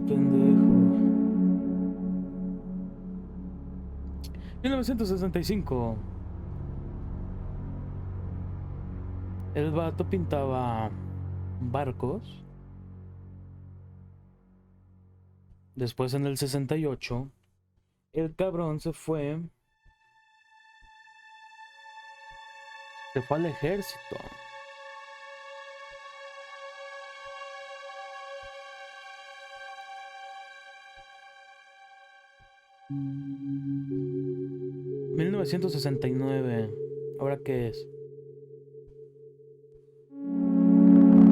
pendejo. 1965. El vato pintaba barcos. Después en el 68, el cabrón se fue al ejército. ¿1969? ¿Ahora qué es?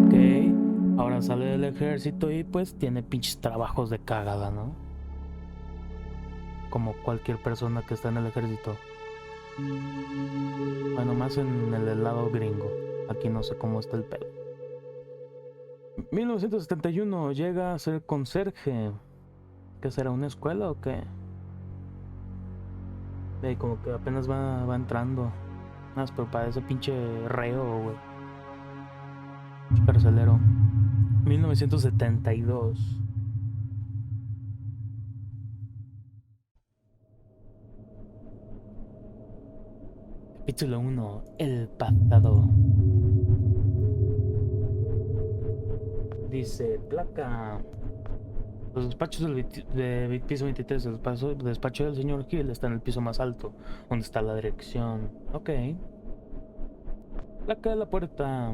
Ok, ahora sale del ejército y pues tiene pinches trabajos de cagada, ¿no? Como cualquier persona que está en el ejército. Bueno, más en el lado gringo. Aquí no sé cómo está el pedo. 1971 llega a ser conserje. ¿Qué será? ¿Una escuela o qué? Como que apenas va entrando. Más, pero para ese pinche reo, güey. Carcelero. 1972. Capítulo 1. El pasado. Dice, placa. Los despachos de piso 23, el despacho del señor Hill está en el piso más alto, donde está la dirección. Ok. Placa de la puerta.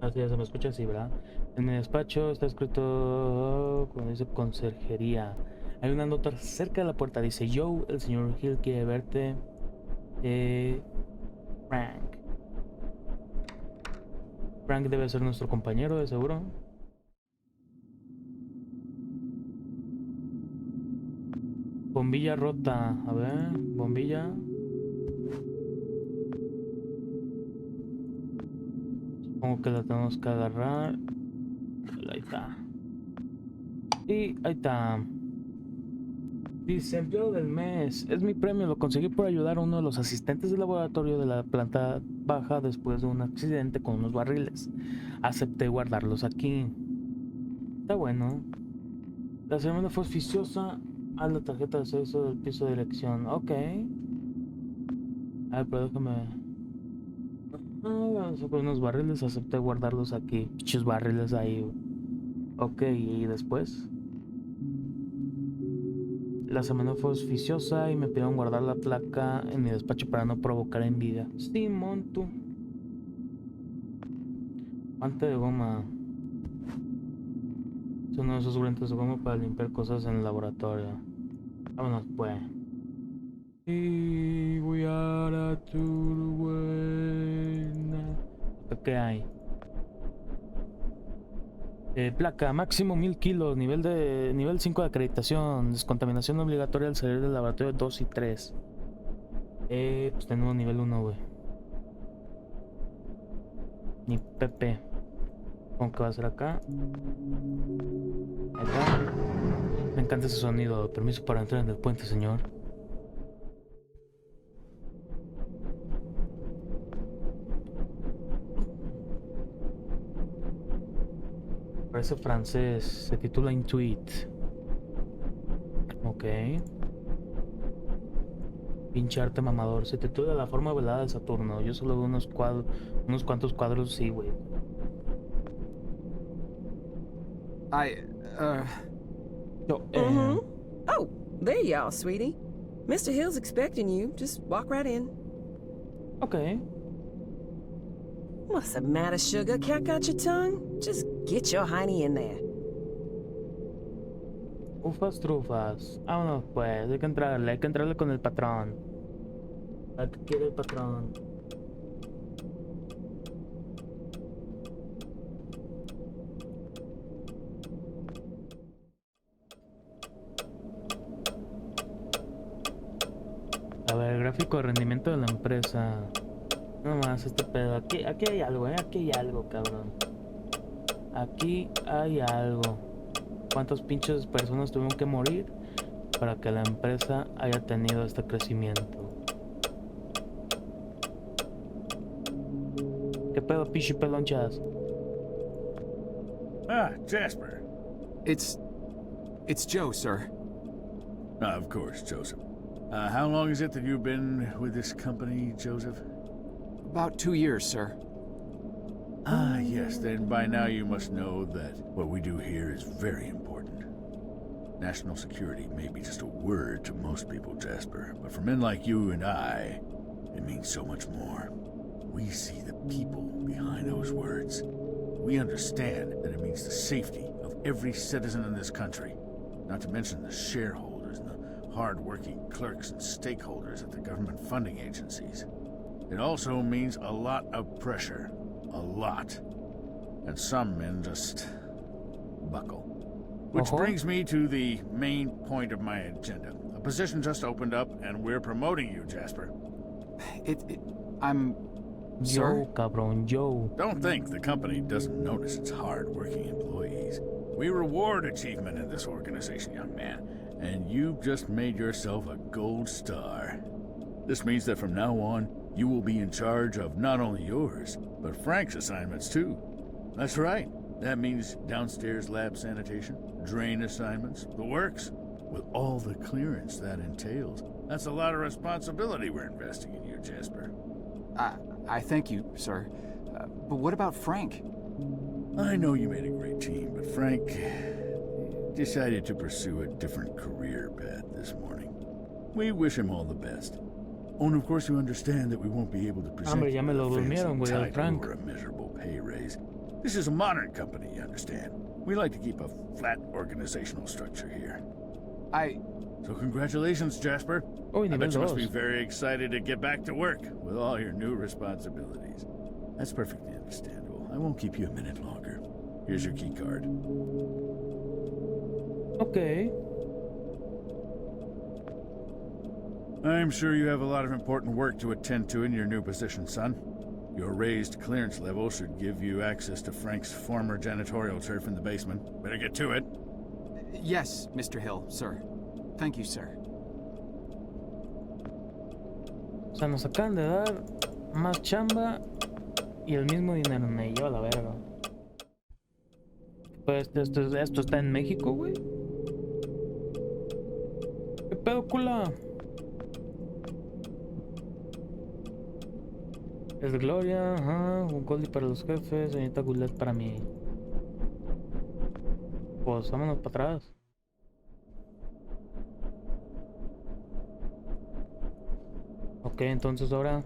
Así ya se me escucha así, ¿verdad? En mi despacho está escrito, cuando dice conserjería. Hay una nota cerca de la puerta, dice, Joe, el señor Hill quiere verte. Frank. Frank debe ser nuestro compañero, de seguro. Bombilla rota. A ver, bombilla. Supongo que la tenemos que agarrar. Ahí está. Y ahí está. Dice, empleado del mes. Es mi premio, lo conseguí por ayudar a uno de los asistentes de laboratorio de la planta baja después de un accidente con unos barriles. Acepté guardarlos aquí. Está bueno. La semana fue oficiosa a la tarjeta de acceso del piso de dirección. Ok. A ver, pero déjame... Sobre unos barriles, acepté guardarlos aquí. Pichos barriles ahí. Ok, y después... La semana fue oficiosa y me pidieron guardar la placa en mi despacho para no provocar envidia. Simón, tú. Guante de goma. Es uno de esos guantes de goma para limpiar cosas en el laboratorio. Vámonos, pues. Y voy a tu buena. ¿Qué hay? Placa, máximo 1000 kilos, nivel 5 de acreditación, descontaminación obligatoria al salir del laboratorio 2 y 3. Pues tenemos nivel 1, güey. Ni Pepe. ¿Cómo que va a ser acá? Acá. Me encanta ese sonido. Permiso para entrar en el puente, señor. Parece francés. Se titula Intuit. Ok. Pinche arte mamador. Se titula La forma velada de Saturno. Yo solo veo unos cuantos cuadros, sí, güey. Oh, there you are, sweetie. Mr. Hill's expecting you. Just walk right in. Ok. What's the matter, sugar? Cat got your tongue? Just get your hiney in there. Ufas trufas. Vámonos, pues. Hay que entrarle con el patrón. ¿A qué quiere el patrón? A ver, gráfico de rendimiento de la empresa. No más este pedo. Aquí hay algo, aquí hay algo, cabrón. Aquí hay algo. ¿Cuántas pinches personas tuvieron que morir para que la empresa haya tenido este crecimiento? ¿Qué pedo, pinche pelonchas? Ah, Jasper. It's Joe, sir. Ah, of course, Joseph. How long is it that you've been with this company, Joseph? About 2 years, sir. Ah, yes, then by now you must know that what we do here is very important. National security may be just a word to most people, Jasper, but for men like you and I, it means so much more. We see the people behind those words. We understand that it means the safety of every citizen in this country, not to mention the shareholders and the hard-working clerks and stakeholders at the government funding agencies. It also means a lot of pressure. A lot. And some men just buckle. Which brings me to the main point of my agenda. A position just opened up, and we're promoting you, Jasper. I'm... Sir? Yo, cabrón, yo. Don't think the company doesn't notice its hard-working employees. We reward achievement in this organization, young man, and you've just made yourself a gold star. This means that from now on, you will be in charge of not only yours, but Frank's assignments too. That's right. That means downstairs lab sanitation, drain assignments, the works, with all the clearance that entails. That's a lot of responsibility we're investing in you, Jasper. I thank you, sir. But what about Frank? I know you made a great team, but Frank decided to pursue a different career path this morning. We wish him all the best. Oh, and of course you understand that we won't be able to present Hombre, ya me lo a fancy durmieron, güey, al title Frank. or a miserable pay raise. This is a modern company, you understand. We like to keep a flat organizational structure here. So congratulations, Jasper. Uy, I nivel bet you must 2. be very excited to get back to work with all your new responsibilities. That's perfectly understandable. I won't keep you a minute longer. Here's your key card. Okay. I'm sure you have a lot of important work to attend to in your new position, son. Your raised clearance level should give you access to Frank's former janitorial turf in the basement. Better get to it. Yes, Mr. Hill, sir. Thank you, sir. O sea, nos acaban de dar más chamba y el mismo dinero. Me lleva la verga. Pues esto está en México, güey. ¿Qué pedo, cula? Es de Gloria, ajá, un Goldie para los jefes, señorita Goulet para mí. Pues vámonos para atrás. Ok, entonces ahora...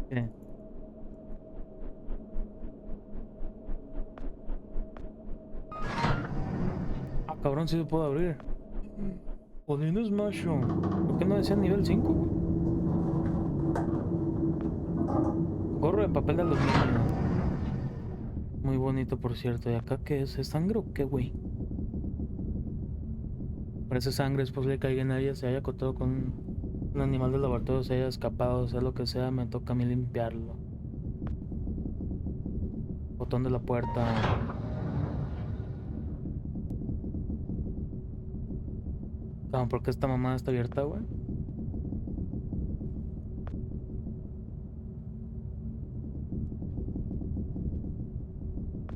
¿qué? Ah, cabrón, sí se puede abrir. Poniendo Smash. ¿Por qué no decía nivel 5, güey? Gorro de papel de aluminio. Muy bonito, por cierto. ¿Y acá qué es? ¿Es sangre o qué, güey? Parece sangre. Es posible que alguien haya se haya acotado con un animal del laboratorio, se haya escapado, sea lo que sea. Me toca a mí limpiarlo. Botón de la puerta. ¿Por qué esta mamada está abierta, güey?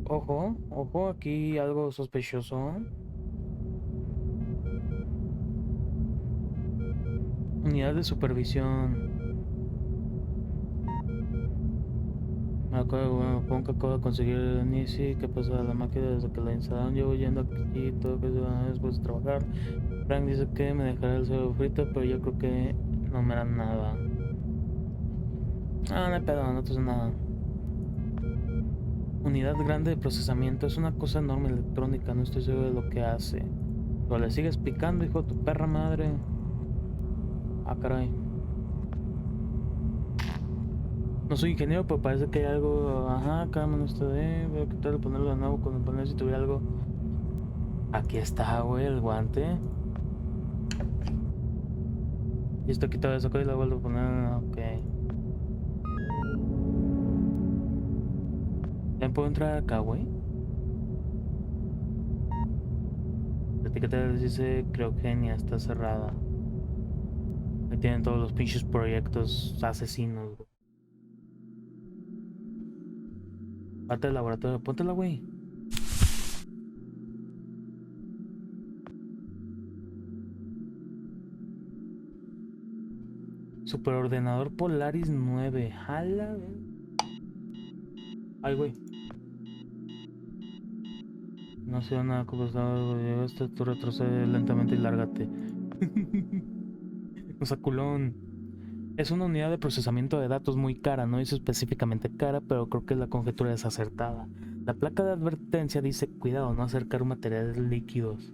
Ojo, ojo, aquí algo sospechoso. Unidad de supervisión. Pongo que acabo de conseguir el Nisi. ¿Qué pasa? La máquina desde que la instalaron. Llevo yendo aquí todo que después de trabajar. Frank dice que me dejará el cebo frito, pero yo creo que no me harán nada. Ah, no hay pedo, no te hace nada. Unidad grande de procesamiento. Es una cosa enorme electrónica. No estoy seguro de lo que hace. Pero le sigues picando, hijo de tu perra madre. Ah, caray. No soy ingeniero, pero parece que hay algo. Ajá, cada mano está de. Voy a quitarlo, ponerlo de nuevo. Cuando poner si tuviera algo. Aquí está, güey, el guante. Y esto quita eso, y lo vuelvo a poner. Ok. ¿Ya puedo entrar acá, güey? La etiqueta dice Criogenia está cerrada. Ahí tienen todos los pinches proyectos asesinos, güey. Parte del laboratorio, póntela, güey. Superordenador Polaris 9. Jala. Ay, güey. No sé nada como estaba. Tú retrocede lentamente y lárgate. O sea, culón. Es una unidad de procesamiento de datos muy cara. No dice específicamente cara, pero creo que la conjetura es acertada. La placa de advertencia dice: cuidado, no acercar materiales líquidos.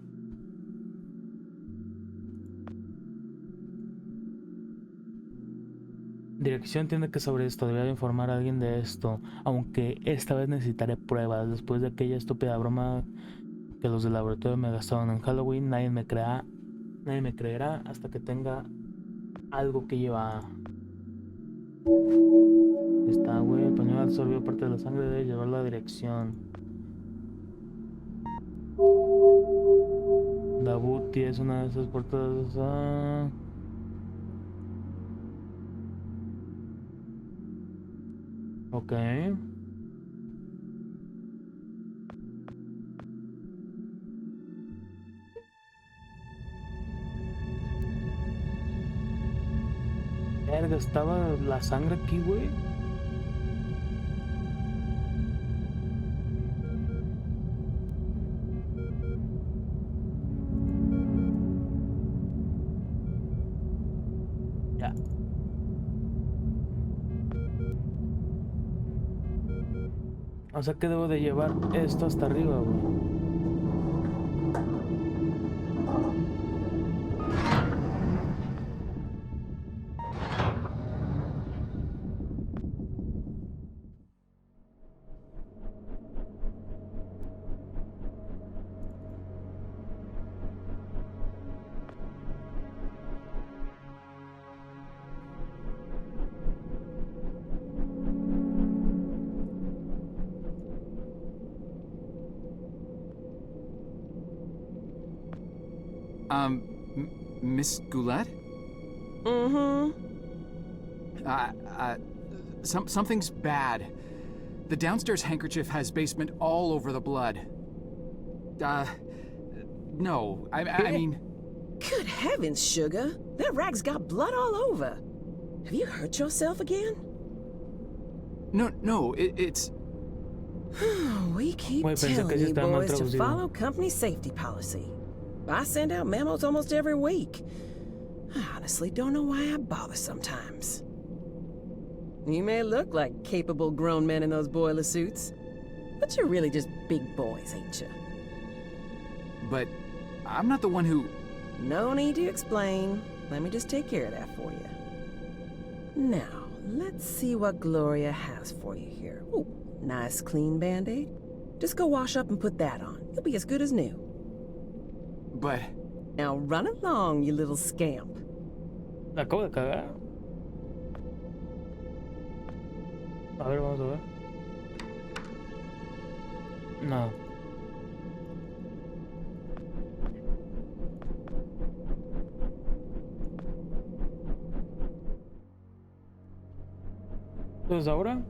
Dirección tiene que saber esto, debería informar a alguien de esto, aunque esta vez necesitaré pruebas. Después de aquella estúpida broma que los del laboratorio me gastaron en Halloween, nadie me creerá hasta que tenga algo que llevar. Está, güey, el pañuelo absorbió parte de la sangre, debe llevarlo a la dirección. Dabuti es una de esas puertas. Ok. Verga, estaba la sangre aquí, güey. Ya. O sea que debo de llevar esto hasta arriba, güey. Miss Goulet? Mm-hmm. Something's bad. The downstairs handkerchief has basement all over the blood. No, I mean... Good heavens, Sugar. That rag's got blood all over. Have you hurt yourself again? No, it's... We keep Wait, pensé que telling sí you estaba mal boys to traducido. follow company safety policy. I send out memos almost every week. I honestly don't know why I bother sometimes. You may look like capable grown men in those boiler suits, but you're really just big boys, ain't you? But I'm not the one who... No need to explain. Let me just take care of that for you. Now, let's see what Gloria has for you here. Ooh, nice clean Band-Aid. Just go wash up and put that on. You'll be as good as new. But... Now run along, you little scamp. La acabo de cagar. A ver, vamos a ver. No. Entonces ahora.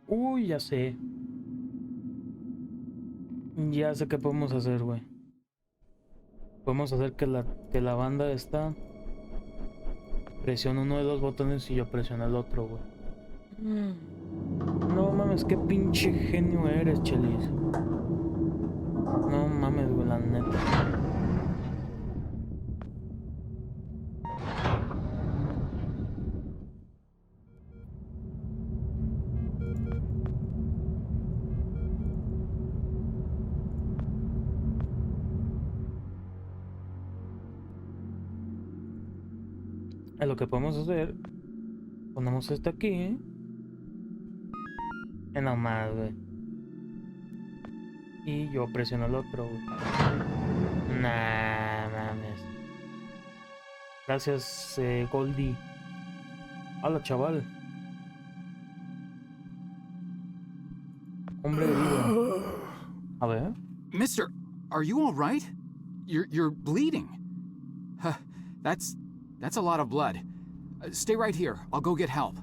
Uy, ya sé. Ya sé qué podemos hacer, güey. Podemos hacer que la banda esta presione uno de los botones y yo presiono el otro, güey. No mames, qué pinche genio eres, Chelis. No mames, güey, la neta. Lo que podemos hacer, ponemos este aquí, en la más, güey, y yo presiono el otro, güey. Nah, mames. Gracias, Goldie. Hola, chaval. Hombre de vida. A ver. Mister, are you all right? You're bleeding. That's a lot of blood. Stay right here. I'll go get help.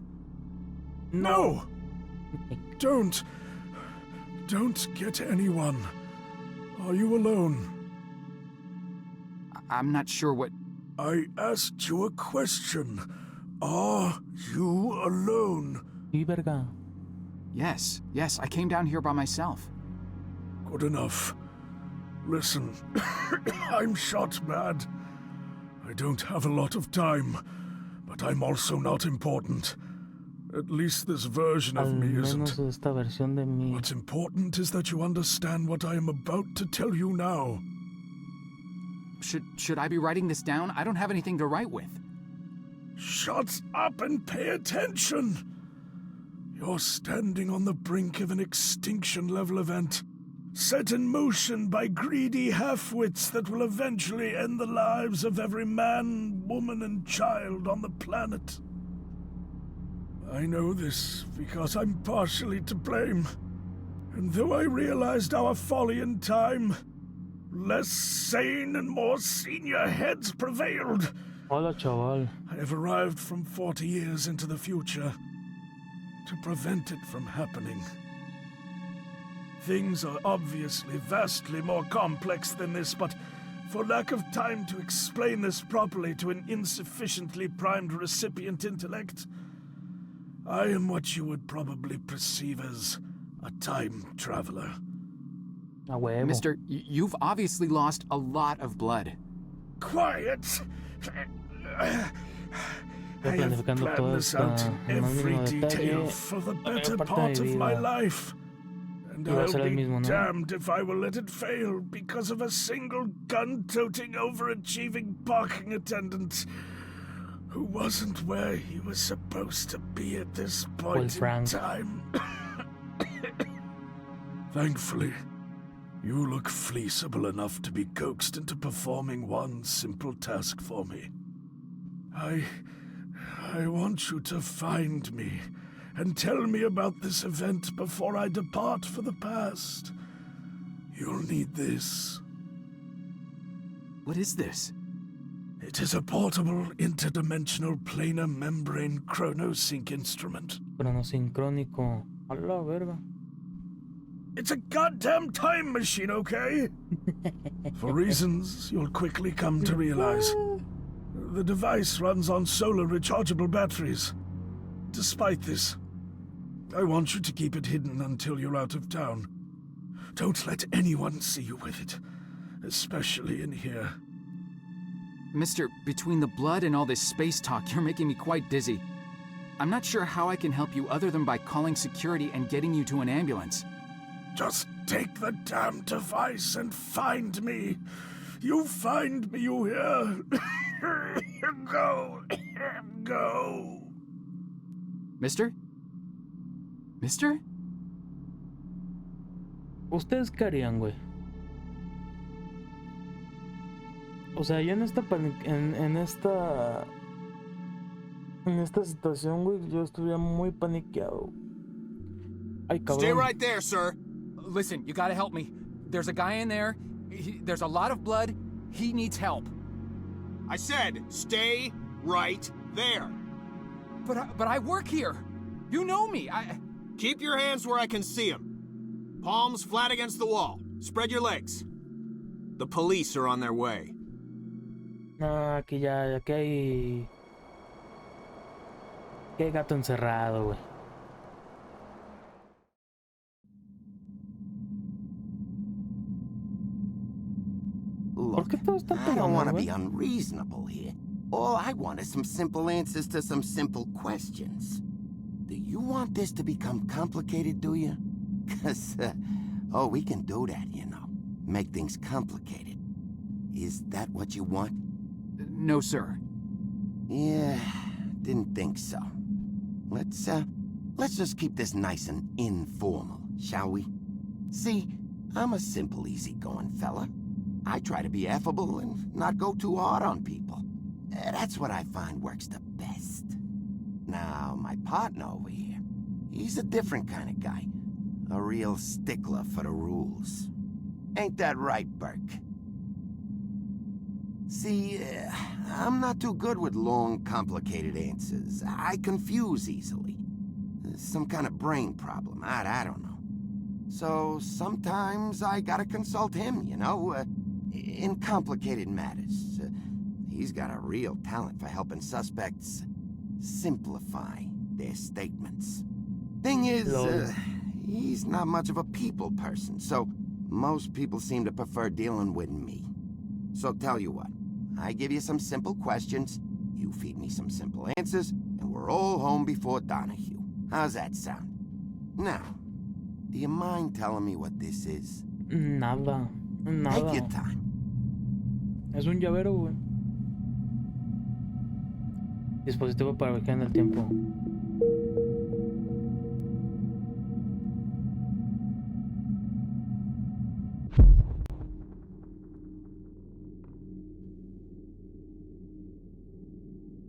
No! Don't don't get anyone. Are you alone? I'm not sure what... I asked you a question. Are you alone? Y verga. Yes, I came down here by myself. Good enough. Listen, I'm shot mad. I don't have a lot of time, but I'm also not important. At least this version of Al me menos isn't. esta versión de mí. What's important is that you understand what I am about to tell you now. Should I be writing this down? I don't have anything to write with. Shut up and pay attention! You're standing on the brink of an extinction-level event, set in motion by greedy half-wits that will eventually end the lives of every man, woman, and child on the planet. I know this because I'm partially to blame. And though I realized our folly in time, less sane and more senior heads prevailed. Hola, chaval. I have arrived from 40 years into the future to prevent it from happening. Things are obviously vastly more complex than this, but for lack of time to explain this properly to an insufficiently primed recipient intellect, I am what you would probably perceive as a time traveler. A huevo. Mister, you've obviously lost a lot of blood. Quiet! I have planificando todo planned this out esto in en el every mínimo detail detalle. for the La better mayor parte part de mi of my vida. life. And Y va a I'll ser el be mismo, ¿no? damned if I will let it fail because of a single gun-toting, overachieving parking attendant who wasn't where he was supposed to be at this point in Frank. time. Thankfully, you look fleeceable enough to be coaxed into performing one simple task for me. I want you to find me and tell me about this event before I depart for the past. You'll need this. What is this? It is a portable interdimensional planar membrane chronosync instrument. Cronosincrónico. A la verga. It's a goddamn time machine, okay? For reasons you'll quickly come to realize. The device runs on solar rechargeable batteries. Despite this, I want you to keep it hidden until you're out of town. Don't let anyone see you with it, especially in here. Mister, between the blood and all this space talk, you're making me quite dizzy. I'm not sure how I can help you other than by calling security and getting you to an ambulance. Just take the damn device and find me. You find me, you hear? Go. Go. Mister? Mister? ¿Ustedes qué harían, güey? O sea, yo en esta en esta situación, güey, yo estuviera muy paniqueado. Ay, cabrón. Stay right there, sir. Listen, you gotta help me. There's a guy in there. There's a lot of blood. He needs help. I said, stay right there. But I work here. You know me. Keep your hands where I can see them. Palms flat against the wall. Spread your legs. The police are on their way. No, aquí hay... Aquí hay gato encerrado, güey. ¿Por qué todo está I don't want to pegando, be güey? unreasonable here. All I want is some simple answers to some simple questions. Do you want this to become complicated, do you? 'Cause, oh, we can do that, you know. Make things complicated. Is that what you want? No, sir. Yeah, didn't think so. Let's just keep this nice and informal, shall we? See, I'm a simple, easygoing fella. I try to be affable and not go too hard on people. That's what I find works the best. Now, my partner over here, he's a different kind of guy. A real stickler for the rules. Ain't that right, Burke? See, I'm not too good with long, complicated answers. I confuse easily. Some kind of brain problem, I don't know. So sometimes I gotta consult him, you know, in complicated matters. He's got a real talent for helping suspects simplify their statements. Thing is, Lol. he's not much of a people person, so most people seem to prefer dealing with me. So tell you what, I give you some simple questions, you feed me some simple answers, and we're all home before Donahue. How's that sound? Now, do you mind telling me what this is? Nada. Take your Nada. time. Es un llavero, güey. Dispositivo para viajar en el tiempo.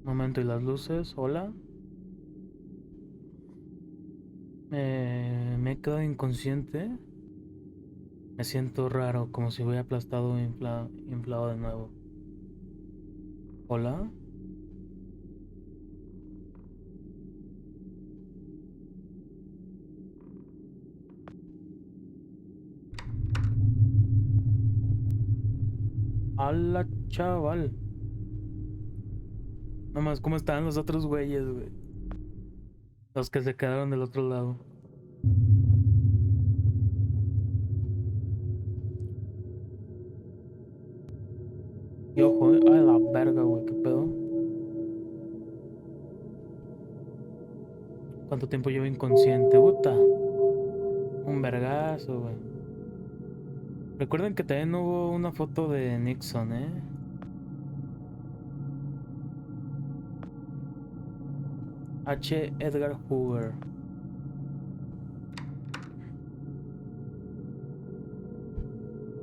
Momento y las luces. Hola. Me he quedado inconsciente. Me siento raro, como si hubiera aplastado o inflado de nuevo. Hola. Hola, chaval. Nomás, ¿cómo están los otros güeyes, güey? Los que se quedaron del otro lado. Y ojo, a la verga, güey, qué pedo. ¿Cuánto tiempo llevo inconsciente? Puta. Un vergazo, güey. Recuerden que también hubo una foto de Nixon, H. Edgar Hoover.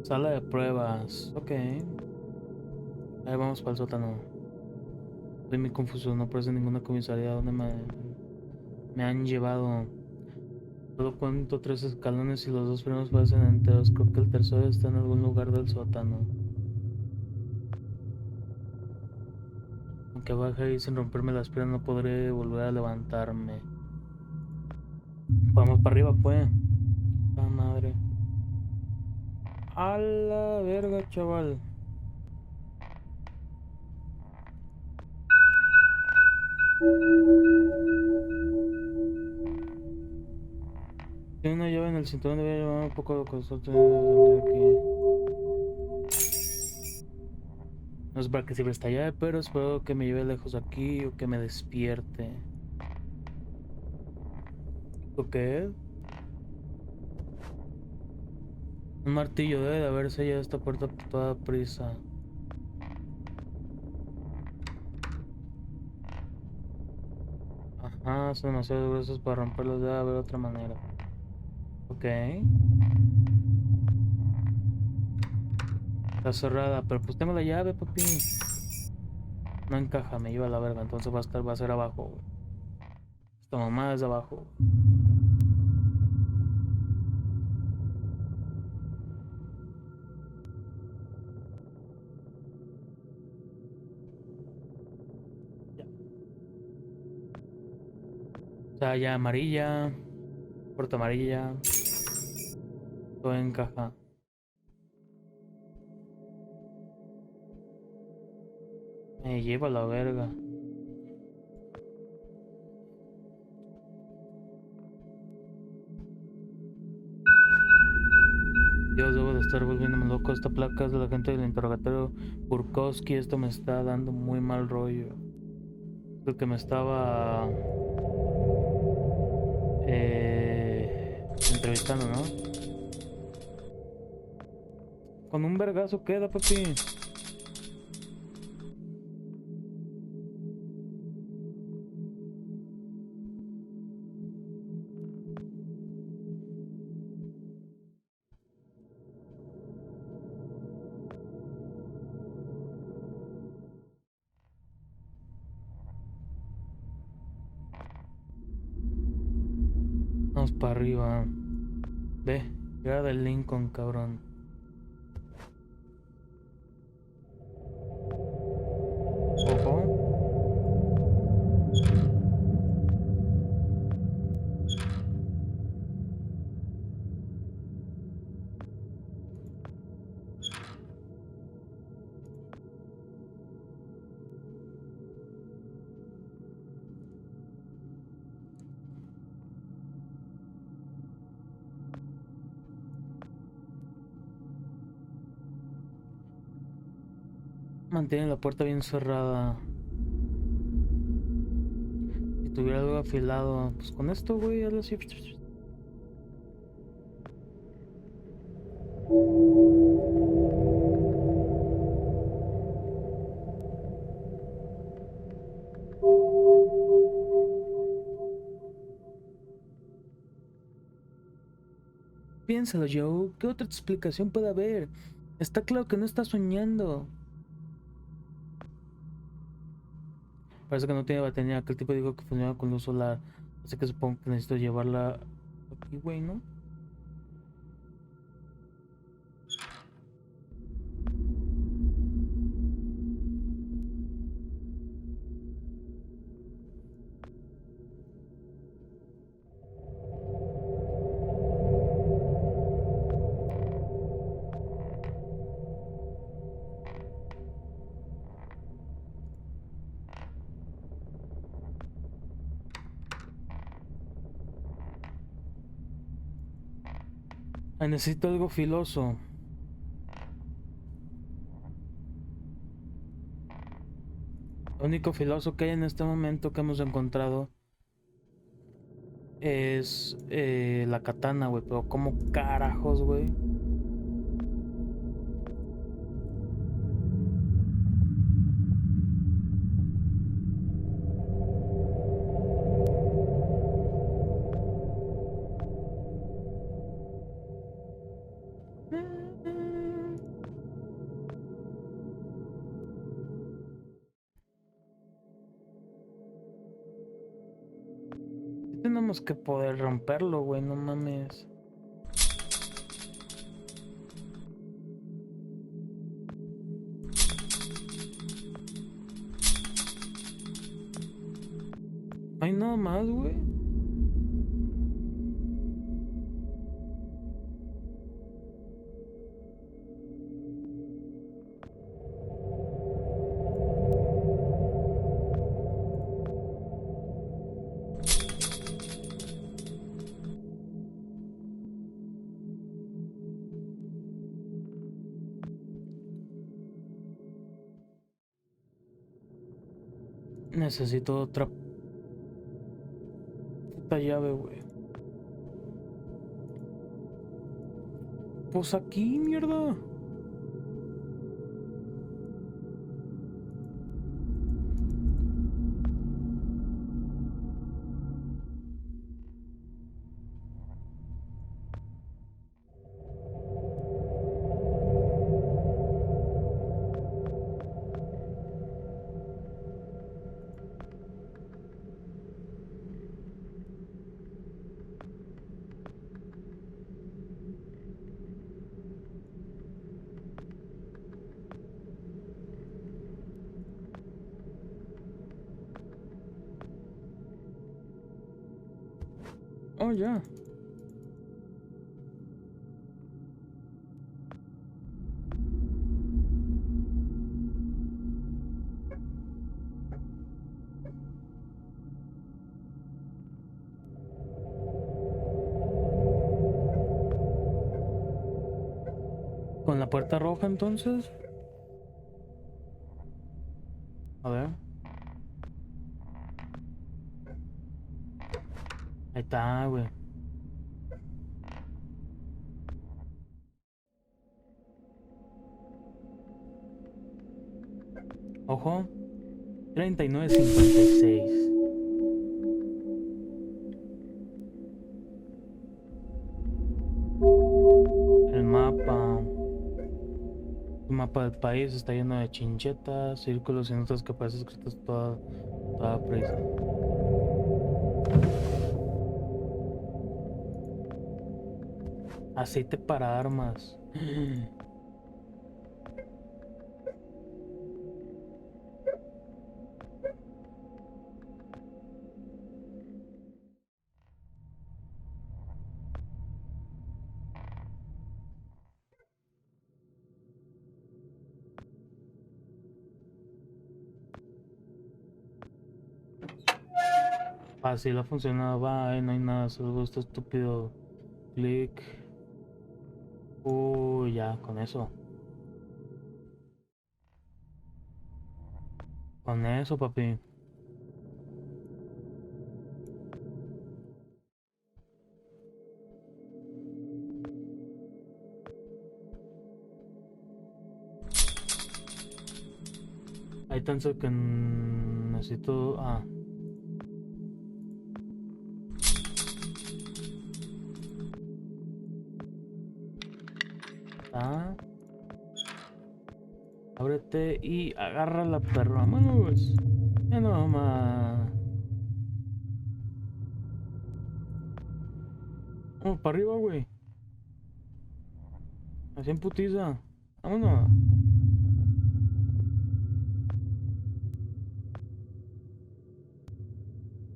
Sala de pruebas. Ok. Ahí vamos para el sótano. Estoy muy confuso, no aparece ninguna comisaría. ¿Dónde me han llevado? Solo cuento 3 escalones y los 2 primeros parecen enteros. Creo que el tercero está en algún lugar del sótano. Aunque baje ahí sin romperme las piernas, no podré volver a levantarme. Vamos para arriba, pues. Ah, madre. A la verga, chaval. Tiene una llave en el cinturón, debía llevar un poco de consorte aquí. No sé para qué sirve esta llave, pero espero que me lleve lejos aquí o que me despierte. ¿Lo qué es? Un martillo, debe de haber sellado esta puerta por toda prisa. Ajá, son demasiado gruesos para romperlos, debe haber otra manera. Ok. Está cerrada, pero pues tengo la llave, papi. No encaja, me lleva a la verga, entonces va a ser abajo. Esta mamá es de abajo. Ya. O sea, ya amarilla. Puerta amarilla. Todo encaja. Me lleva a la verga. Dios, debo de estar volviéndome loco. Esta placa es de la gente del interrogatorio Burkowski. Esto me está dando muy mal rollo. El que me estaba entrevistando, ¿no? Con un vergazo queda, papi. Vamos para arriba. Ve, llega del Lincoln, cabrón. Ojo. Mantiene la puerta bien cerrada. Si tuviera algo afilado, pues con esto, güey, hazlo así. Piénsalo, Joe. ¿Qué otra explicación puede haber? Está claro que no está soñando. Parece que no tiene batería. Aquel tipo dijo que funcionaba con luz solar. Así que supongo que necesito llevarla aquí, güey, ¿no? Ah, necesito algo filoso. Lo único filoso que hay en este momento que hemos encontrado es la katana, güey. Pero ¿cómo carajos, güey? Tenemos que poder romperlo, güey, no mames. No hay nada más, güey. Necesito otra puta llave, güey. Pues aquí, mierda. Oh, ya. Con la puerta roja, entonces. A ver. Ahí está, güey. Ojo. 3956. El mapa. El mapa del país está lleno de chinchetas, círculos y notas que aparecen escritas toda prisa. Aceite para armas. Fácil, ha funcionado. Va, no hay nada, solo este estúpido clic. Ya, con eso. Con eso, papi. Hay tanto que necesito... Ah. Ah. Ábrete y agarra la perra. Vámonos. Ya no más. Vamos para arriba, güey. Así en putiza. Vámonos.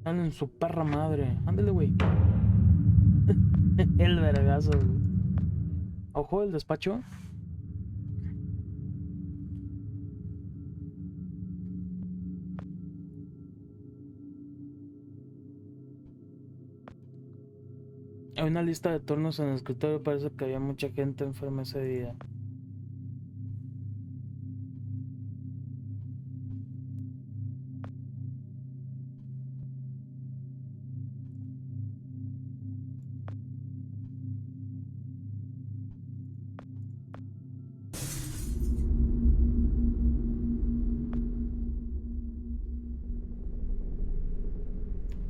Anda en su perra madre. Ándale, güey. El vergazo, güey. Ojo, el despacho. Hay una lista de turnos en el escritorio. Parece que había mucha gente enferma ese día.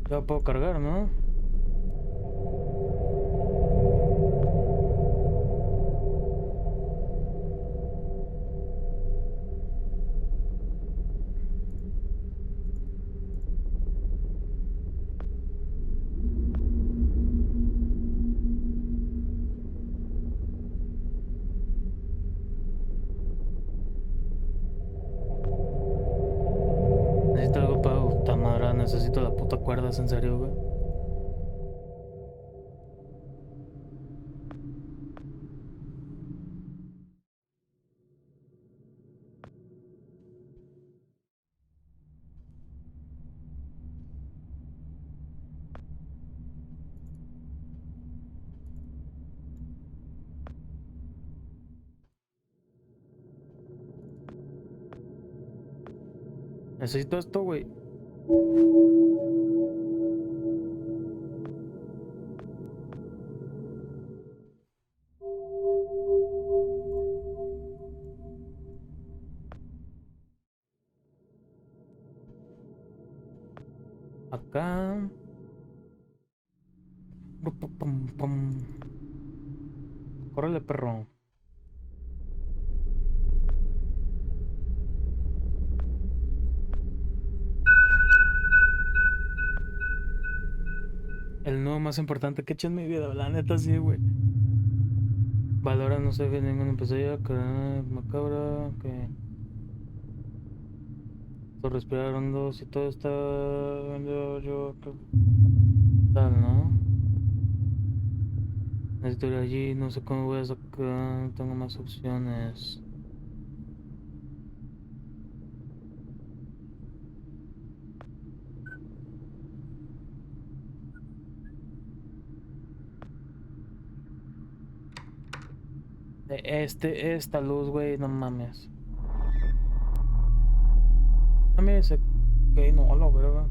Ya puedo cargar, ¿no? Necesito algo para puta madre. Necesito la puta cuerda, ¿es en serio, güey? Necesito esto, güey. Acá. Pum, pum. Córrele, perro. El nudo más importante que he hecho en mi vida, la neta, sí, güey. Valora, no sé, ningún episodio. Macabra. Que. Respirar hondo. Si todo está. Yo. Tal, ¿no? Necesito ir allí. No sé cómo voy a sacar. Tengo más opciones. Esta luz, güey, no mames. Dame ese. Ok, no, la verga.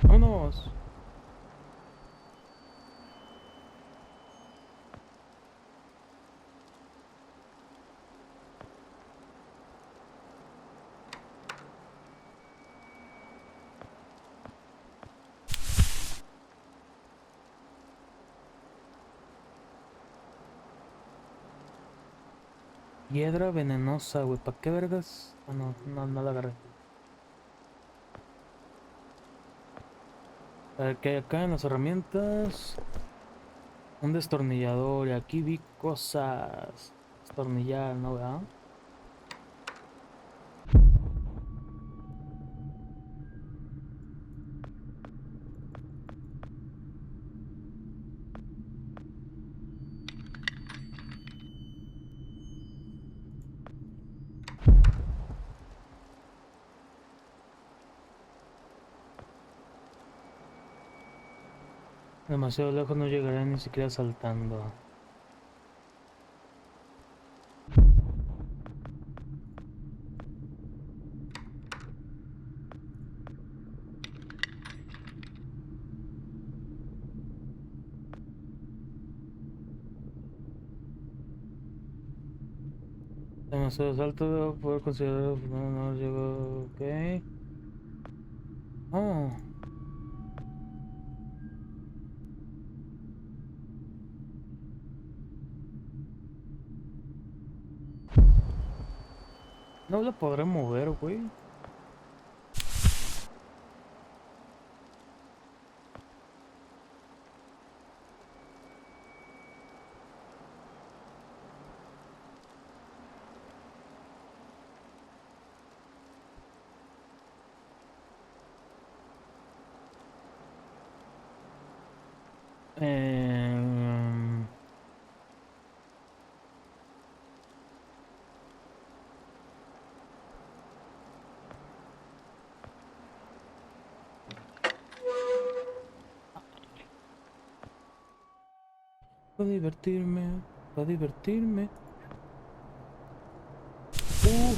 Vámonos. Hiedra venenosa, güey. ¿Para qué vergas? Ah, no la agarré. A ver qué hay acá en las herramientas. Un destornillador. Y aquí vi cosas. Destornillar, ¿no, verdad? Demasiado lejos no llegaré ni siquiera saltando. demasiado alto, debo poder considerar. No llegó. Ok. Oh. No la podré mover, güey. Em, Para divertirme, para divertirme.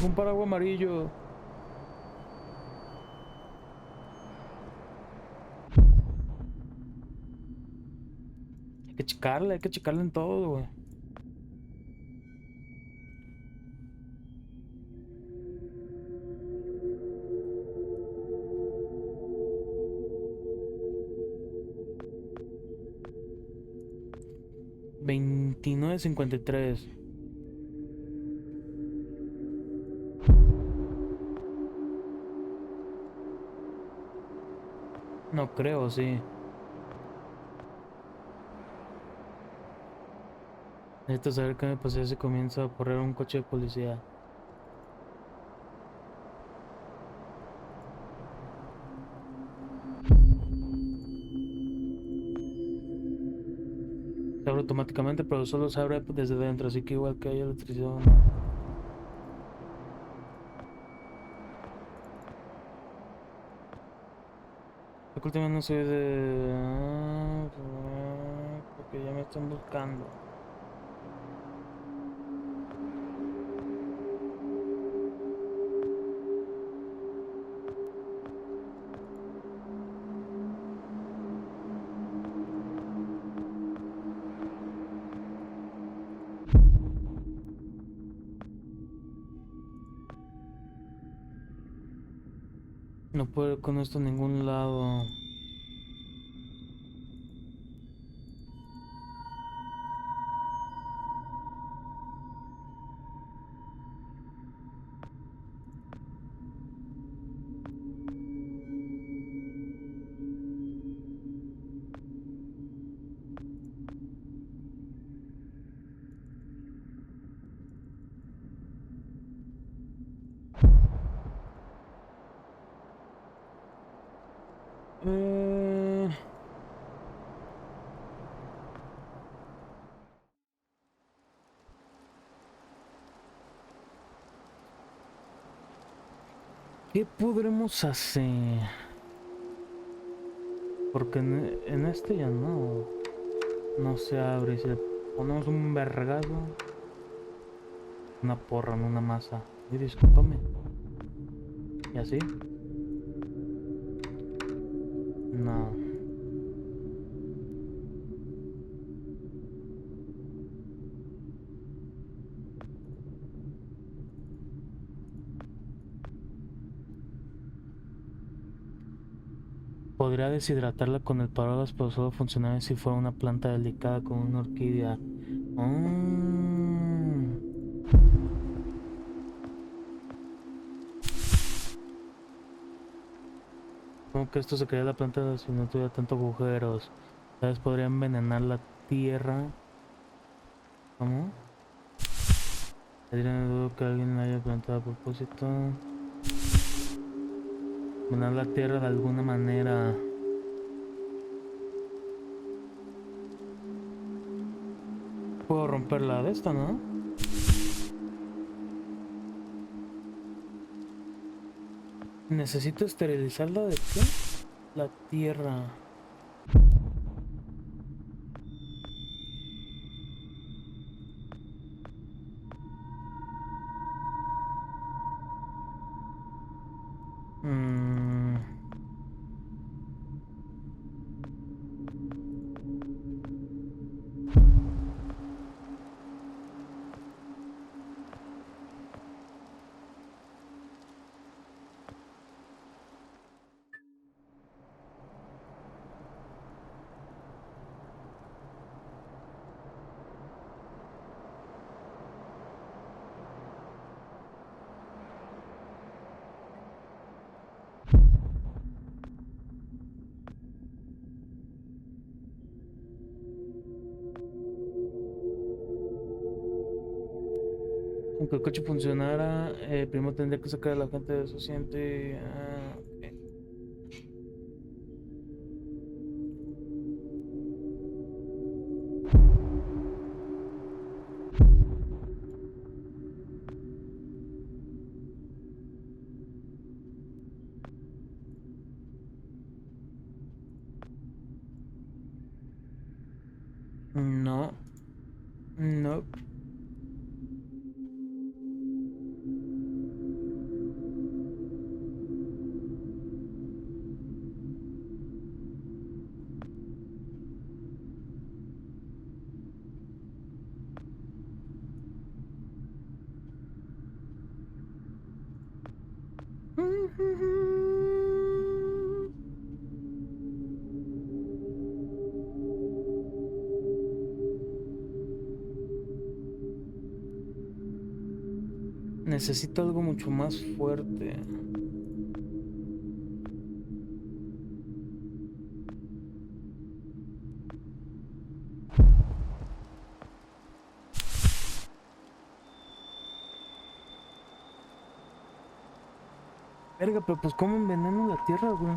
Un paraguas amarillo. Hay que checarle en todo, güey. $29.53. No creo, sí. Necesito saber qué me pasa si comienza a correr un coche de policía. Se abre automáticamente, pero solo se abre desde dentro, así que igual que hay electricidad o no. La última no soy de... porque ya me están buscando. No puedo ir con esto a ningún lado. ¿Qué podremos hacer? Porque en este ya no se abre. Si le ponemos un vergazo, una porra, no una masa. Y discúlpame. ¿Y así? No. Podría deshidratarla con el paraguas, pero solo funcionaría si fuera una planta delicada como una orquídea. Como que esto se caería la planta si no tuviera tantos agujeros. ¿Sabes? Podría envenenar la tierra. ¿Cómo? No dudo que alguien la haya plantado a propósito. Envenenar la tierra de alguna manera. Puedo romperla de esta, ¿no? Necesito esterilizarla de qué? La tierra. Aunque el coche funcionara, primero tendría que sacar a la gente de su asiento y... ok. No. No. Necesito algo mucho más fuerte. Verga, pero pues ¿cómo enveneno la tierra, güey?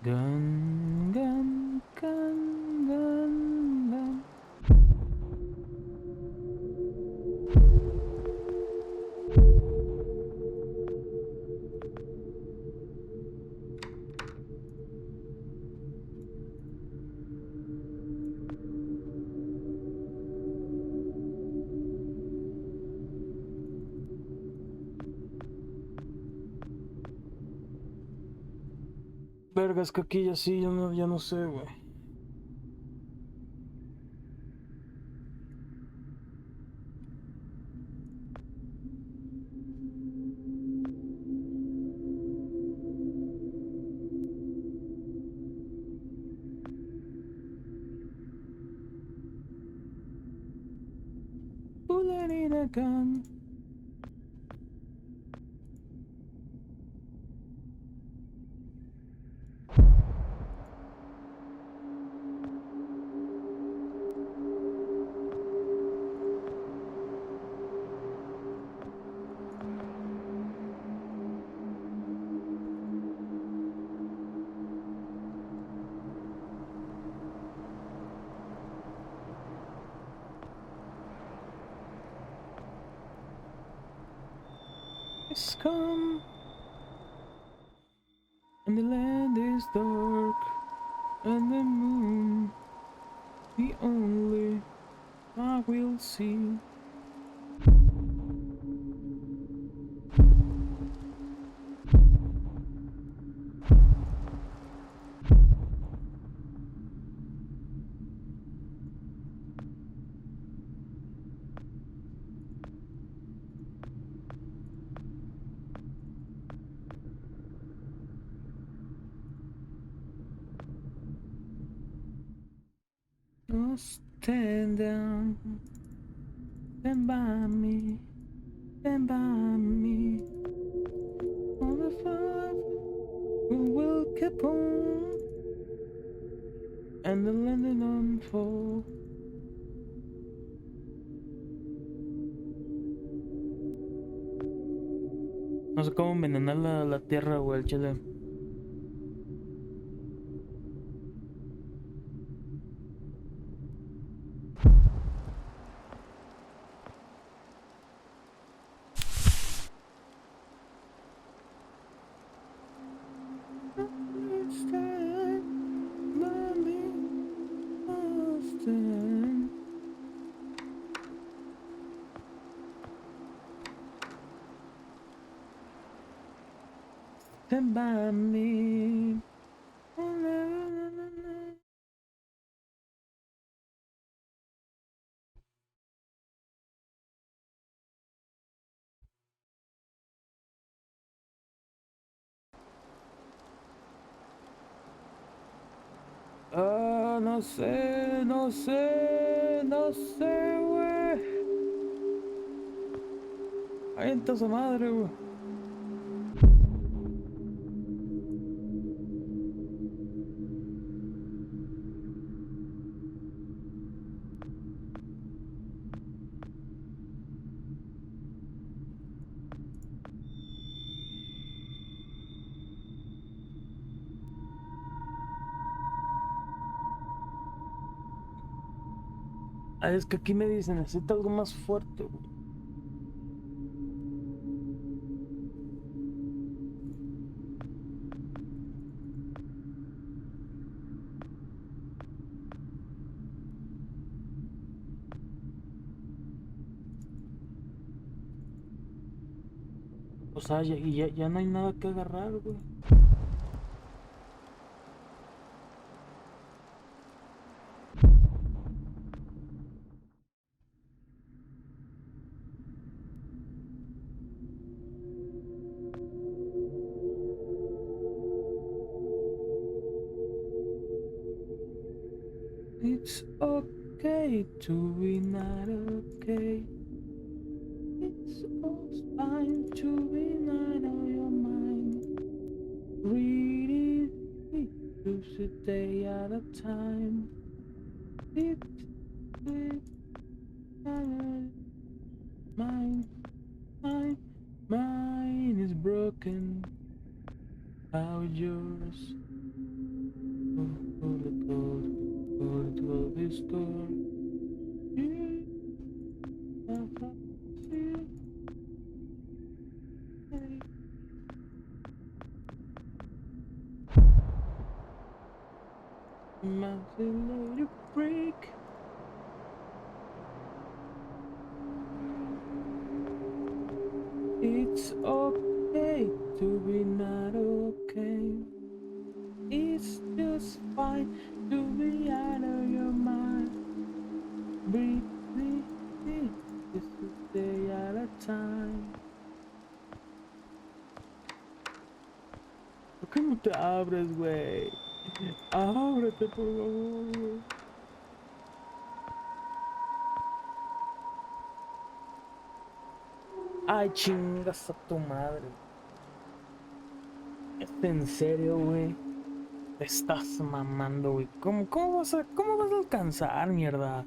Gun, gun, gun, gun, gun. Vergas, que aquí ya sí, ya no sé, güey. Bullet in a gun. It's come, and the land is dark, and the moon, the only I will see. Oh, stand down, stand by me, stand by me. On the five, we will keep on, and the landing on fall. No sé cómo envenenar la tierra, güey, el chile. Stand by me. Ah, no sé, no sé, no sé, güey. Avienta esa madre, güey. Ah, es que aquí me dicen, necesita algo más fuerte, güey. O sea, ya no hay nada que agarrar, güey. It's okay to be not okay. It's all fine to be not on your mind. Read it just a day at a time. It, mine, mine is broken. How is yours? Oh, the cold is gone. Let it break. It's okay to be not okay. It's just fine to be out of your mind. Breathe, just a day at a time. ¿Por qué no te abres, güey? Ábrete, por favor, güey. Ay, chingas a tu madre. ¿Es en serio, güey? Te estás mamando, güey. ¿Cómo vas a alcanzar, mierda?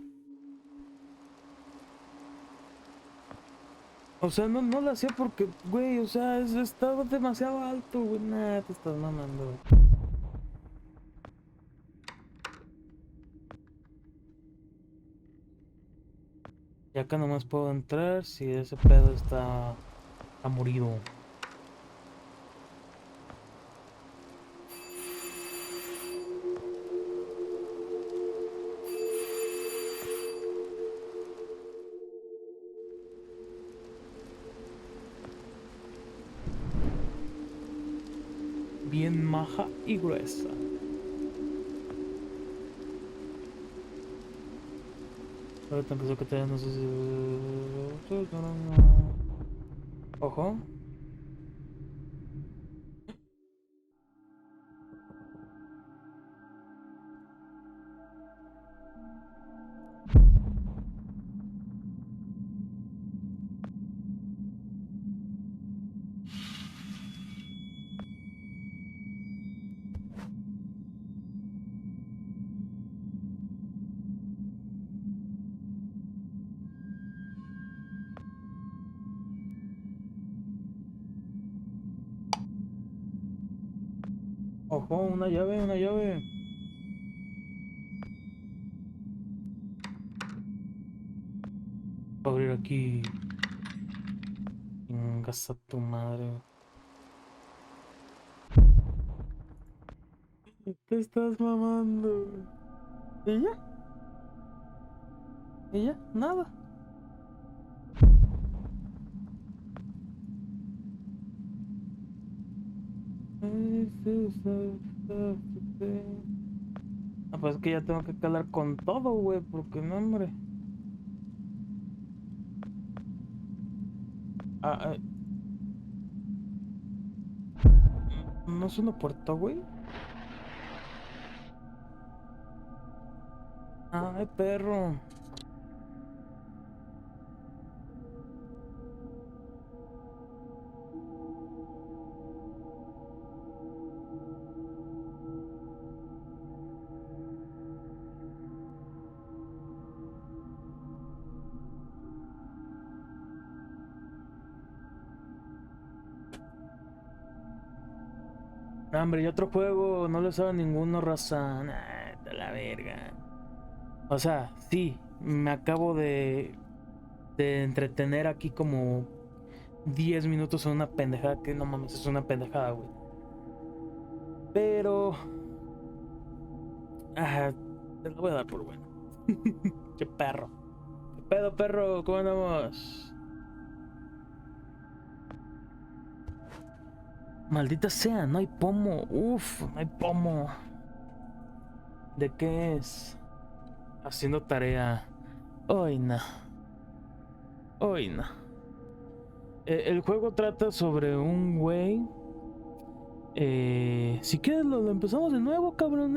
O sea, no lo hacía porque, güey, o sea, estaba demasiado alto, güey. Nah, te estás mamando, güey. Y acá nomás puedo entrar si ese pedo está morido. Bien maja y gruesa. Ahorita empezó que te no sé si... Ojo. Ojo, una llave, una llave. Voy a abrir aquí. Chingas a tu madre. Te estás mamando. ¿Y ya? ¿Y ya? Nada. Ah, pues es que ya tengo que calar con todo, güey, porque no, hombre. Ah, ¿no es una puerta, güey? Ay, perro. No, hombre, y otro juego, no le sabe ninguno, raza. Nah, de la verga. O sea, sí, me acabo de entretener aquí como 10 minutos en una pendejada que no mames, es una pendejada, güey. Pero... te lo voy a dar por bueno. Qué perro. ¿Qué pedo, perro? ¿Cómo andamos? Maldita sea, no hay pomo. Uf, no hay pomo. ¿De qué es? Haciendo tarea. Hoy no. Hoy no. El juego trata sobre un güey. Si quieres lo empezamos de nuevo, cabrón,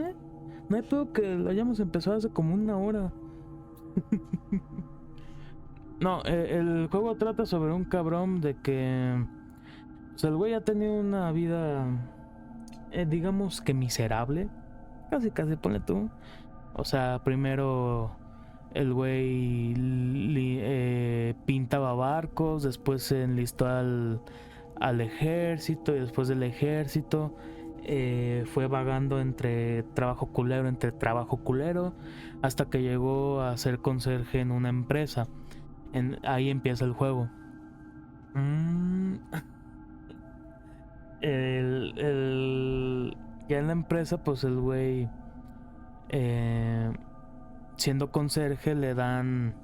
No hay pedo que lo hayamos empezado hace como una hora. No, el juego trata sobre un cabrón de que... O sea, el güey ha tenido una vida... digamos que miserable. Casi, ponle tú. O sea, primero... El güey pintaba barcos, después se enlistó al ejército y después del ejército fue vagando entre trabajo culero hasta que llegó a ser conserje en una empresa. Ahí empieza el juego. Ya en la empresa, pues el güey... siendo conserje le dan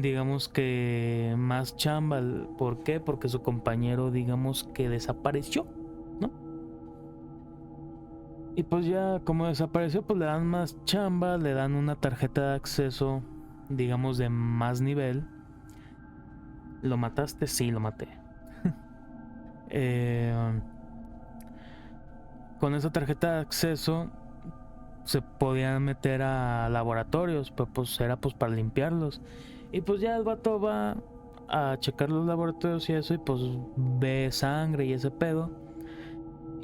digamos que más chamba. ¿Por qué? Porque su compañero digamos que desapareció, ¿no? Y pues ya como desapareció, pues le dan más chamba, le dan una tarjeta de acceso digamos de más nivel. ¿Lo mataste? Sí, lo maté. Con esa tarjeta de acceso se podían meter a laboratorios, pero pues era pues para limpiarlos. Y pues ya el vato va a checar los laboratorios y eso, y pues ve sangre y ese pedo.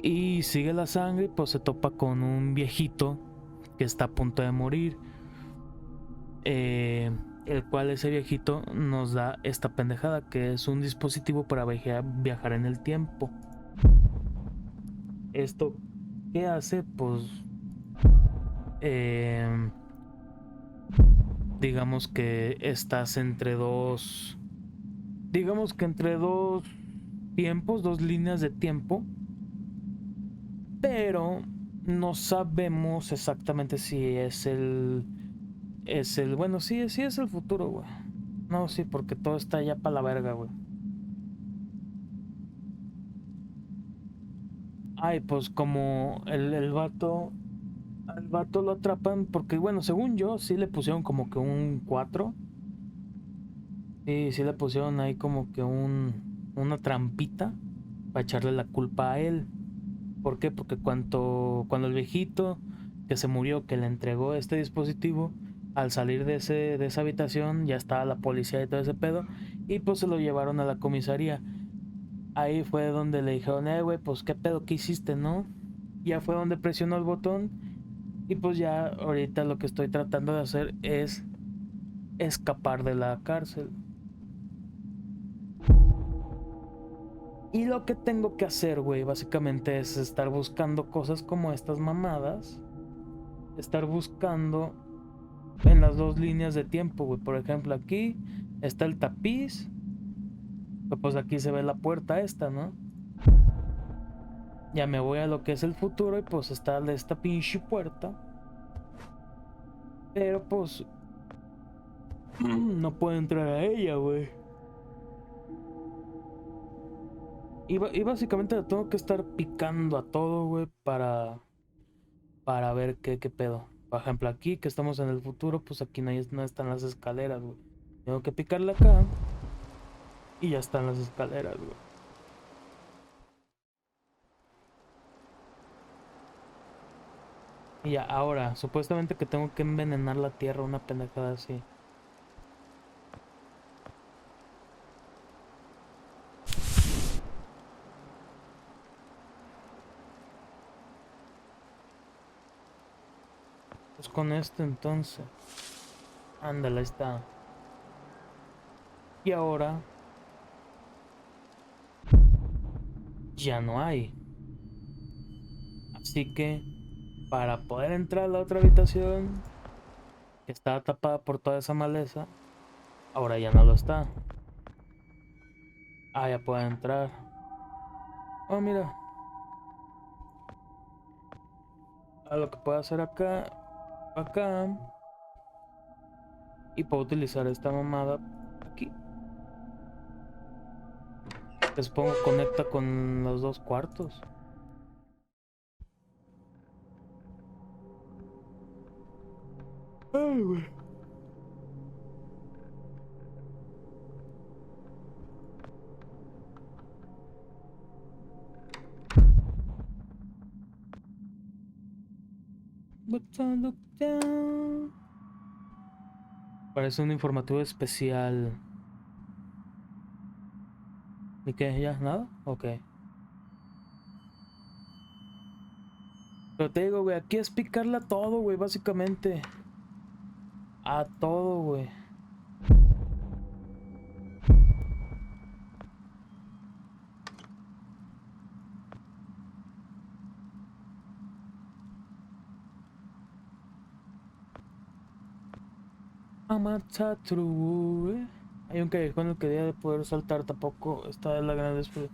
Y sigue la sangre y pues se topa con un viejito que está a punto de morir. El cual ese viejito nos da esta pendejada, que es un dispositivo para viajar en el tiempo. Esto, ¿qué hace? Pues... digamos que estás entre dos... Digamos que entre dos tiempos, dos líneas de tiempo. Pero no sabemos exactamente si es el... Bueno, sí es el futuro, güey. No, sí, porque todo está ya para la verga, güey. Ay, pues como el vato... Al vato lo atrapan porque, bueno, según yo, sí le pusieron como que un 4. Sí le pusieron ahí como que una trampita para echarle la culpa a él. ¿Por qué? Porque cuando el viejito que se murió, que le entregó este dispositivo, al salir de esa habitación ya estaba la policía y todo ese pedo, y pues se lo llevaron a la comisaría. Ahí fue donde le dijeron, güey, pues qué pedo, qué hiciste, ¿no? Ya fue donde presionó el botón. Y pues ya ahorita lo que estoy tratando de hacer es escapar de la cárcel. Y lo que tengo que hacer, güey, básicamente es estar buscando cosas como estas mamadas. Estar buscando en las dos líneas de tiempo, güey. Por ejemplo, aquí está el tapiz. Pues aquí se ve la puerta esta, ¿no? Ya me voy a lo que es el futuro y pues está esta pinche puerta. Pero pues no puedo entrar a ella, güey. Y básicamente la tengo que estar picando a todo, güey, para ver qué pedo. Por ejemplo, aquí que estamos en el futuro, pues aquí no están las escaleras, güey. Tengo que picarle acá y ya están las escaleras, güey. Y ya, ahora, supuestamente que tengo que envenenar la tierra, una pendejada así. Pues con esto entonces. Ándale, ahí está. Y ahora ya no hay. Así que para poder entrar a la otra habitación que estaba tapada por toda esa maleza, ahora ya no lo está. Ah, ya puedo entrar. Oh, mira. Lo que puedo hacer acá, acá, y puedo utilizar esta mamada aquí. Que supongo conecta con los dos cuartos. Ay, güey. What's on the down? Parece un informativo especial. ¿Y qué? ¿Ya? ¿Nada? Ok. Pero te digo, güey, aquí es picarle a todo, güey, básicamente. A todo, güey. Amatatru. Hay un callejón en el que día de poder saltar tampoco. Esta es la gran despedida.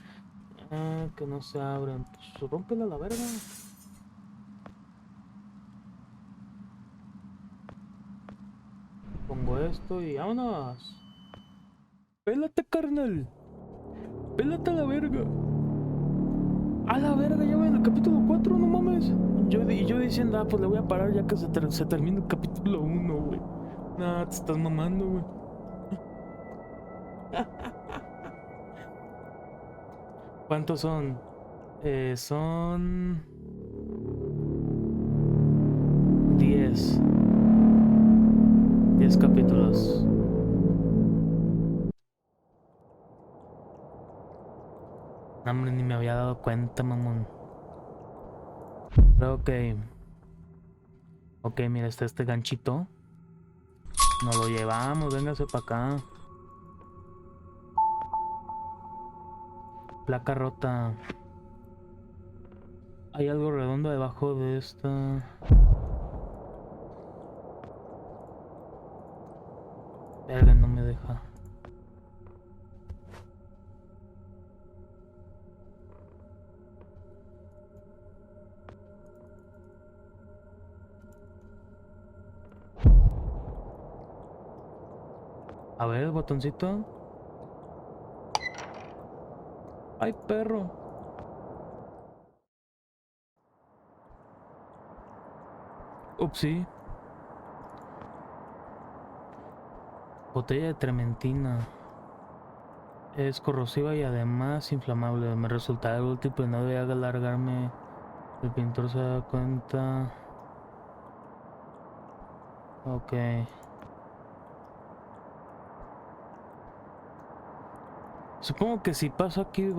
Ah, que no se abren. Pues rómpela a la verga. Pongo esto y vámonos. Pélate, carnal. Pélate a la verga. A la verga, ya voy en el capítulo 4, no mames. Yo diciendo, pues le voy a parar ya que se termina el capítulo 1, güey. Nah, te estás mamando, güey. ¿Cuántos son? Son 10. 10 capítulos. No, hombre, ni me había dado cuenta, mamón. Pero ok. Ok, mira, está este ganchito. Nos lo llevamos, véngase para acá. Placa rota. Hay algo redondo debajo de esta. Verga, no me deja. A ver, el botoncito. ¡Ay, perro! Upsi. Botella de trementina. Es corrosiva y además inflamable. Me resulta algo tipo y no debe alargarme. El pintor se da cuenta. Ok. Supongo que si paso aquí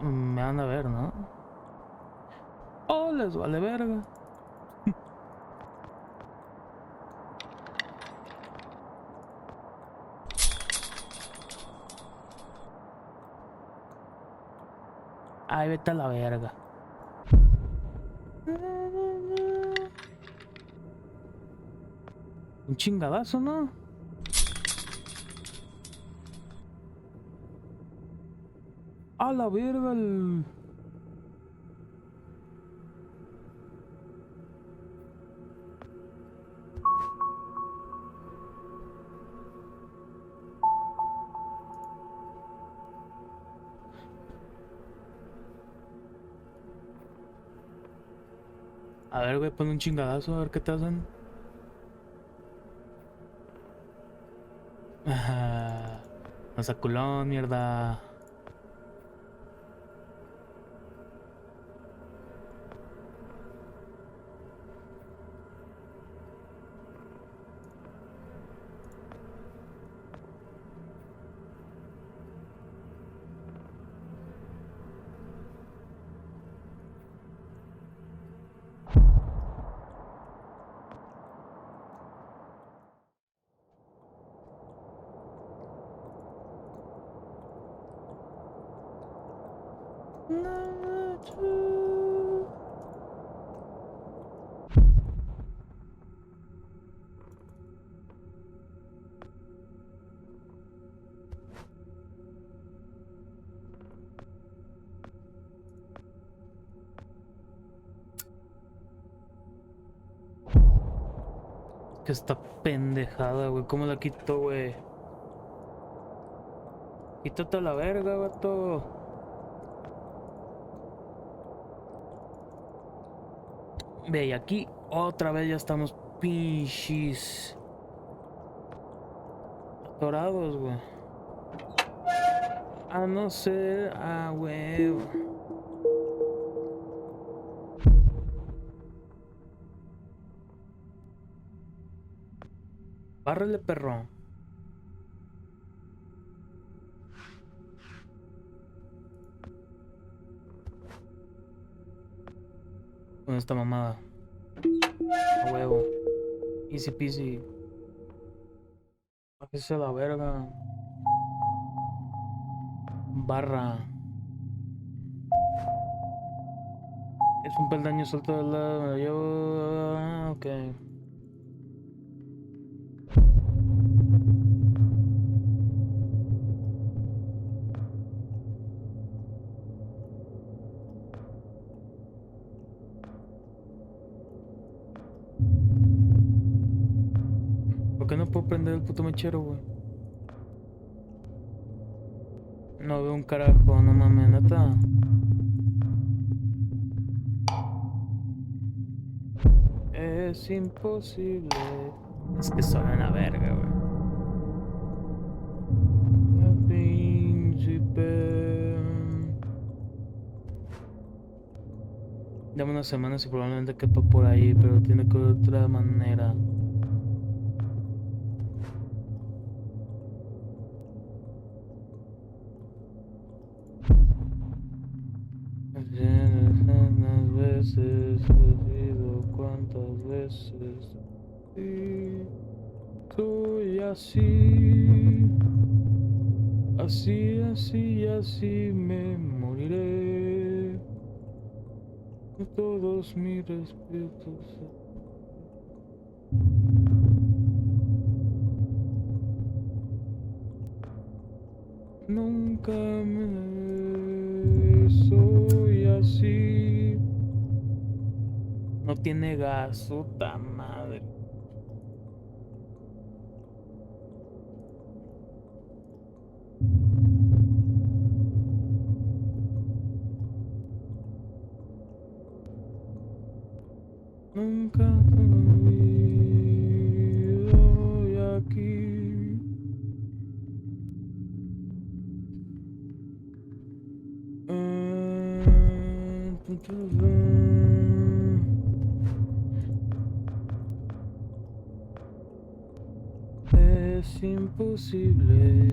me van a ver, ¿no? Oh, les vale verga. Ay, vete a la verga. Un chingadazo, ¿no? A la verga el... A ver, güey, pon un chingadazo, a ver qué te hacen. No sea culón, mierda. Que esta pendejada, güey. ¿Cómo la quito, güey? Quítate a la verga, vato. Ve, y aquí otra vez ya estamos pinches atorados, güey. A no ser... Ah, güey. Bárrele, perro. Con esta mamada. A huevo. Easy peasy. Bájese a la verga. Barra. Es un peldaño suelto del lado. Yo... Ok. ¿Por qué no puedo prender el puto mechero, güey? No veo un carajo, no mames, neta. Es imposible. Es que son una verga, güey. El príncipe. Dame unas semanas y probablemente quepa por ahí, pero tiene que de otra manera. Unas veces he sido, cuántas veces sí, soy así, así, así, así me moriré. Todos mis respetos. Nunca me soy así. No tiene gas, puta madre. Nunca me olvido aquí. Es imposible.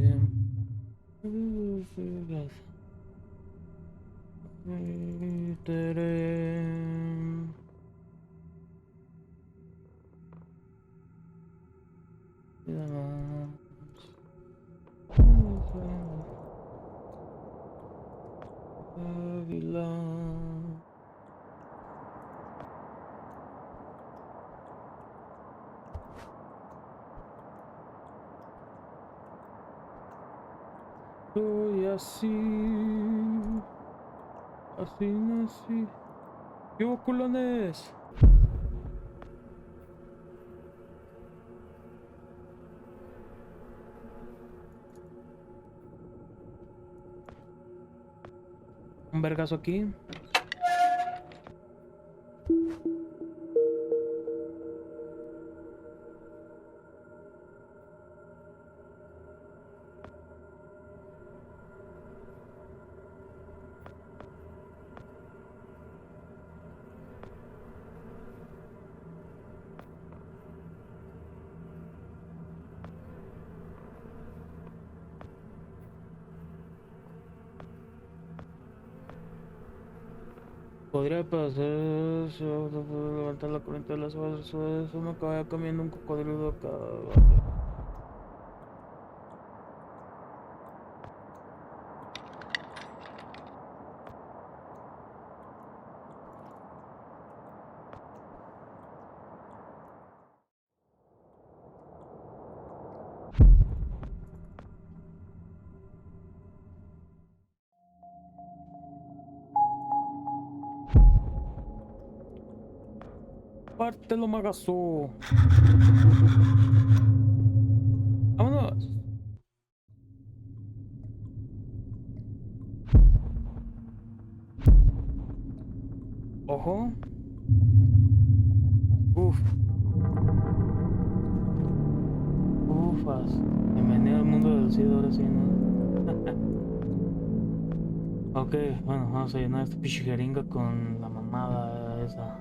Soy así, así nací. ¿Qué hubo, culones? Un vergazo aquí. Podría pasar, levantar la corriente de las aguas, eso me acaba comiendo un cocodrilo acá. Pártelo, magazo. Vámonos. Ojo. Uf. Ufas. Bienvenido al mundo del SIDA, ahora sí, ¿no? Ok, bueno, vamos a llenar esta pinche jeringa con la mamada esa.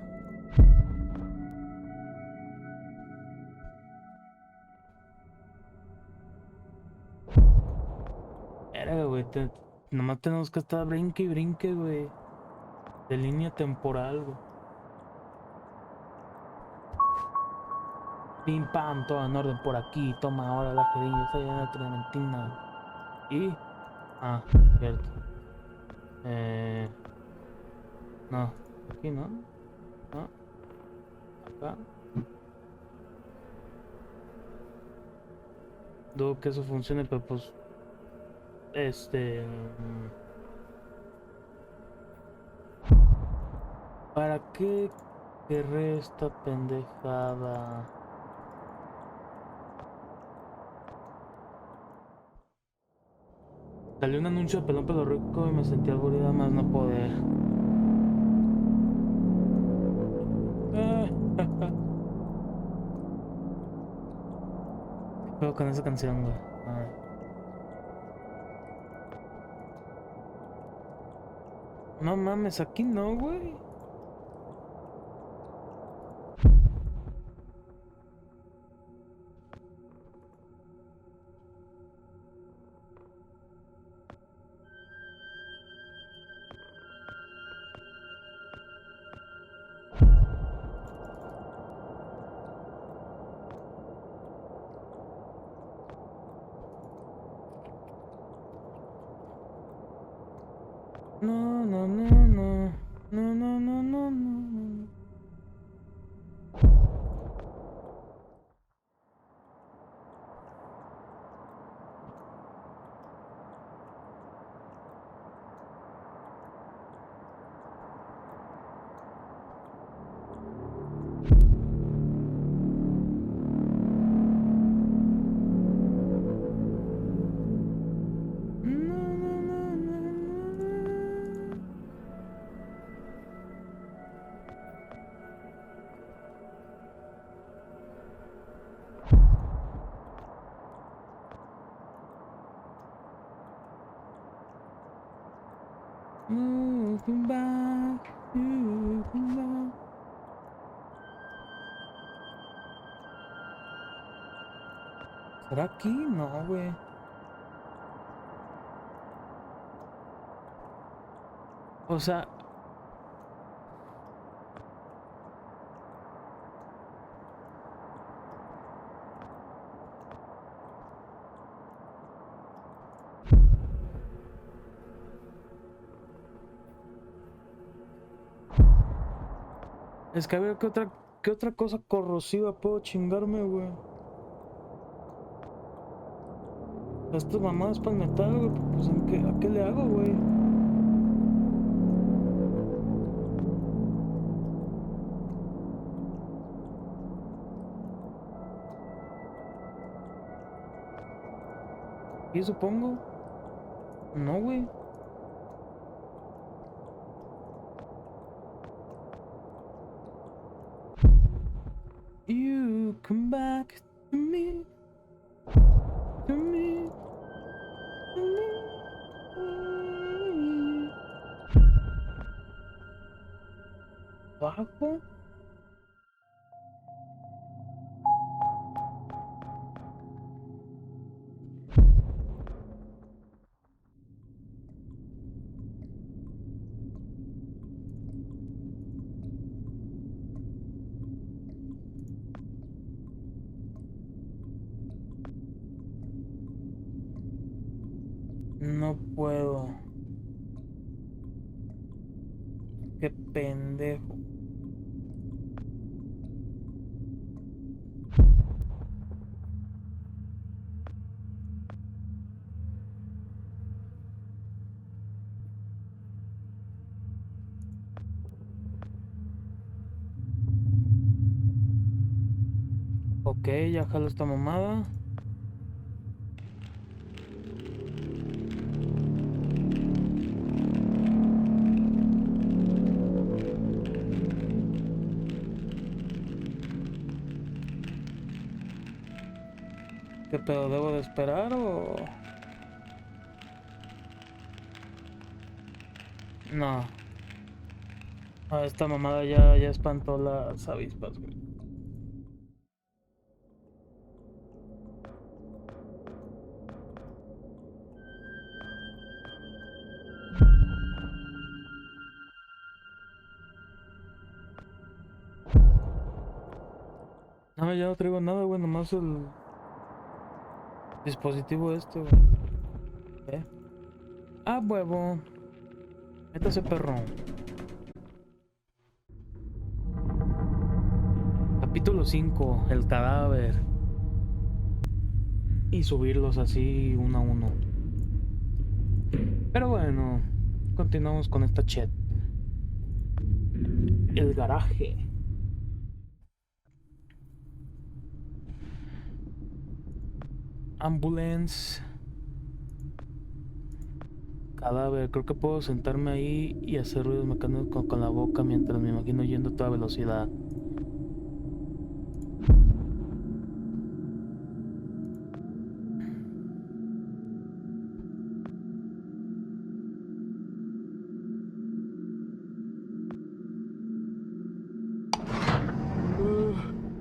Era, güey, nomás tenemos que estar brinque y brinque, güey. De línea temporal, güey. Pim pam, todo en orden por aquí. Toma ahora la jeringa, esa ya la trementina. Y... Ah, cierto. No, aquí no. No, acá. Dudo que eso funcione, pero pues... ¿Para qué querré esta pendejada? Salió un anuncio de pelón pelo rico y me sentí aburrida más no poder. ¿Qué pedo con esa canción, güey? Ay. No mames, aquí no, güey. No, no, no, no. No, no, no, no, no. Moving back, moving back. ¿Será aquí? No, güey. O sea... Es que a ver qué otra cosa corrosiva puedo chingarme, güey. Estas mamadas para el metal, güey. Pues ¿a qué le hago, güey? ¿Y supongo? No, güey. You come back to me, to me, to me. ¿Bajo? No puedo. Qué pendejo. Ok, ya jalo esta mamada. ¿Qué pedo? ¿Debo de esperar o...? No. Ah, esta mamada ya espantó las avispas, güey. No, ya no traigo nada, güey, nomás el dispositivo este, güey. ¿Eh? Ah, huevo. Métase, perro. Capítulo 5, el cadáver. Y subirlos así uno a uno. Pero bueno, continuamos con esta chat. El garaje. Ambulance. Cadáver. Creo que puedo sentarme ahí y hacer ruidos mecánicos con la boca mientras me imagino yendo a toda velocidad.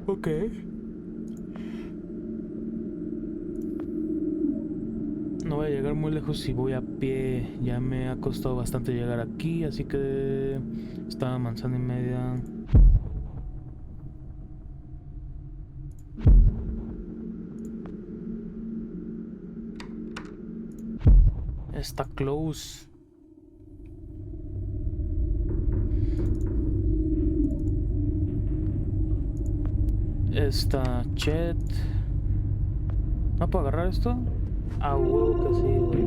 Ok. No voy a llegar muy lejos si voy a pie. Ya me ha costado bastante llegar aquí, así que estaba manzana y media. Está close. Está Chet. ¿No puedo agarrar esto? A huevo que sí, güey.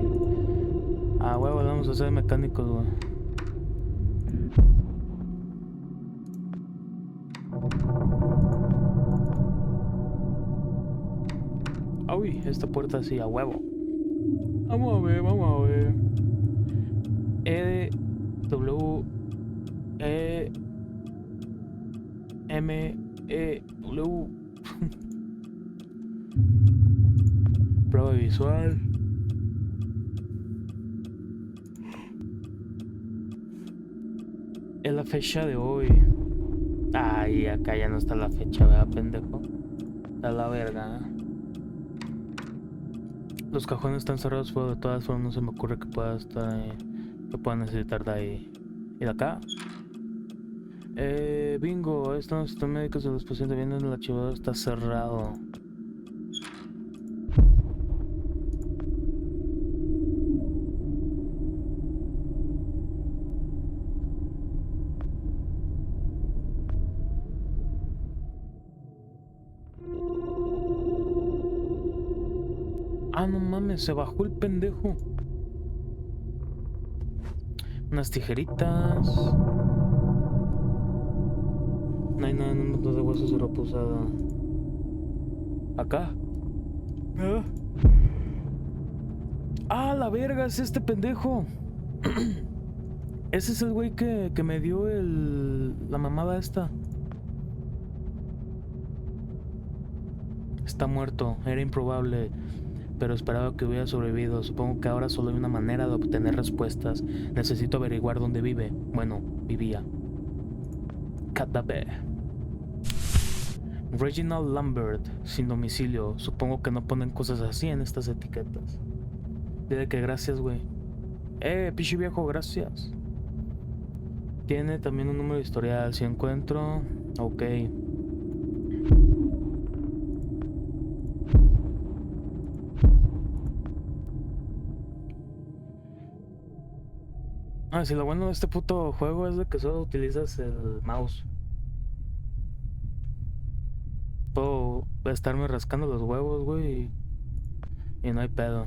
A huevo, vamos a ser mecánicos, güey. Uy, esta puerta sí, a huevo. Vamos a ver, vamos a ver. W M W. Prueba visual. Es la fecha de hoy. Ay, acá ya no está la fecha, ¿verdad, pendejo? Está la verga. Los cajones están cerrados, pero de todas formas no se me ocurre que pueda estar que pueda necesitar de ahí. ¿Y de acá? Bingo, estos sistemas médicos de los pacientes vienen el archivador, está cerrado. Ah, no mames, se bajó el pendejo. Unas tijeritas. No hay nada en un montón de huesos de ropa usada. Acá. Ah, la verga, es este pendejo. Ese es el güey que me dio la mamada esta. Está muerto, era improbable, pero esperaba que hubiera sobrevivido. Supongo que ahora solo hay una manera de obtener respuestas. Necesito averiguar dónde vive. Bueno, vivía. Cadáver. Reginald Lambert, sin domicilio. Supongo que no ponen cosas así en estas etiquetas. Dile que gracias, güey. Pichi viejo, gracias. Tiene también un número de historial. Si encuentro... Ok. Ah, si lo bueno de este puto juego es de que solo utilizas el mouse. Puedo estarme rascando los huevos, güey, y no hay pedo.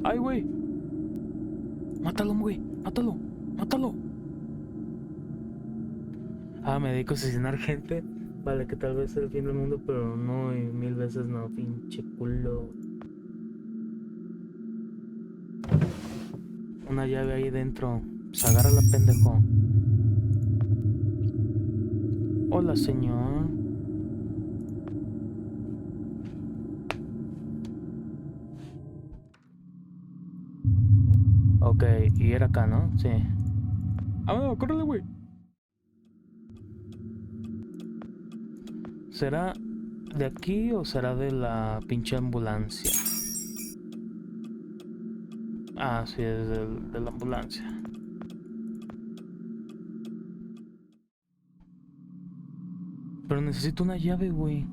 ¡Ay, güey! ¡Mátalo, güey! ¡Mátalo! ¡Mátalo! Ah, me dedico a asesinar gente. Vale, que tal vez sea el fin del mundo, pero no, y 1000 veces no, pinche culo. Una llave ahí dentro. Pues agárrala, pendejo. Hola, señor. Ok, y era acá, ¿no? Sí. Ah, no, córrele, güey. ¿Será de aquí o será de la pinche ambulancia? Ah, sí, es de la ambulancia. Pero necesito una llave, güey.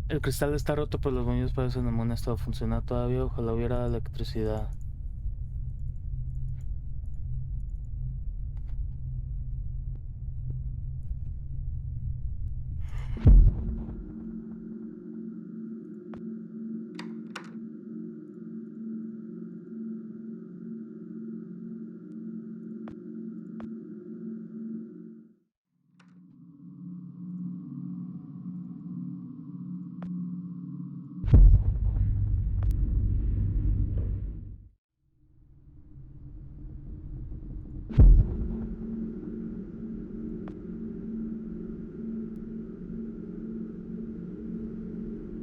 El cristal está roto, pero los bombillos parecen en buen estado. Funciona todavía. Ojalá hubiera electricidad.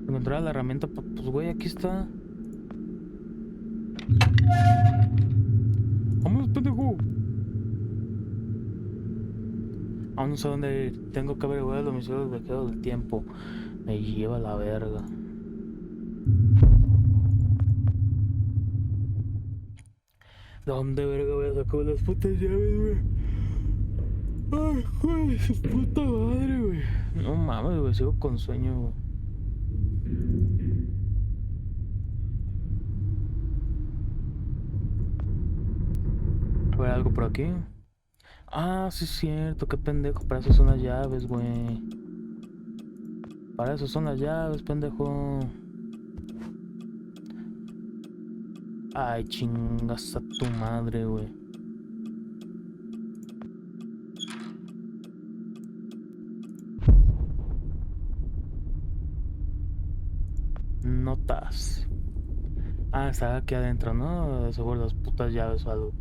Encontrar la herramienta, pues güey, aquí está. Vamos, pendejo. Aún no sé dónde ir. Tengo que averiguar el domicilio del viajero del tiempo. Me lleva la verga. ¿Dónde verga voy a sacar las putas llaves, güey? Ay, güey, su puta madre, güey. No mames, güey, sigo con sueño, güey. A ver, algo por aquí. Ah, sí es cierto, qué pendejo. Para eso son las llaves, güey. Para eso son las llaves, pendejo. Ay, chingas a tu madre, güey. Notas. Ah, está aquí adentro, ¿no? Seguro las putas llaves o algo.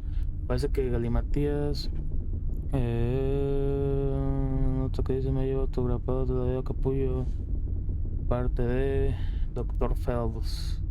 Parece que Galimatías. Nota que dice: me llevo autografado todavía capullo. Parte de Dr. Phelps.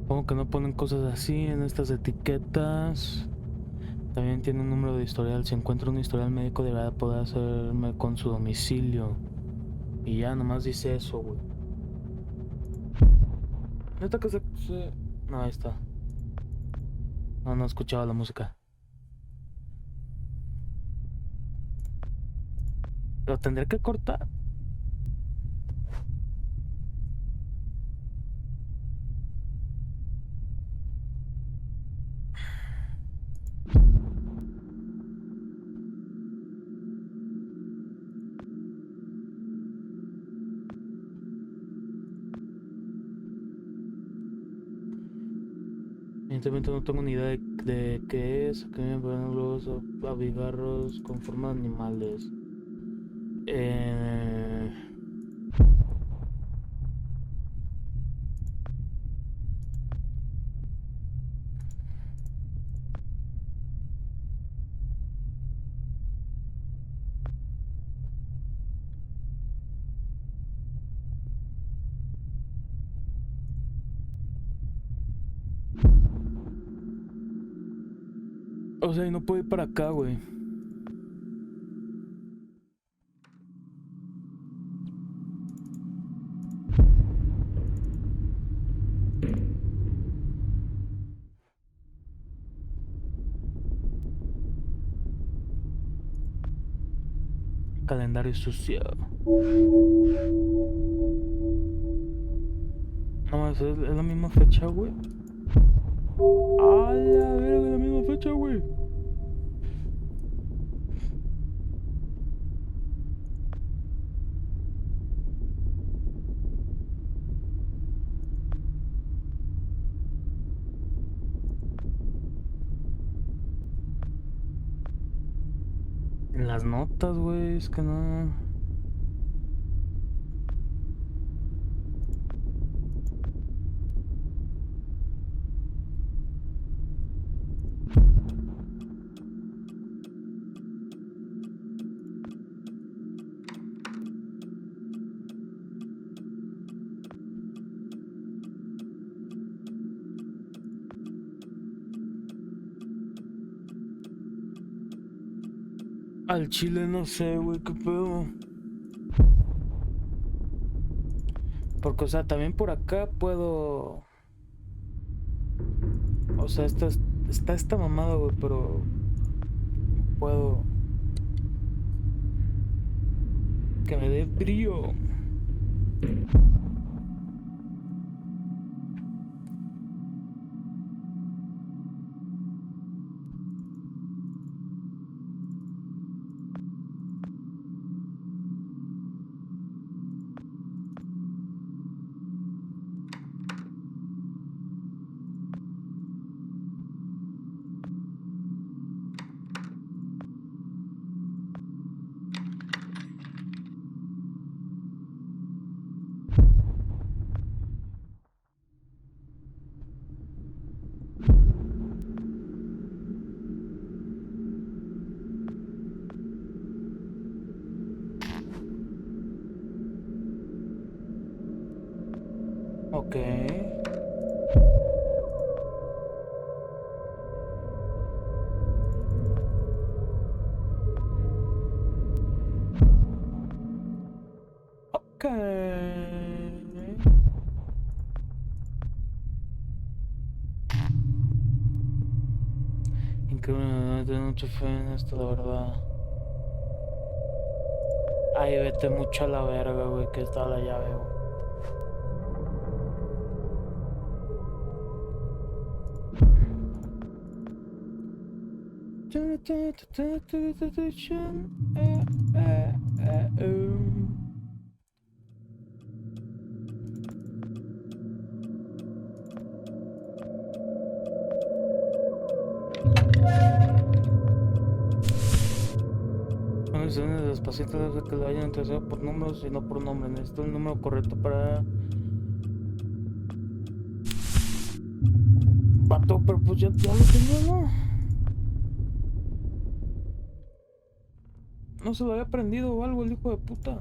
Supongo que no ponen cosas así en estas etiquetas. También tiene un número de historial. Si encuentro un historial médico, deberá poder hacerme con su domicilio. Y ya, nomás dice eso, güey. Neta que se... No, ahí está. No escuchaba la música. ¿Lo tendré que cortar? Evidentemente no tengo ni idea de qué es. Que me ponen globos abigarros con forma de animales. O sea, y no puedo ir para acá, güey. Calendario sucio. No, es la misma fecha, güey. A la verga, la misma fecha, güey. En las notas, güey, es que no. Al chile no sé, güey, qué pedo. Porque, o sea, también por acá puedo... O sea, está esta mamada, güey, pero... Puedo... Que me dé brillo. Ok. Ok. Increíble, no tengo mucha fe en esto, la verdad. Ay, vete mucho a la verga, güey, que está la llave, güey. De los pacientes debe que lo hayan interesado por números y no por nombre. Necesito el número correcto para... Vato, pero pues ya lo tengo, ¿no? No se lo había aprendido o algo el hijo de puta.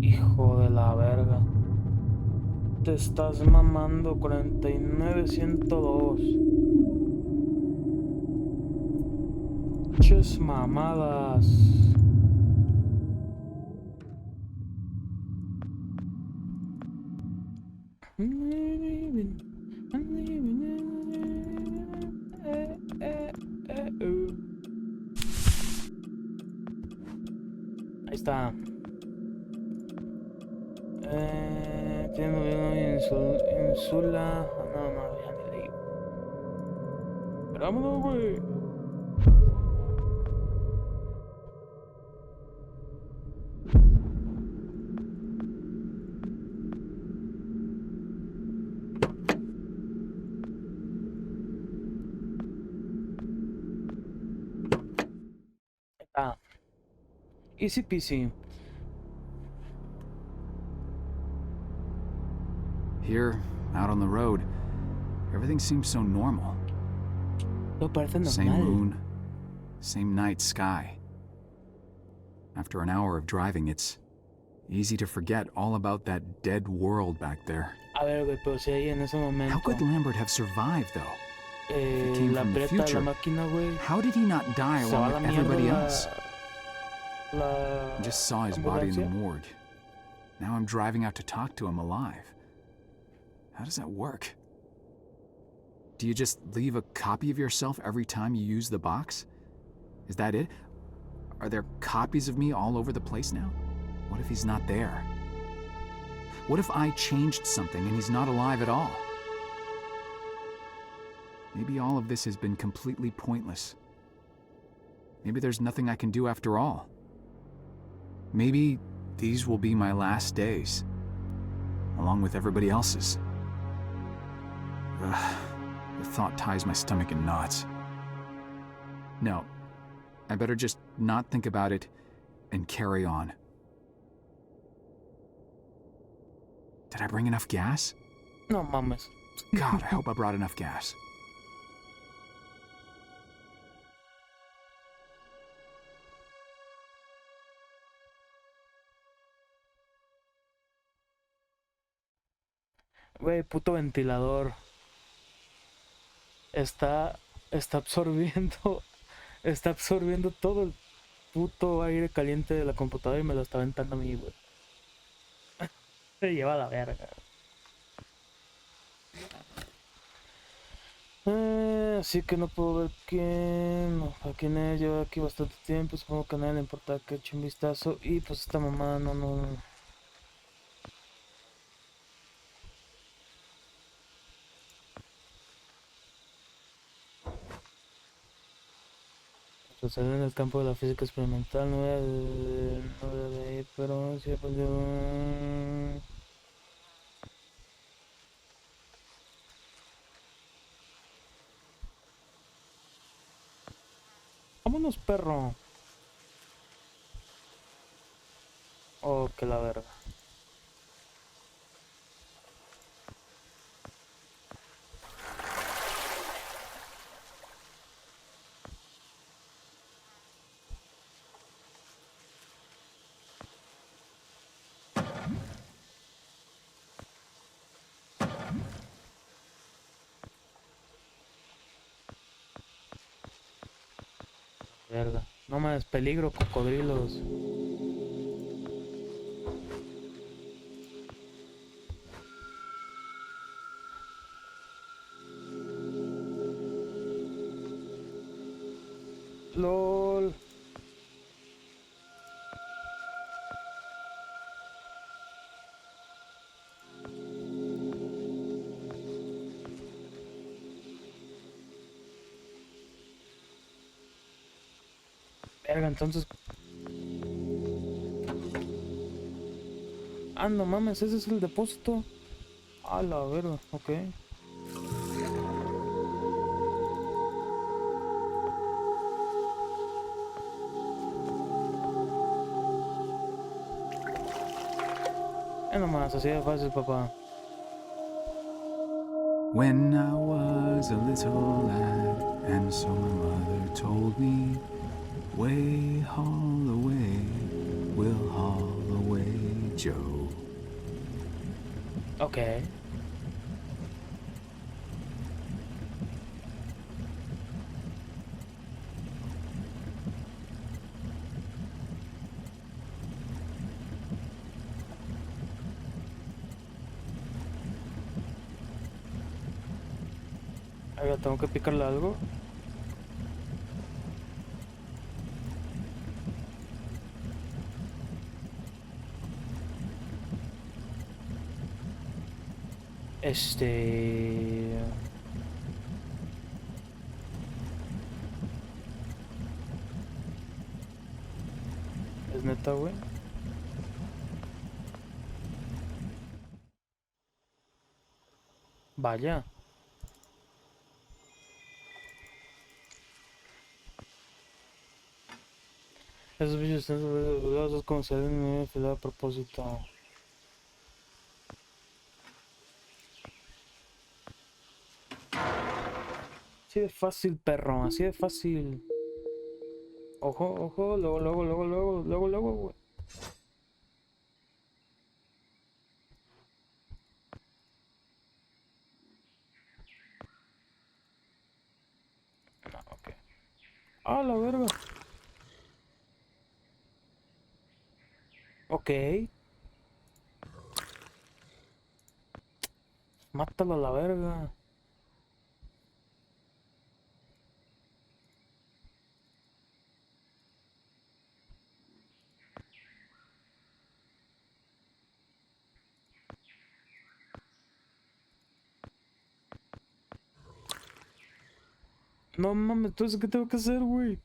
Hijo de la verga. Te estás mamando. 49102. Ches mamadas. Ahí está. Tiene insula. No, ya ni leí. Pero vámonos, güey. Easy peasy. Here, out on the road, everything seems so normal. Todo parece normal. Same moon, same night sky. After an hour of driving, it's easy to forget all about that dead world back there. A ver, güey, pero si ahí en ese momento... How could Lambert have survived, though? If he came La from the preta de la future, máquina, güey. how did he not die Se va along a la with everybody mierda else? la I just saw his body in the ambulancia. morgue. Now I'm driving out to talk to him alive. How does that work? Do you just leave a copy of yourself every time you use the box? Is that it? Are there copies of me all over the place now? What if he's not there? What if I changed something and he's not alive at all? Maybe all of this has been completely pointless. Maybe there's nothing I can do after all. Maybe these will be my last days, along with everybody else's. Ugh, the thought ties my stomach in knots. No, I better just not think about it and carry on. Did I bring enough gas? No mames. God, I hope I brought enough gas. Güey, puto ventilador. Está absorbiendo. Está absorbiendo todo el puto aire caliente de la computadora y me lo está aventando a mí, güey. Se lleva a la verga. Así que no puedo ver a quién es. Lleva aquí bastante tiempo. Supongo que a nadie le importa que eche un vistazo. Y pues esta mamá no. Sucede en el campo de la física experimental. No debe ir, pero sí aprendió. Vámonos, perro. Oh, que la verga. Verga. No me des peligro, cocodrilos. LOL. Verga, entonces. Ah, no mames, ese es el depósito. A la verga, ok. Nomás, así de fácil, papá. When I was a little lad, and so my mother told me, way haul away, we'll haul away, Joe. Ok. Ahora tengo que picarle algo. Este... ¿Es neta, güey? Vaya. Esos bichos están sobredotados como se ven en una fila a propósito. Así de fácil, perro, así de fácil. Ojo, ojo, luego, güey. No, ok. Ah, la verga. Ok. Mátalo a la verga. No mames, entonces ¿qué tengo que hacer, güey?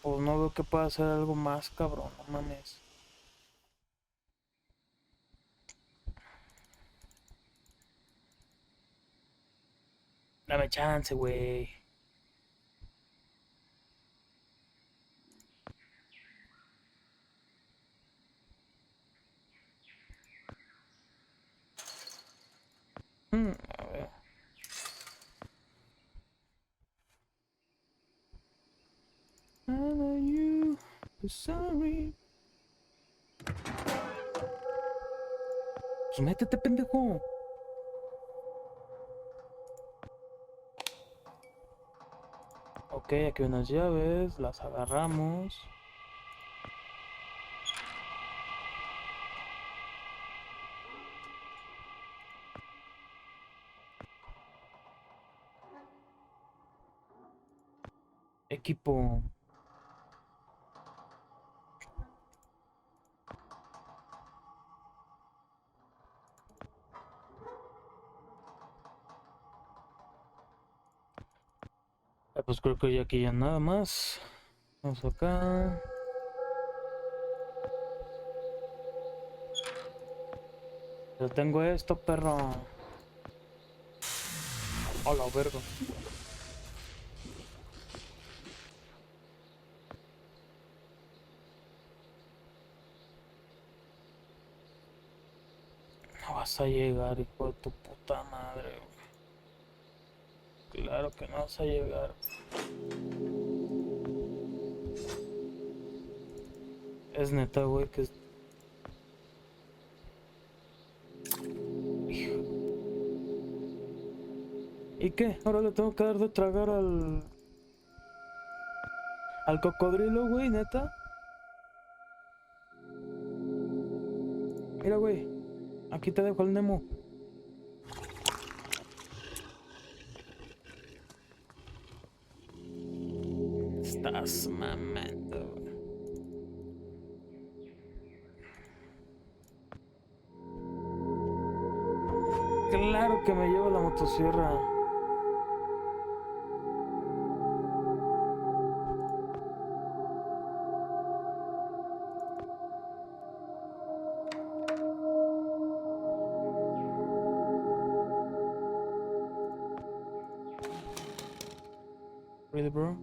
Pues no veo que pueda hacer algo más, cabrón, no mames. Dame chance, güey. A ver. I know you, sorry. Pues métete, pendejo. Ok, aquí hay unas llaves, las agarramos. Equipo. Pues creo que ya aquí ya nada más. Vamos acá. Yo tengo esto, perro. Hola, verga. No vas a llegar, hijo de tu puta madre, güey. Claro que no vas a llegar. Es neta, güey, que... Hijo. ¿Y qué? Ahora le tengo que dar de tragar al cocodrilo, güey, neta. Mira, güey. Aquí te dejo el Nemo. Estás mamando, güey. Claro que me llevo la motosierra. Really, bro?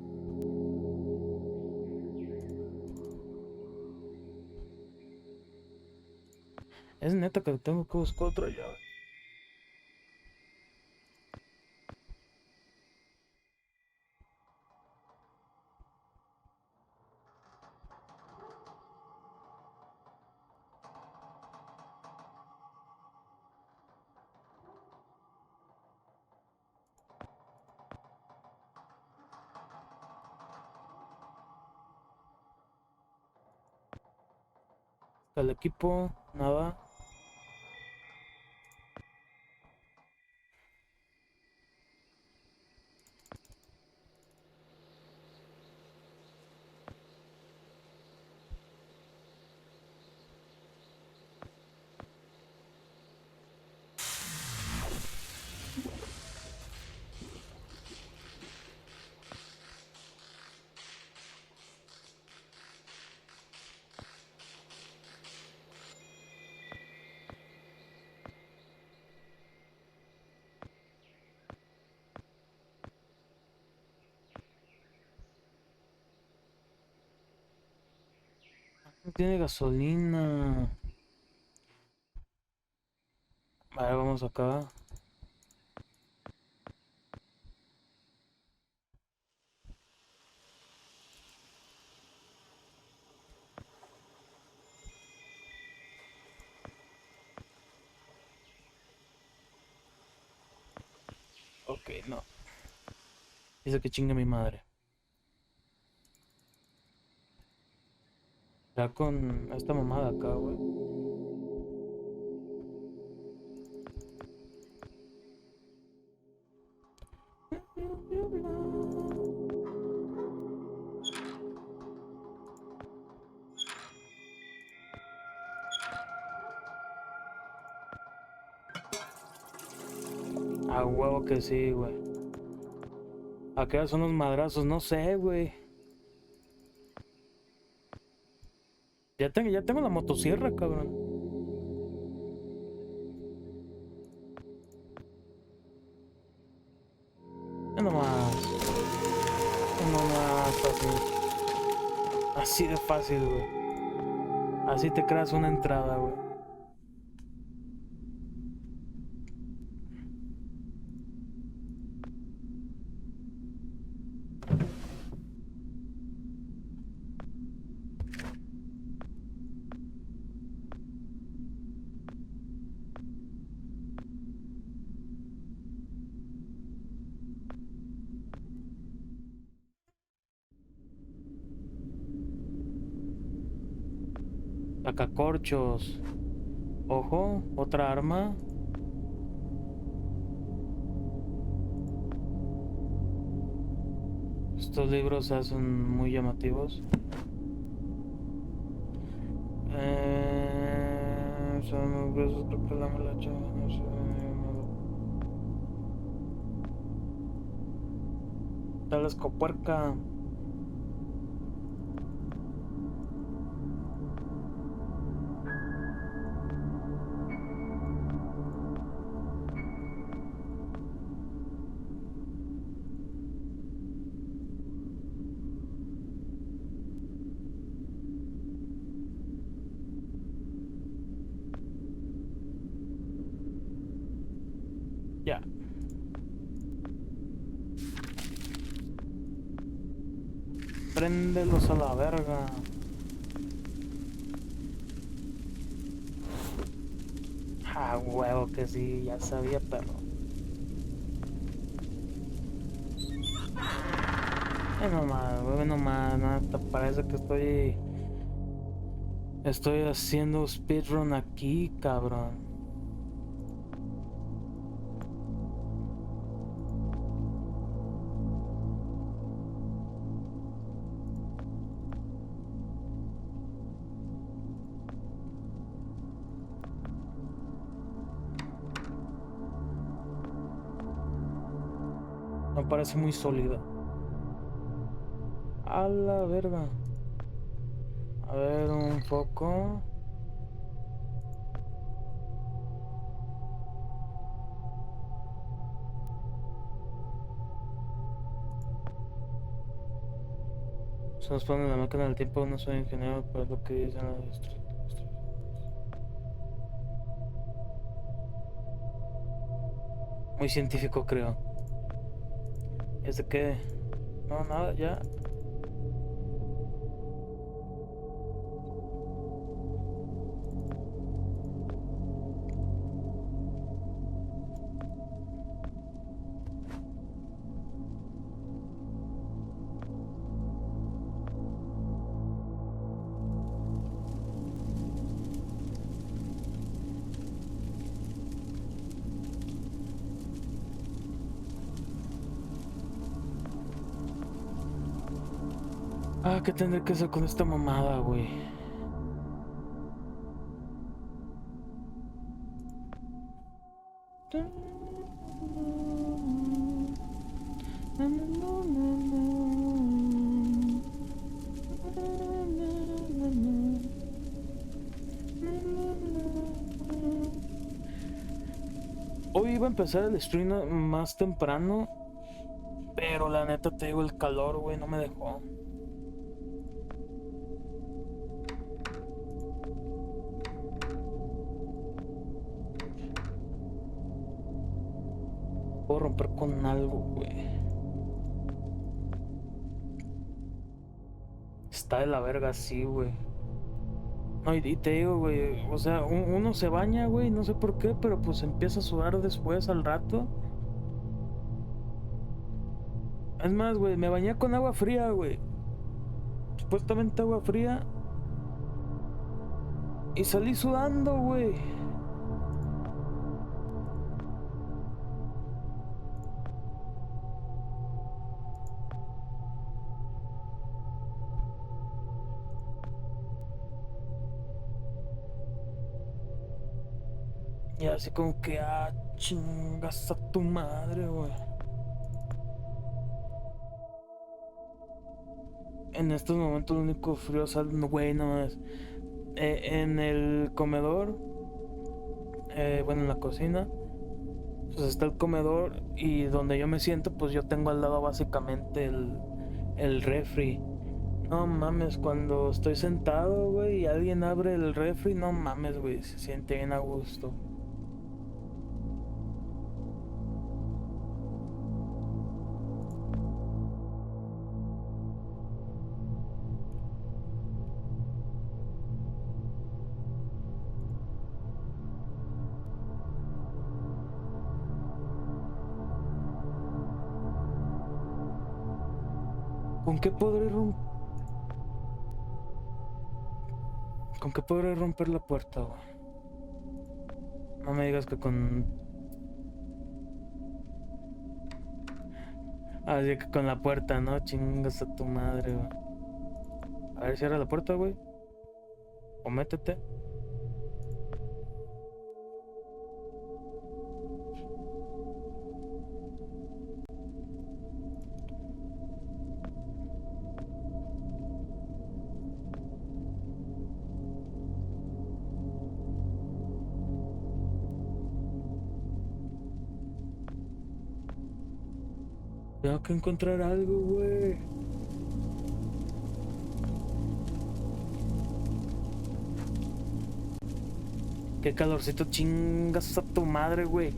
Es neta que tengo que buscar otra llave. El equipo, nada. No tiene gasolina. Vale, vamos acá. Ok, no. Dice que chingue mi madre. Ya con esta mamada acá, güey. A huevo que sí, güey. Acá son los madrazos, no sé, güey. Ya tengo la motosierra, cabrón. Ya nomás. Ya nomás, así. Así de fácil, güey. Así te creas una entrada, güey. Sacacorchos. Ojo, otra arma. Estos libros se hacen muy llamativos. Son gruesos, creo que la melacha, no sé. Tal escopuerca. Ya. Préndelos a la verga. Ah, huevo que sí, ya sabía, perro. Nomás, güey, nomás, no, te parece que estoy haciendo speedrun aquí, cabrón. Me parece muy sólida. A la verga. A ver, un poco. Se nos pone la máquina del tiempo, no soy ingeniero, pero es lo que dicen las instrucciones. Muy científico, creo. ¿Es de qué? No, nada, ya. Ah, ¿qué tendré que hacer con esta mamada, güey? Hoy iba a empezar el stream más temprano, pero la neta te digo, el calor, güey, no me dejó. Puedo romper con algo, güey. Está de la verga así, güey. No, y te digo, güey, o sea, uno se baña, güey, no sé por qué, pero pues empieza a sudar después al rato. Es más, güey, me bañé con agua fría, güey. Supuestamente agua fría. Y salí sudando, güey. Y así como que, chingas a tu madre, güey. En estos momentos lo único frío sale, güey, no más. En el comedor, bueno, en la cocina, pues está el comedor y donde yo me siento, pues yo tengo al lado básicamente el refri. No mames, cuando estoy sentado, güey, y alguien abre el refri, no mames, güey, se siente bien a gusto. ¿Con qué podré romper la puerta, güey? No me digas que con... Así que con la puerta, ¿no? Chingas a tu madre, güey. A ver, cierra la puerta, güey. O métete. Tengo que encontrar algo, güey. Qué calorcito, chingas a tu madre, güey.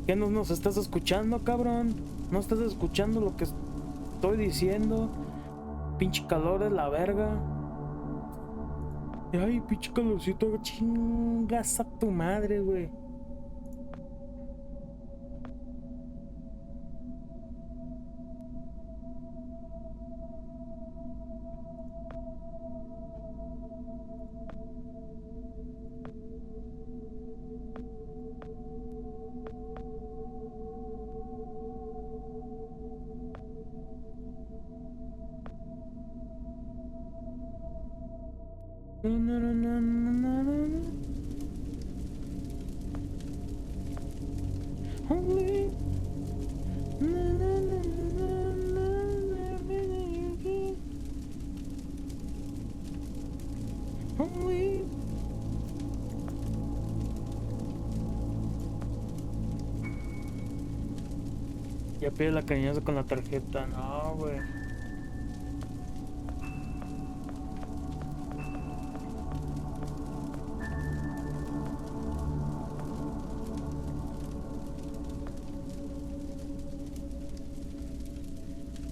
¿Qué no nos estás escuchando, cabrón? ¿No estás escuchando lo que estoy diciendo? Pinche calor es la verga. Ay, pinche calorcito, chingas a tu madre, güey. Na, na, na, na, na, na, na. Only. Na, na, na, na, na, na, only. Ya pide la cariñosa con la tarjeta, no, güey.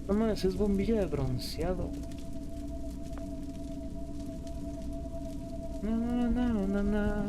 No mames, es bombilla de bronceado. Na, na, na, na.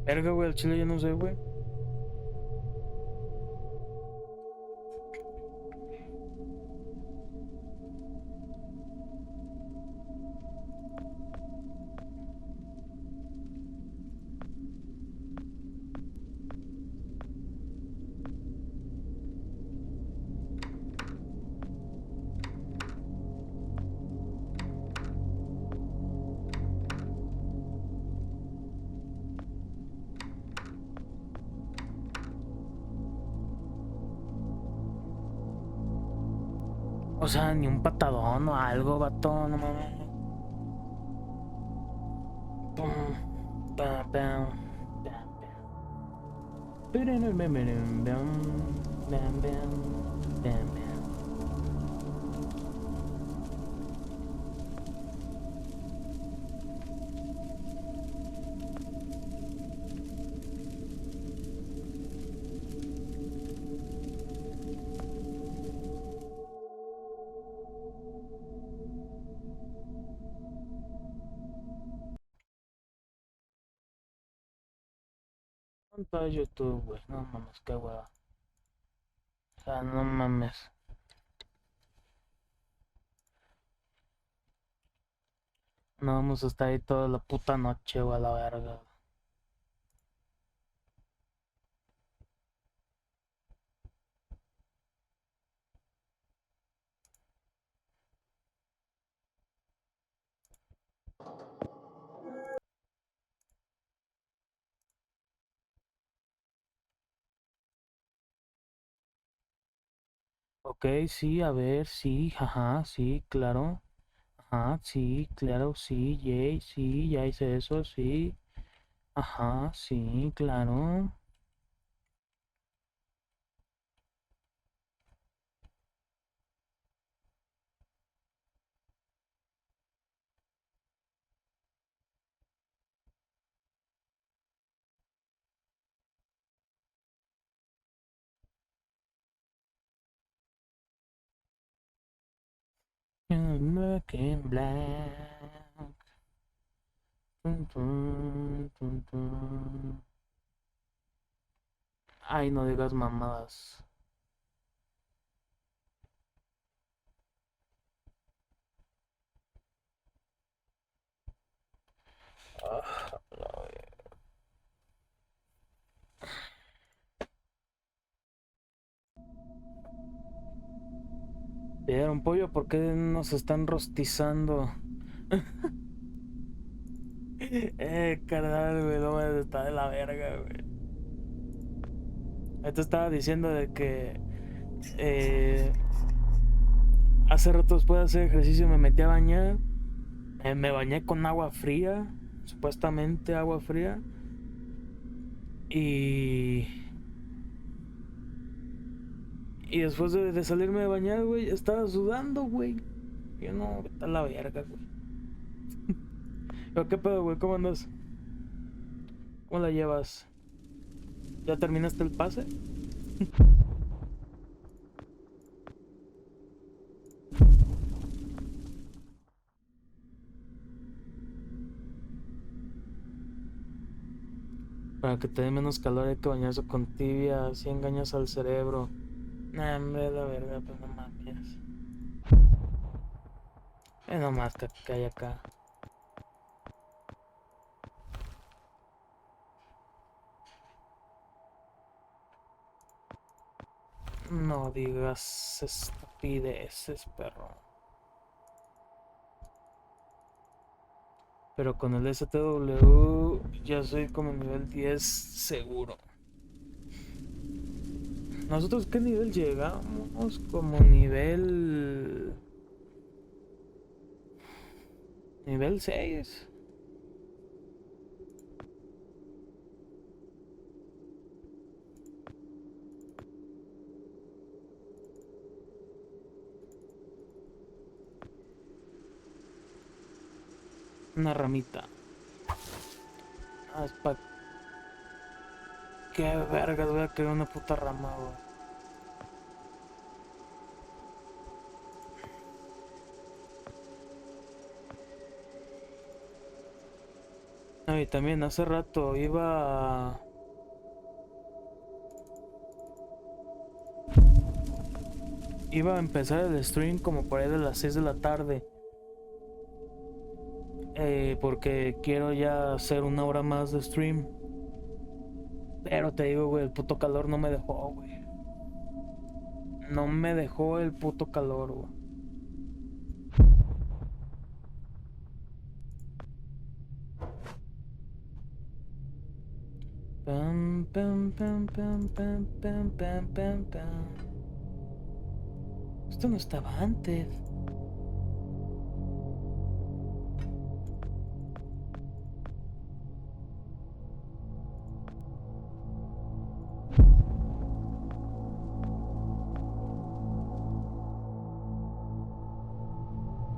Verga, güey, el chile yo no sé, güey. O sea, ni un patadón o algo, vato, no mames. Pum, pam, pam, pam, pam. Bam, bam, bam, bam. ¿Cuánto es YouTube, güey? No mames, qué hueva. O sea, no mames. No vamos a estar ahí toda la puta noche, güey, a la verga. Ok, sí, a ver, sí, ajá, sí, claro. Ajá, sí, claro, sí, yay, sí, ya hice eso, sí. Ajá, sí, claro. Back in black. Tun, tun, tun, tun. Ay, no digas mamadas. Ah, Vieron pollo, ¿por qué nos están rostizando? Carnal, güey, no me está de la verga, güey. Esto estaba diciendo de que hace rato después de hacer ejercicio me metí a bañar. Me bañé con agua fría, supuestamente agua fría. Y después de salirme de bañar, güey, estaba sudando, güey. Yo no, vete a la verga, güey. Pero qué pedo, güey, ¿cómo andas? ¿Cómo la llevas? ¿Ya terminaste el pase? Para que te dé menos calor hay que bañarse con tibia, así engañas al cerebro. Nah, hombre, la verga, pues no mames. Nomás que hay acá. No digas estupideces, perro. Pero con el STW ya soy como nivel 10 seguro. ¿Nosotros qué nivel llegamos? Como nivel 6. Una ramita. Ah, es pa... Qué vergas, voy a querer una puta rama, güey. Ah, y también hace rato iba a empezar el stream como por ahí de las 6 de la tarde. Porque quiero ya hacer una hora más de stream. Pero te digo, güey, el puto calor no me dejó, güey. No me dejó el puto calor, güey. Pam, pam, pam, pam, pam, pam, pam, pam, pam. Esto no estaba antes.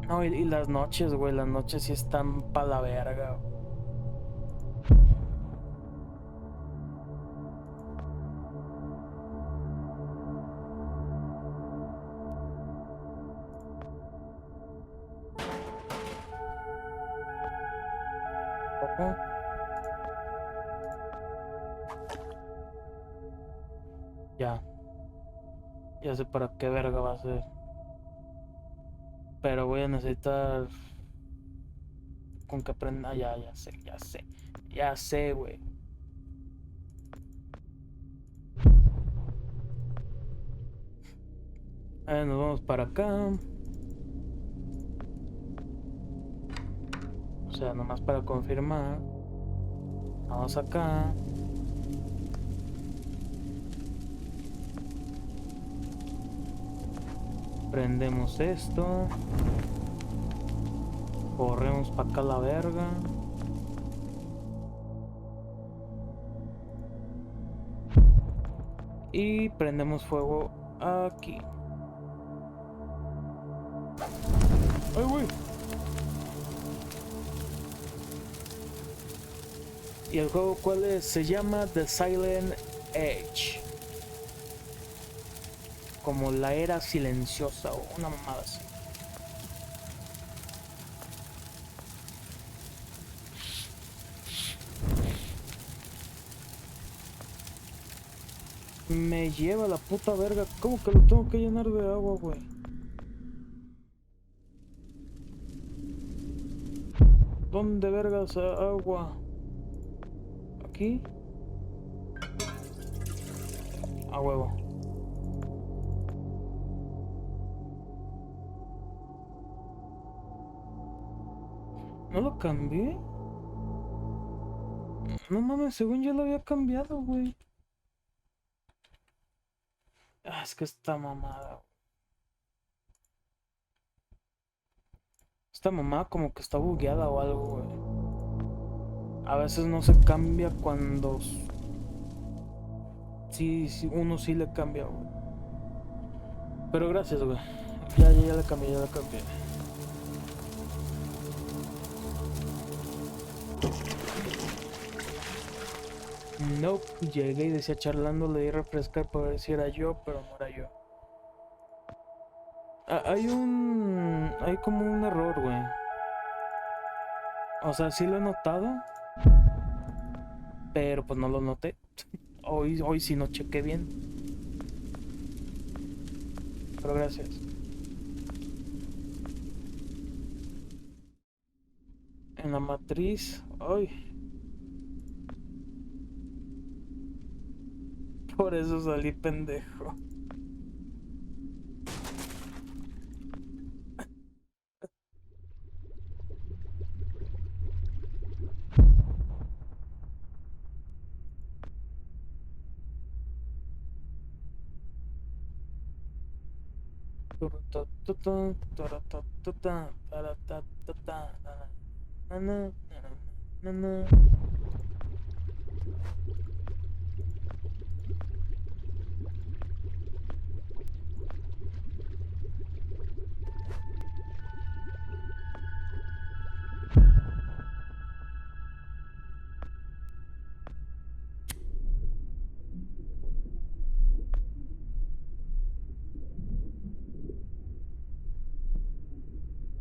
No, y las noches, güey, las noches sí están pa' la verga. Ojo. Ya sé para qué verga va a ser. Pero voy a necesitar con que aprenda. Ya sé, güey. Nos vamos para acá. O sea, nomás para confirmar. Vamos acá. Prendemos esto. Corremos para acá la verga. Y prendemos fuego aquí. ¡Ay, güey! ¿Y el juego cuál es? Se llama The Silent Age. Como la era silenciosa o una mamada así. Me lleva la puta verga. ¿Cómo que lo tengo que llenar de agua, güey? ¿Dónde vergas agua? ¿Aquí? A huevo. ¿No lo cambié? No mames, según yo lo había cambiado, güey. Ah, es que esta mamada. Esta mamada como que está bugueada o algo, güey. A veces no se cambia cuando... Sí, uno sí le cambia, güey. Pero gracias, güey. Ya le cambié, Nope, llegué y decía charlando, le di refrescar para ver si era yo, pero no era yo. Hay como un error, güey. O sea, sí lo he notado, pero pues no lo noté. Hoy sí no chequé bien. Pero gracias. En la matriz, ay. Por eso salí pendejo.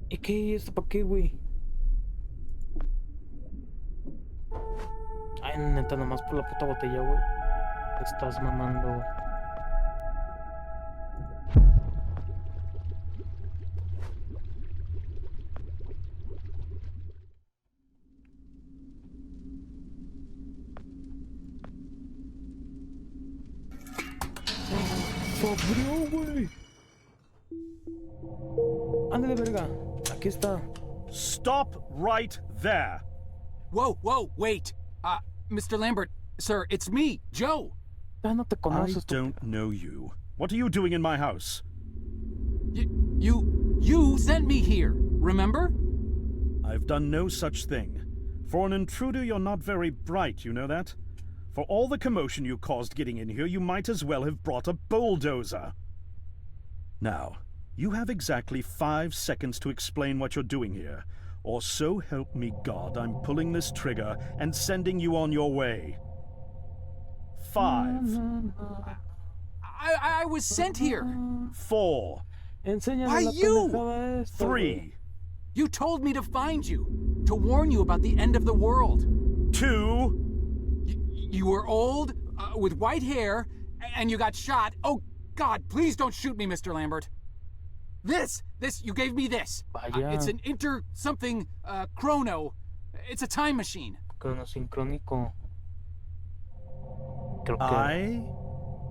¿Y qué? ¿Esto para qué, güey? Ay, neta, nomás por la puta botella, güey. Te estás mamando. ¡Se abrió, güey! ¡Ándale, verga! Aquí está. Stop right there. Whoa, wait. Mr. Lambert, sir, it's me, Joe. Ya no te I conoces, don't know you. What are you doing in my house? You sent me here, remember? I've done no such thing. For an intruder, you're not very bright, you know that? For all the commotion you caused getting in here, you might as well have brought a bulldozer. Now, you have exactly 5 seconds to explain what you're doing here. Or so help me God, I'm pulling this trigger and sending you on your way. 5. I was sent here. 4. Enséñale Why la you? pendejada esta, 3. You told me to find you, to warn you about the end of the world. 2. You were old, with white hair, and you got shot. Oh, God, please don't shoot me, Mr. Lambert. This, you gave me this. Vaya. It's an chrono. It's a time machine. Cronosincrónico. Creo que... I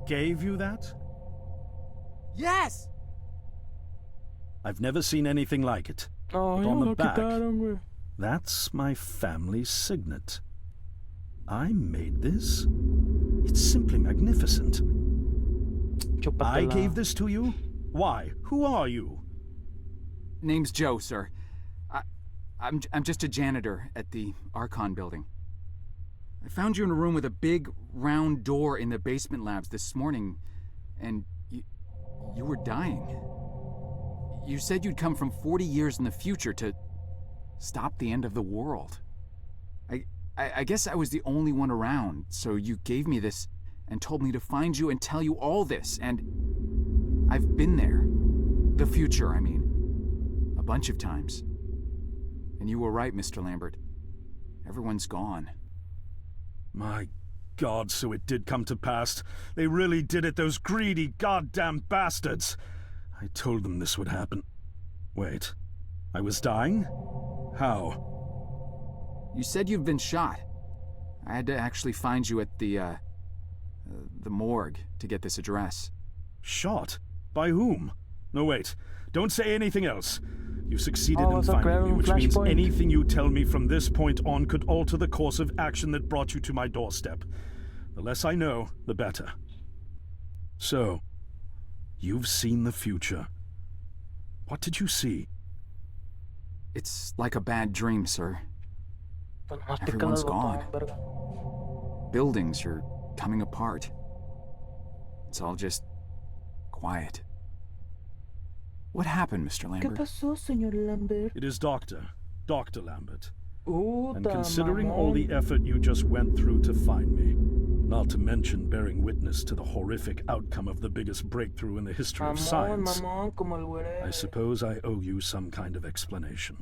gave you that? Yes! I've never seen anything like it. Oh, But on ya the lo back, quitaron, güey. that's my family signet. I made this? It's simply magnificent. Chúpatela. I gave this to you? Why? Who are you? Name's Joe, sir. I'm just a janitor at the Archon building. I found you in a room with a big, round door in the basement labs this morning, and you were dying. You said you'd come from 40 years in the future to stop the end of the world. I guess I was the only one around, so you gave me this and told me to find you and tell you all this, and I've been there. The future, I mean. A bunch of times. And you were right, Mr. Lambert. Everyone's gone. My God, so it did come to pass. They really did it, those greedy goddamn bastards. I told them this would happen. Wait, I was dying? How? You said you've been shot. I had to actually find you at the morgue to get this address. Shot? By whom? No, wait. Don't say anything else. You succeeded in vas a crear finding me, un which means flashpoint. anything you tell me from this point on could alter the course of action that brought you to my doorstep. The less I know, the better. So, you've seen the future. What did you see? It's like a bad dream, sir. Pues nomás pica Everyone's el botón, gone. verga. Buildings are coming apart. It's all just quiet. What happened, Mr. ¿Qué Lambert? pasó, señor Lambert? It is Dr. Lambert. And Puta, considering all the mamón. effort you just went through to find me, not to mention bearing witness to the horrific outcome of the biggest breakthrough in the history of science, Mamón, como el güere. I suppose I owe you some kind of explanation.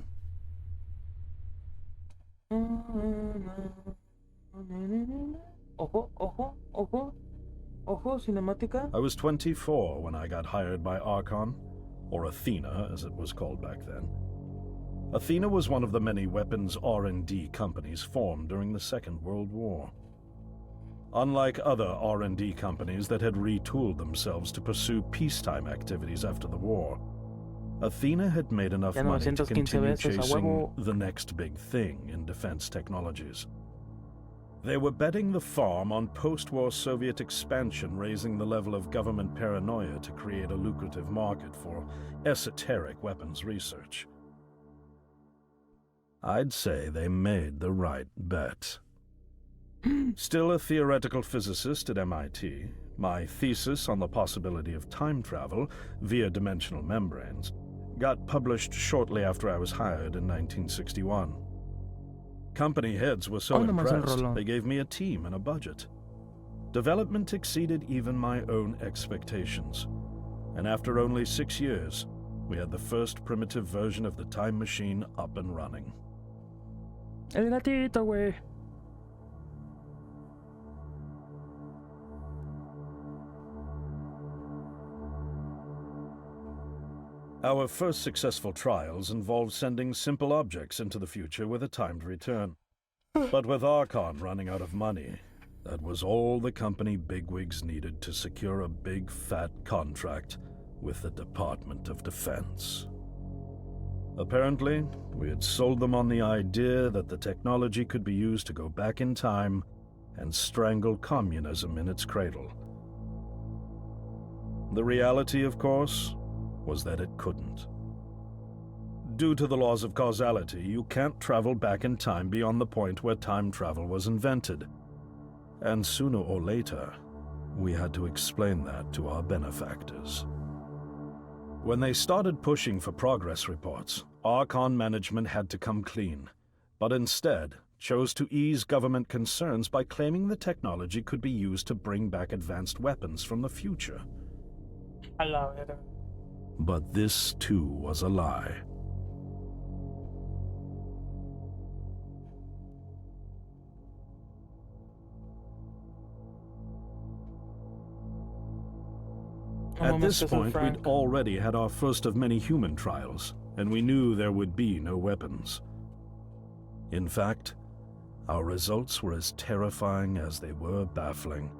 Ojo, ojo, ojo. Ojo, cinemática. I was 24 when I got hired by Archon, or Athena as it was called back then. Athena was one of the many weapons R&D companies formed during the Second World War. Unlike other R&D companies that had retooled themselves to pursue peacetime activities after the war, Athena had made enough Ya money to 915 continue veces, a chasing huevo. the next big thing in defense technologies. They were betting the farm on post-war Soviet expansion, raising the level of government paranoia to create a lucrative market for esoteric weapons research. I'd say they made the right bet. Still a theoretical physicist at MIT, my thesis on the possibility of time travel via dimensional membranes got published shortly after I was hired in 1961. Company heads were so Oh, nomás el impressed, rolón. they gave me a team and a budget. Development exceeded even my own expectations. And after only 6 years, we had the first primitive version of the time machine up and running. El gatito, güey. Our first successful trials involved sending simple objects into the future with a timed return. But with Archon running out of money, that was all the company bigwigs needed to secure a big fat contract with the Department of Defense. Apparently, we had sold them on the idea that the technology could be used to go back in time and strangle communism in its cradle. The reality, of course, was that it couldn't. Due to the laws of causality, you can't travel back in time beyond the point where time travel was invented. And sooner or later, we had to explain that to our benefactors. When they started pushing for progress reports, Archon management had to come clean, but instead chose to ease government concerns by claiming the technology could be used to bring back advanced weapons from the future. A la verga. But this too was a lie. At this point, we'd already had our first of many human trials, and we knew there would be no weapons. In fact, our results were as terrifying as they were baffling.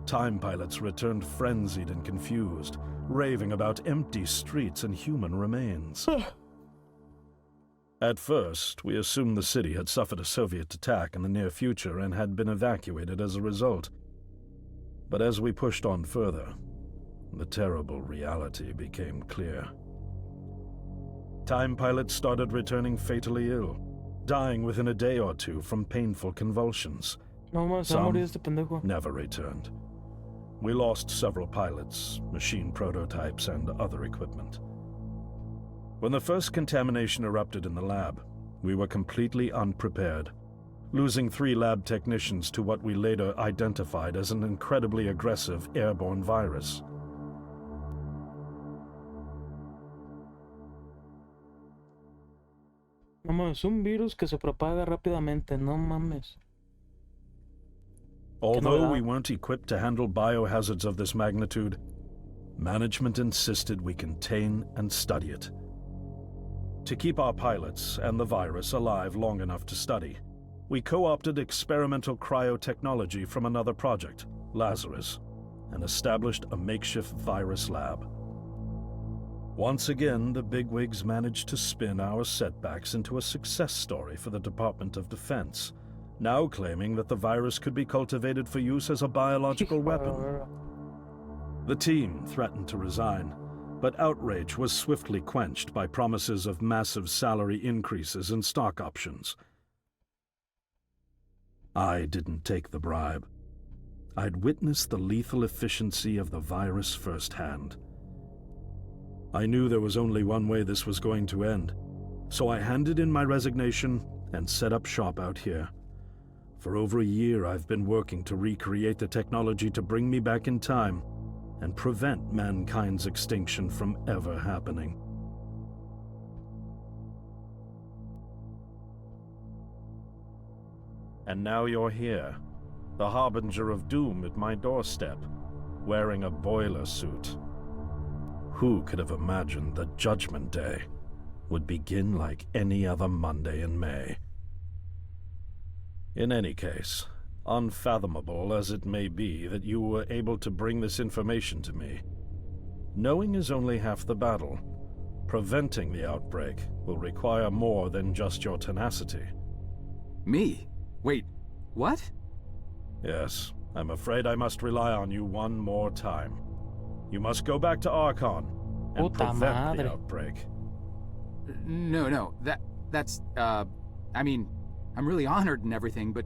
Time pilots returned frenzied and confused, raving about empty streets and human remains. At first, we assumed the city had suffered a Soviet attack in the near future and had been evacuated as a result. But as we pushed on further, the terrible reality became clear. Time pilots started returning fatally ill, dying within a day or two from painful convulsions. Some never returned. We lost several pilots, machine prototypes, and other equipment. When the first contamination erupted in the lab, we were completely unprepared, losing 3 lab technicians to what we later identified as an incredibly aggressive airborne virus. No, es un virus que se propaga rápidamente, no mames. Although we weren't equipped to handle biohazards of this magnitude, management insisted we contain and study it. To keep our pilots and the virus alive long enough to study, we co-opted experimental cryotechnology from another project, Lazarus, and established a makeshift virus lab. Once again, the bigwigs managed to spin our setbacks into a success story for the Department of Defense, now claiming that the virus could be cultivated for use as a biological weapon. The team threatened to resign, but outrage was swiftly quenched by promises of massive salary increases and stock options. I didn't take the bribe. I'd witnessed the lethal efficiency of the virus firsthand. I knew there was only one way this was going to end, so I handed in my resignation and set up shop out here. For over a year, I've been working to recreate the technology to bring me back in time and prevent mankind's extinction from ever happening. And now you're here, the harbinger of doom at my doorstep, wearing a boiler suit. Who could have imagined that Judgment Day would begin like any other Monday in May? In any case, unfathomable as it may be that you were able to bring this information to me, knowing is only half the battle. Preventing the outbreak will require more than just your tenacity. Me? Wait, what? Yes, I'm afraid I must rely on you one more time. You must go back to Archon and prevent the outbreak. No, that's, I mean, I'm really honored and everything, but...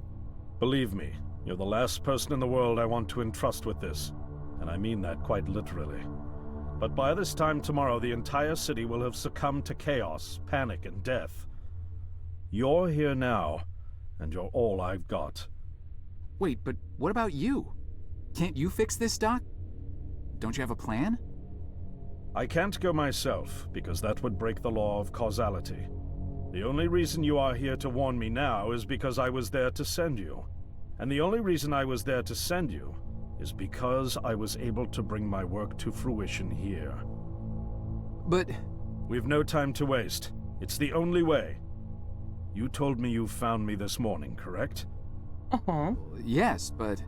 Believe me, you're the last person in the world I want to entrust with this, and I mean that quite literally. But by this time tomorrow, the entire city will have succumbed to chaos, panic, and death. You're here now, and you're all I've got. Wait, but what about you? Can't you fix this, Doc? Don't you have a plan? I can't go myself, because that would break the law of causality. The only reason you are here to warn me now is because I was there to send you. And the only reason I was there to send you is because I was able to bring my work to fruition here. But... We've no time to waste. It's the only way. You told me you found me this morning, correct? Uh-huh. Yes, but...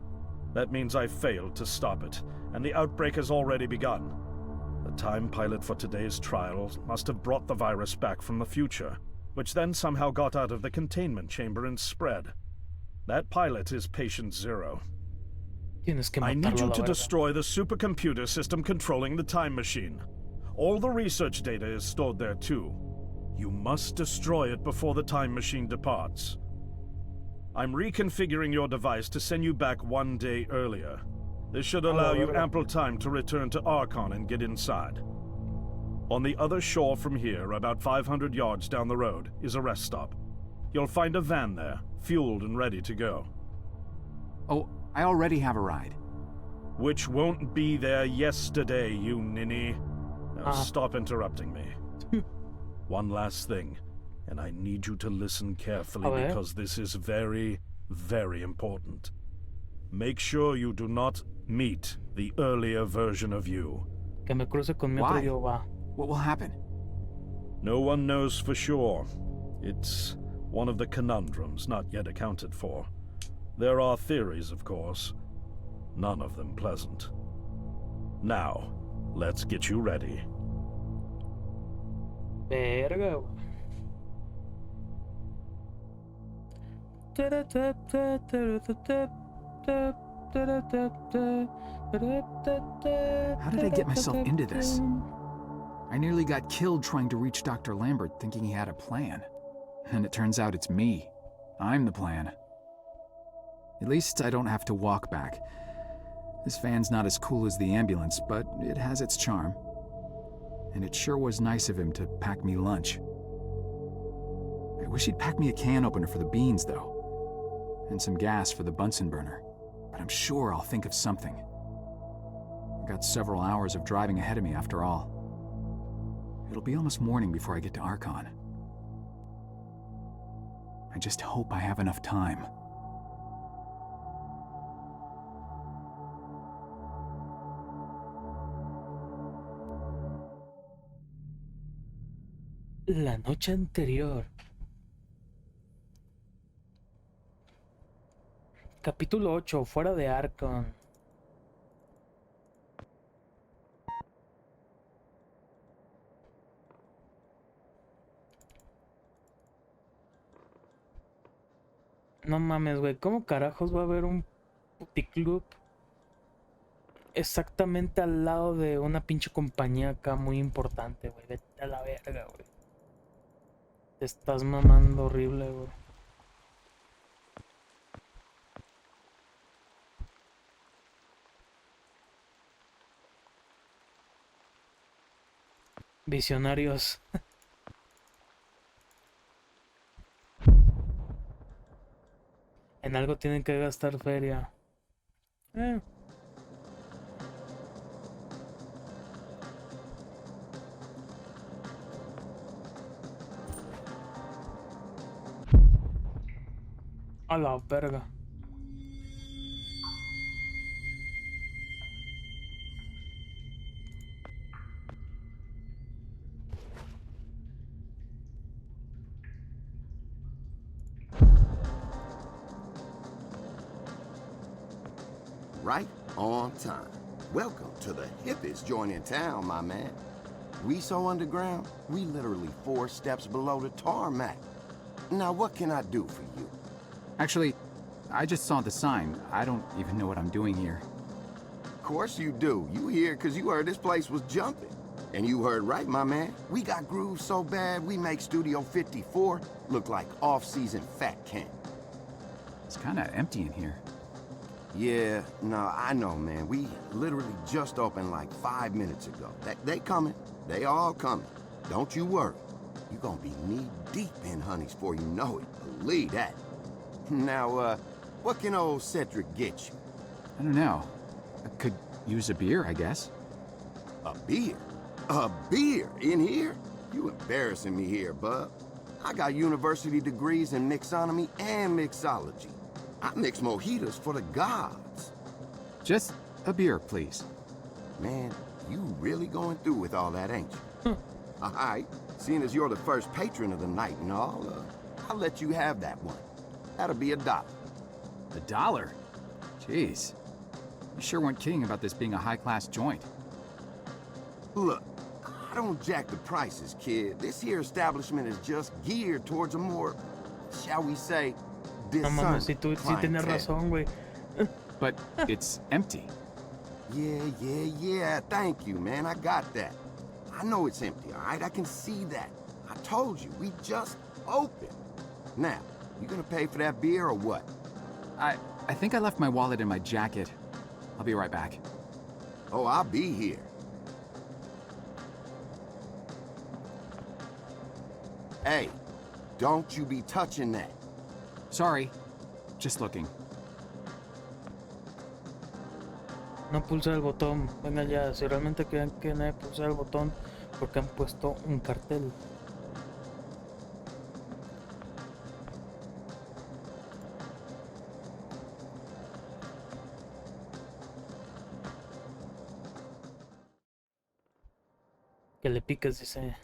That means I failed to stop it, and the outbreak has already begun. The time pilot for today's trial must have brought the virus back from the future, which then somehow got out of the containment chamber and spread. That pilot is Patient Zero. I need you to destroy the supercomputer system controlling the time machine. All the research data is stored there too. You must destroy it before the time machine departs. I'm reconfiguring your device to send you back 1 day earlier. This should allow you ample time to return to Archon and get inside. On the other shore from here, about 500 yards down the road, is a rest stop. You'll find a van there, fueled and ready to go. Oh, I already have a ride. Which won't be there yesterday, you ninny. Now stop interrupting me. One last thing, and I need you to listen carefully because this is very, very important. Make sure you do not meet the earlier version of you. Que me cruce con mi otro yo, va. What will happen? No one knows for sure. It's one of the conundrums not yet accounted for. There are theories, of course. None of them pleasant. Now, let's get you ready. Verga. How did I get myself into this? I nearly got killed trying to reach Dr. Lambert thinking he had a plan. And it turns out it's me. I'm the plan. At least I don't have to walk back. This van's not as cool as the ambulance, but it has its charm. And it sure was nice of him to pack me lunch. I wish he'd pack me a can opener for the beans, though. And some gas for the Bunsen burner. But I'm sure I'll think of something. I've got several hours of driving ahead of me after all. It'll be almost morning before I get to Archon. I just hope I have enough time. La noche anterior. Capítulo 8, fuera de Archon. No mames, güey, ¿cómo carajos va a haber un puticlub exactamente al lado de una pinche compañía acá muy importante, güey? Vete a la verga, güey. Te estás mamando horrible, güey. Visionarios. En algo tienen que gastar feria. A la verga. Right on time. Welcome to the hippest joint in town, my man. We so underground, we literally 4 steps below the tarmac. Now, what can I do for you? Actually, I just saw the sign. I don't even know what I'm doing here. Of course you do. You here because you heard this place was jumping. And you heard right, my man. We got grooves so bad, we make Studio 54 look like off-season fat camp. It's kind of empty in here. Yeah, no, I know, man. We literally just opened like 5 minutes ago. They coming. They all coming. Don't you worry. You gonna be knee-deep in honeys before you know it. Believe that. Now, what can old Cedric get you? I don't know. I could use a beer, I guess. A beer? A beer in here? You embarrassing me here, bub. I got university degrees in mixonomy and mixology. I mix mojitos for the gods. Just a beer, please. Man, you really going through with all that, ain't you? All right, seeing as you're the first patron of the night and all, I'll let you have that one. That'll be $1. $1? Jeez. You sure weren't kidding about this being a high-class joint. Look, I don't jack the prices, kid. This here establishment is just geared towards a more, shall we say, No mames, si tú sí tienes razón, güey. But it's empty. Yeah, thank you, man. I got that. I know it's empty, all right? I can see that. I told you, we just opened. Now, you gonna pay for that beer or what? I think I left my wallet in my jacket. I'll be right back. Oh, I'll be here. Hey, don't you be touching that. Sorry. Just looking. No pulsa el botón. Venga ya, si realmente creen que no he pulsado el botón, porque han puesto un cartel. Que le piques, dice.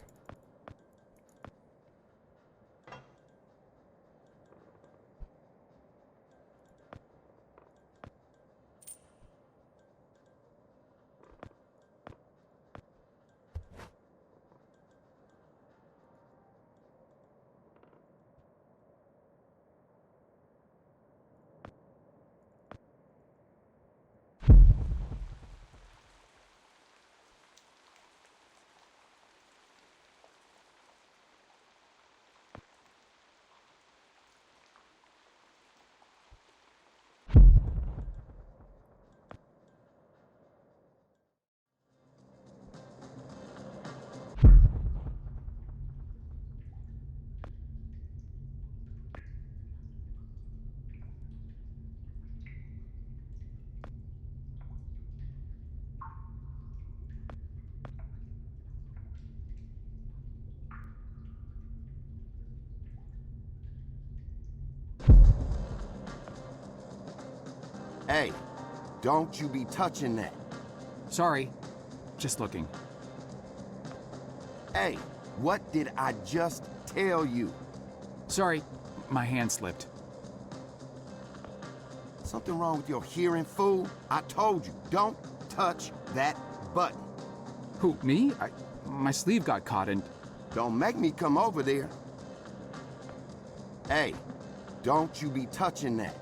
Hey, don't you be touching that. Sorry. Just looking. Hey, what did I just tell you? Sorry. My hand slipped. Something wrong with your hearing, fool? I told you, don't touch that button. Who, me? My sleeve got caught and... Don't make me come over there. Hey, don't you be touching that.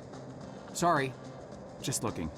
Sorry. Just looking.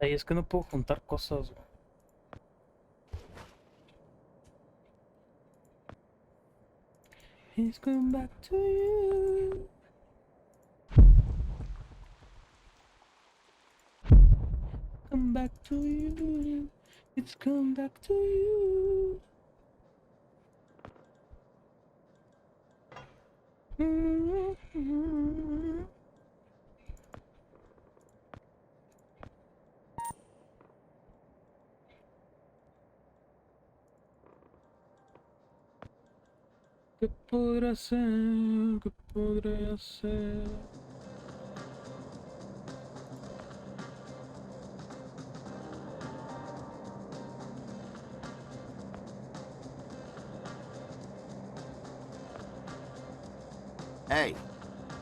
Ay, es que no puedo juntar cosas, güey. He's coming back to you. Come back to you. It's come back to you. ¿Qué podré hacer? ¿Qué podré hacer? Hey,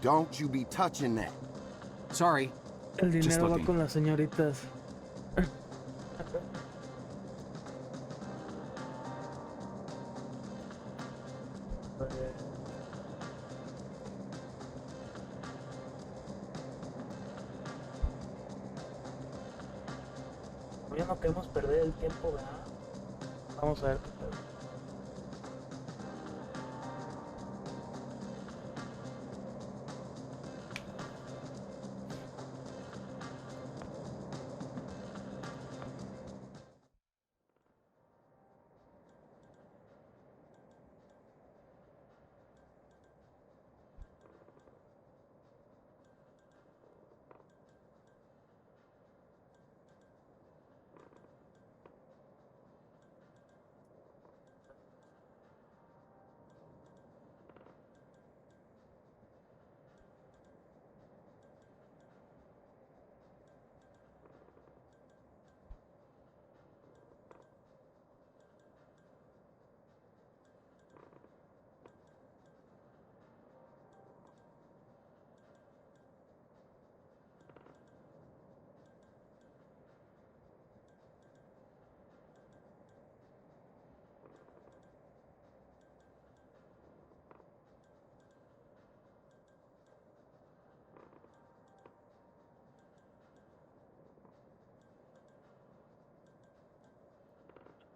don't you be touching that. Sorry. El Just dinero va looking. con las señoritas. Ya no queremos perder el tiempo, ¿verdad? Vamos a ver qué tal.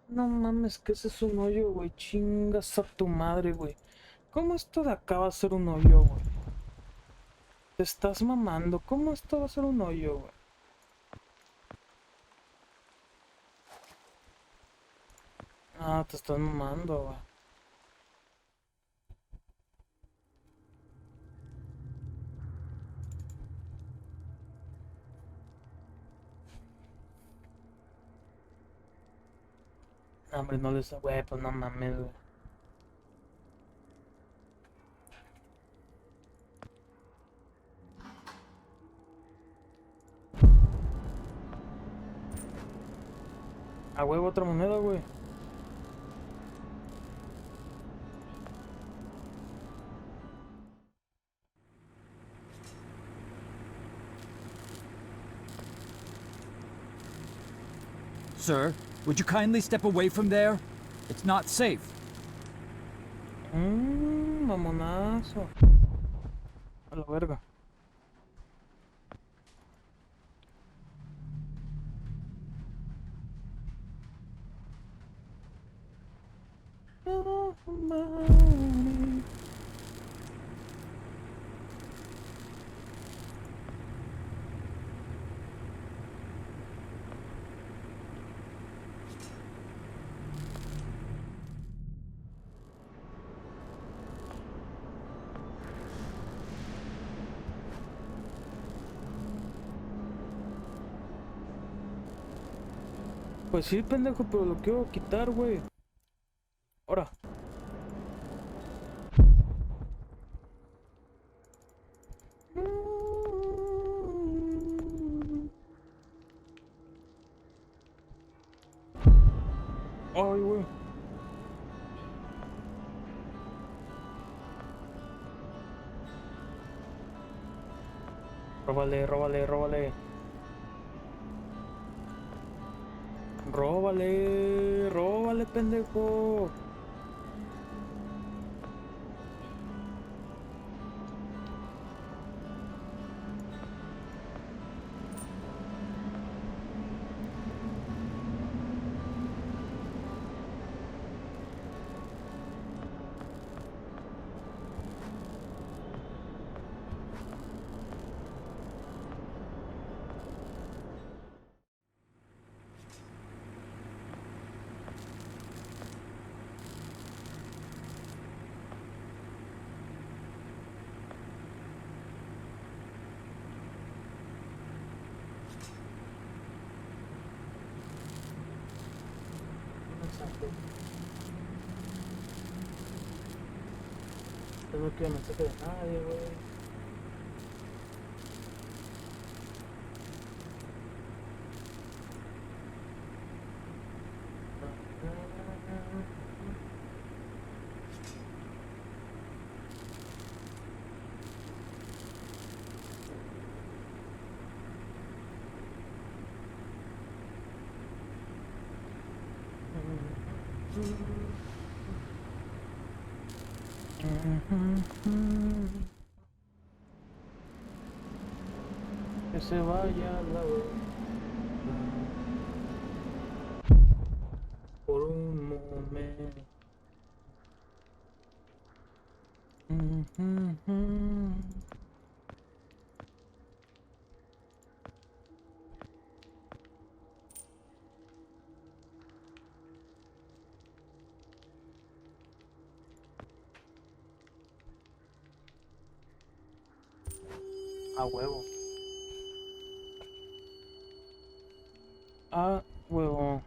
No mames, que ese es un hoyo, güey. Chingas a tu madre, güey. ¿Cómo esto de acá va a ser un hoyo, güey? Te estás mamando. ¿Cómo esto va a ser un hoyo, güey? Ah, te estás mamando, güey. No, hombre, no les... Güey, pues no mames, güey. A huevo, otra moneda, güey. Sir, would you kindly step away from there? It's not safe. Mamonazo. A la verga. Pues sí, pendejo, pero lo quiero quitar, güey. Ahora. Ay, güey. Róbale, róbale, róbale. Róbale, róbale, pendejo. No quiero mensaje de nadie, güey. Que se vaya la verdad por un momento. A huevo. A huevo.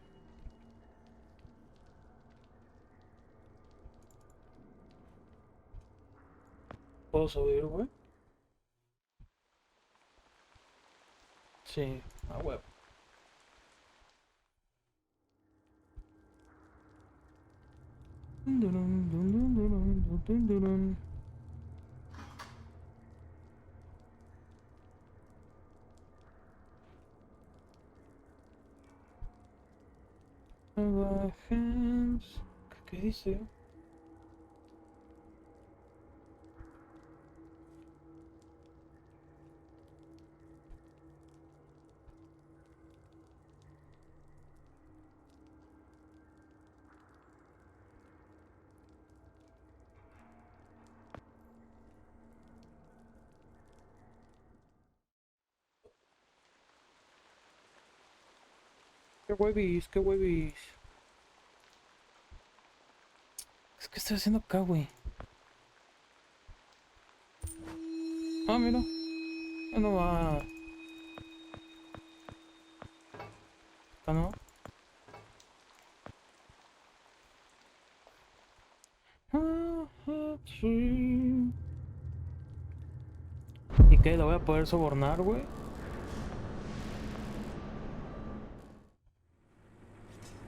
¿Puedo subir, güey? Sí, a huevo. ¿Qué dice? Qué huevis, qué huevis. ¿Qué estoy haciendo acá, güey? Ah, mira. Ya no va. Acá no. Sí. ¿Y qué? ¿La voy a poder sobornar, güey?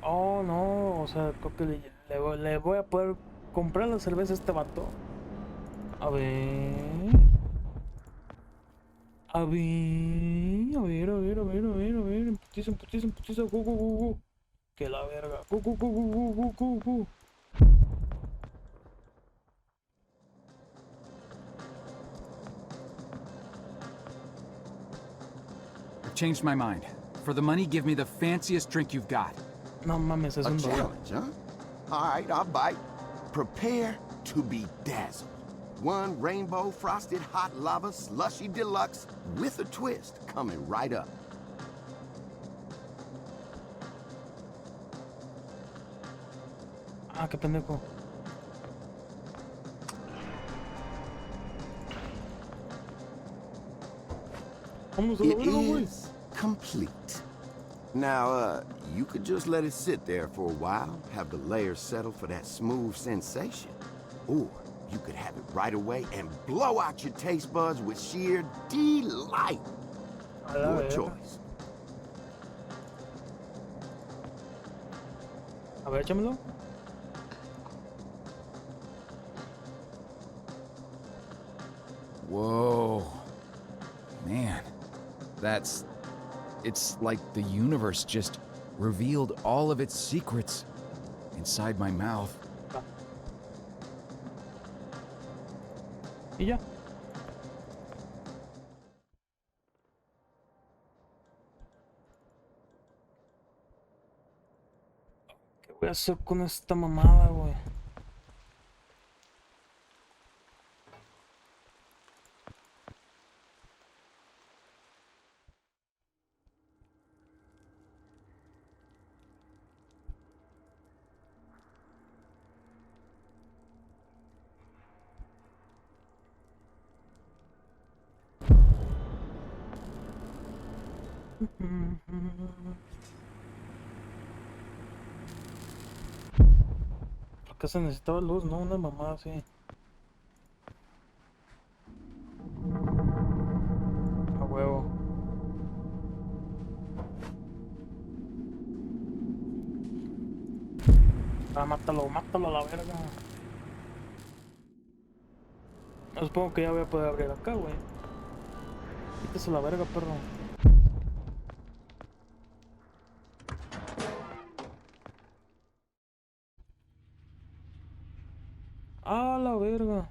Oh, no. O sea, creo que le voy a poder comprar la cerveza a este vato. A ver. A ver. A ver, a ver, a ver, a ver, a ver. Emputiza, emputiza, emputiza. Go, go, go, go. Que la verga. Go, go, go, go, go, go, go, go. I've changed my mind. For the money, give me the fanciest drink you've got. No mames, es A un dolor. challenge, huh? All right, I'll bite. Prepare to be dazzled. One rainbow frosted hot lava slushy deluxe with a twist coming right up. Ah, qué pendejo. Vamos a la It verga, güey. is complete. Now, you could just let it sit there for a while, have the layers settle for that smooth sensation. Or you could have it right away and blow out your taste buds with sheer delight. A la Your verga. choice. A ver, échamelo. Whoa. Man, it's like the universe just revealed all of its secrets inside my mouth. Y ya. ¿Qué voy a hacer con esta mamada, güey? Porque se necesitaba luz, ¿no? Una mamada así. A huevo. Ah, mátalo, mátalo a la verga. No, supongo que ya voy a poder abrir acá, güey. Quítese la verga, perro. Ah, la verga.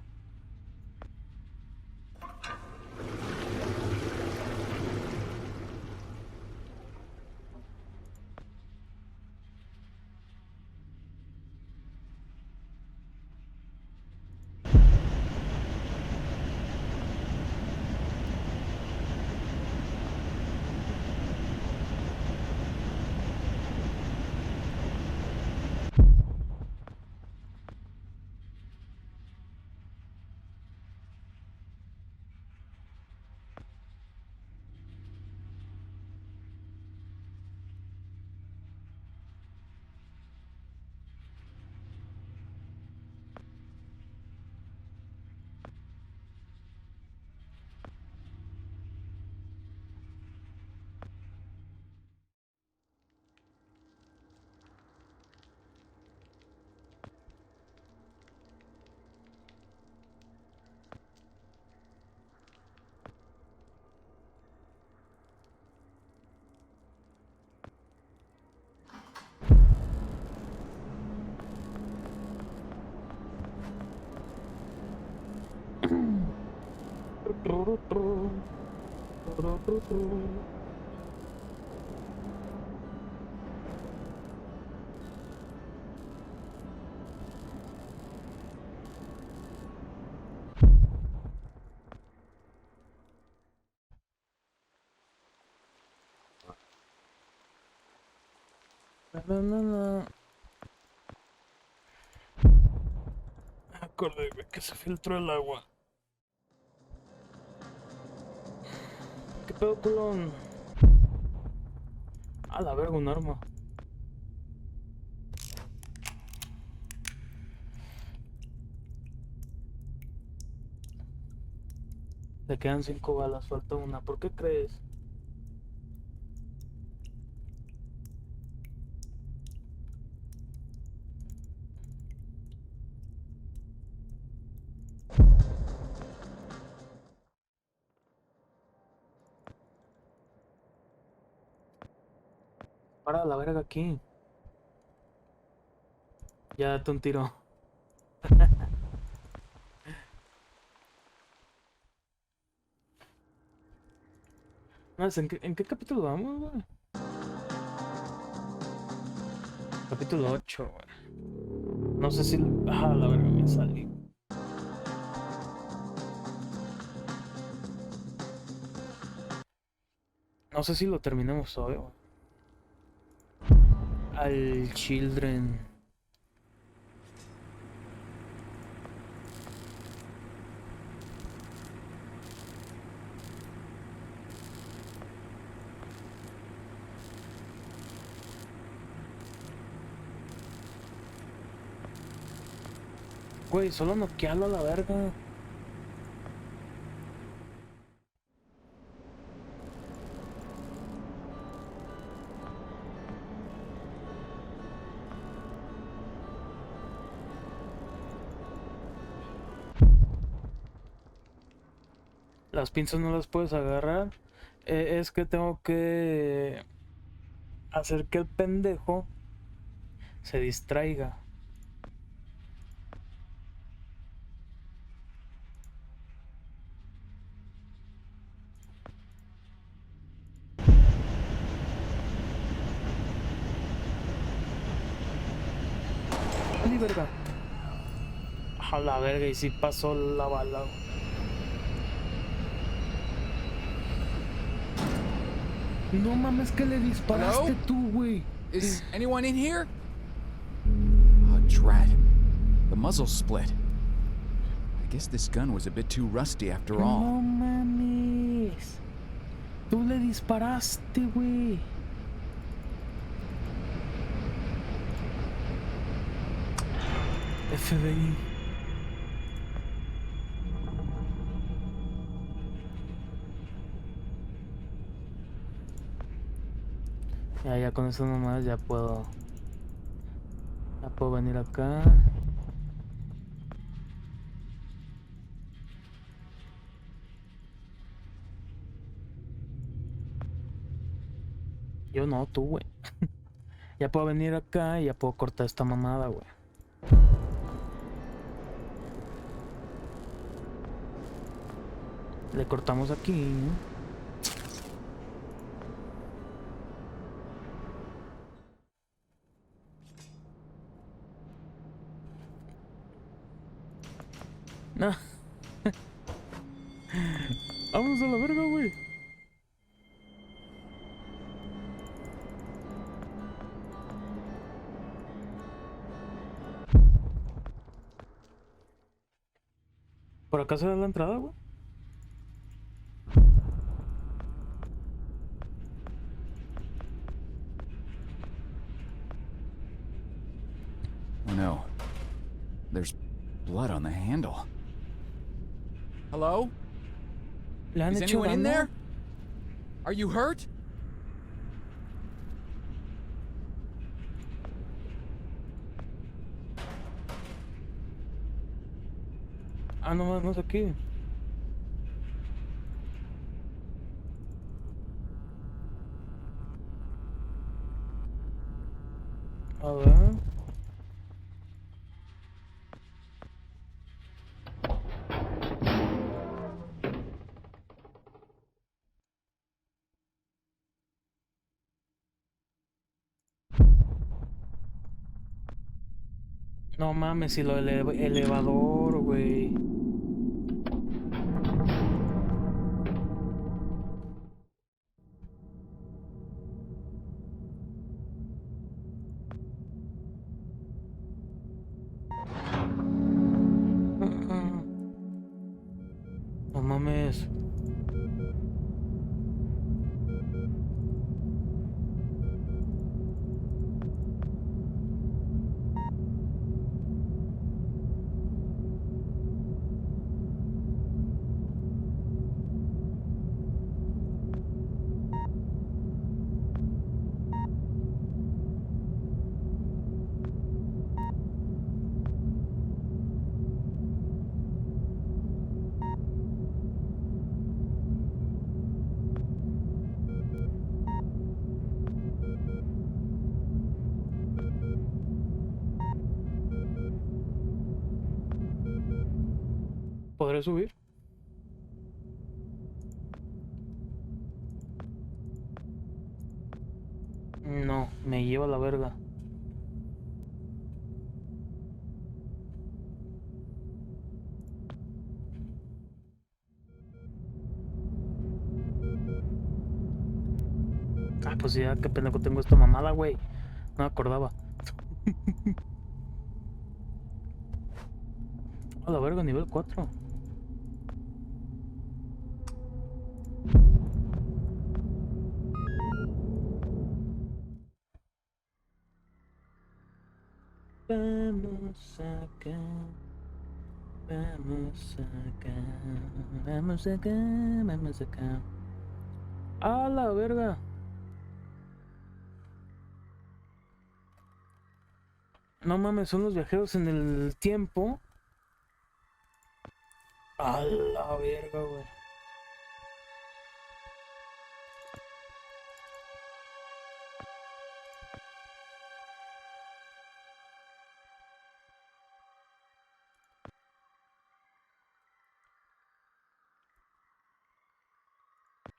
No, no, no. Me acordé que se filtró el agua. ¿Qué pedo, culón? A la verga, un arma. Le quedan 5 balas, falta una. ¿Por qué crees? Para la verga aquí. Ya date un tiro. No sé, ¿en qué capítulo vamos, güey? Capítulo 8, güey. No sé si... Ah, la verga, me salí. No sé si lo terminemos hoy, güey. Al Children. Güey, solo noquearlo a la verga. Las pinzas no las puedes agarrar. Es que tengo que hacer que el pendejo se distraiga. ¡Ay, verga! A la verga, y si pasó la bala, güey. No mames, que le disparaste Hello? tú, güey. Is anyone in here? Oh, drat. The muzzle split. I guess this gun was a bit too rusty after all. No mames. Tú le disparaste, güey. FBI. Ya con eso nomás ya puedo venir acá. Yo no, tú, güey. Ya puedo venir acá y ya puedo cortar esta mamada, güey. Le cortamos aquí. No. Vamos a la verga, güey. ¿Por acá se da la entrada, güey? Oh no. There's blood on the handle. Hello? ¿Le han Is hecho anyone in daño? there? Are you hurt? Ah, no, no es aquí. A ver. No mames, si lo elevador, güey. mames. ¿Podré subir? No, me lleva la verga. Ah, pues ya, qué pendejo tengo esta mamada, güey. No me acordaba. A la verga, nivel 4. Vamos acá. Vamos acá. Vamos acá. Vamos acá. A la verga. No mames, son los viajeros en el tiempo. A la verga, güey.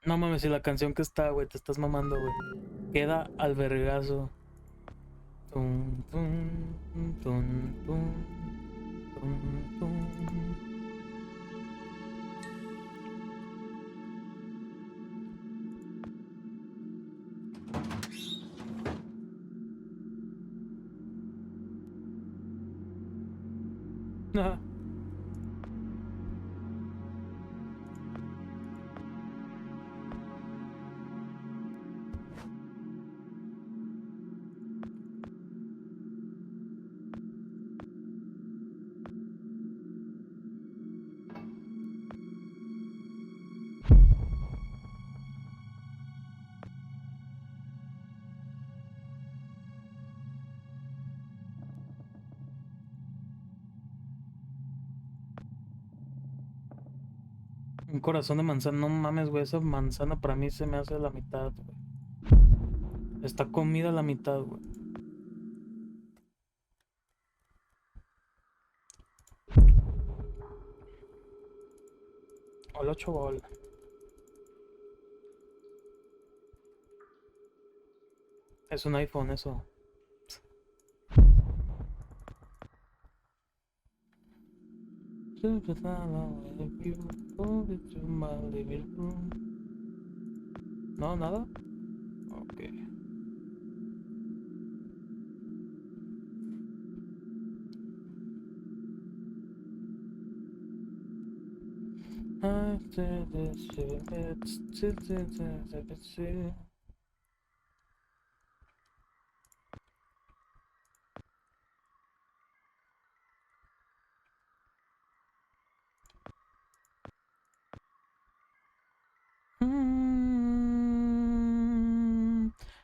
No mames, si la canción que está, güey, te estás mamando, güey. Queda al vergazo. Tum, tum, tum, tum, tum, tum. Ajá. Un corazón de manzana, no mames, güey, esa manzana para mí se me hace la mitad, güey. Está comida a la mitad, güey. Hola, chaval. Es un iPhone, eso. No, nada. Ok.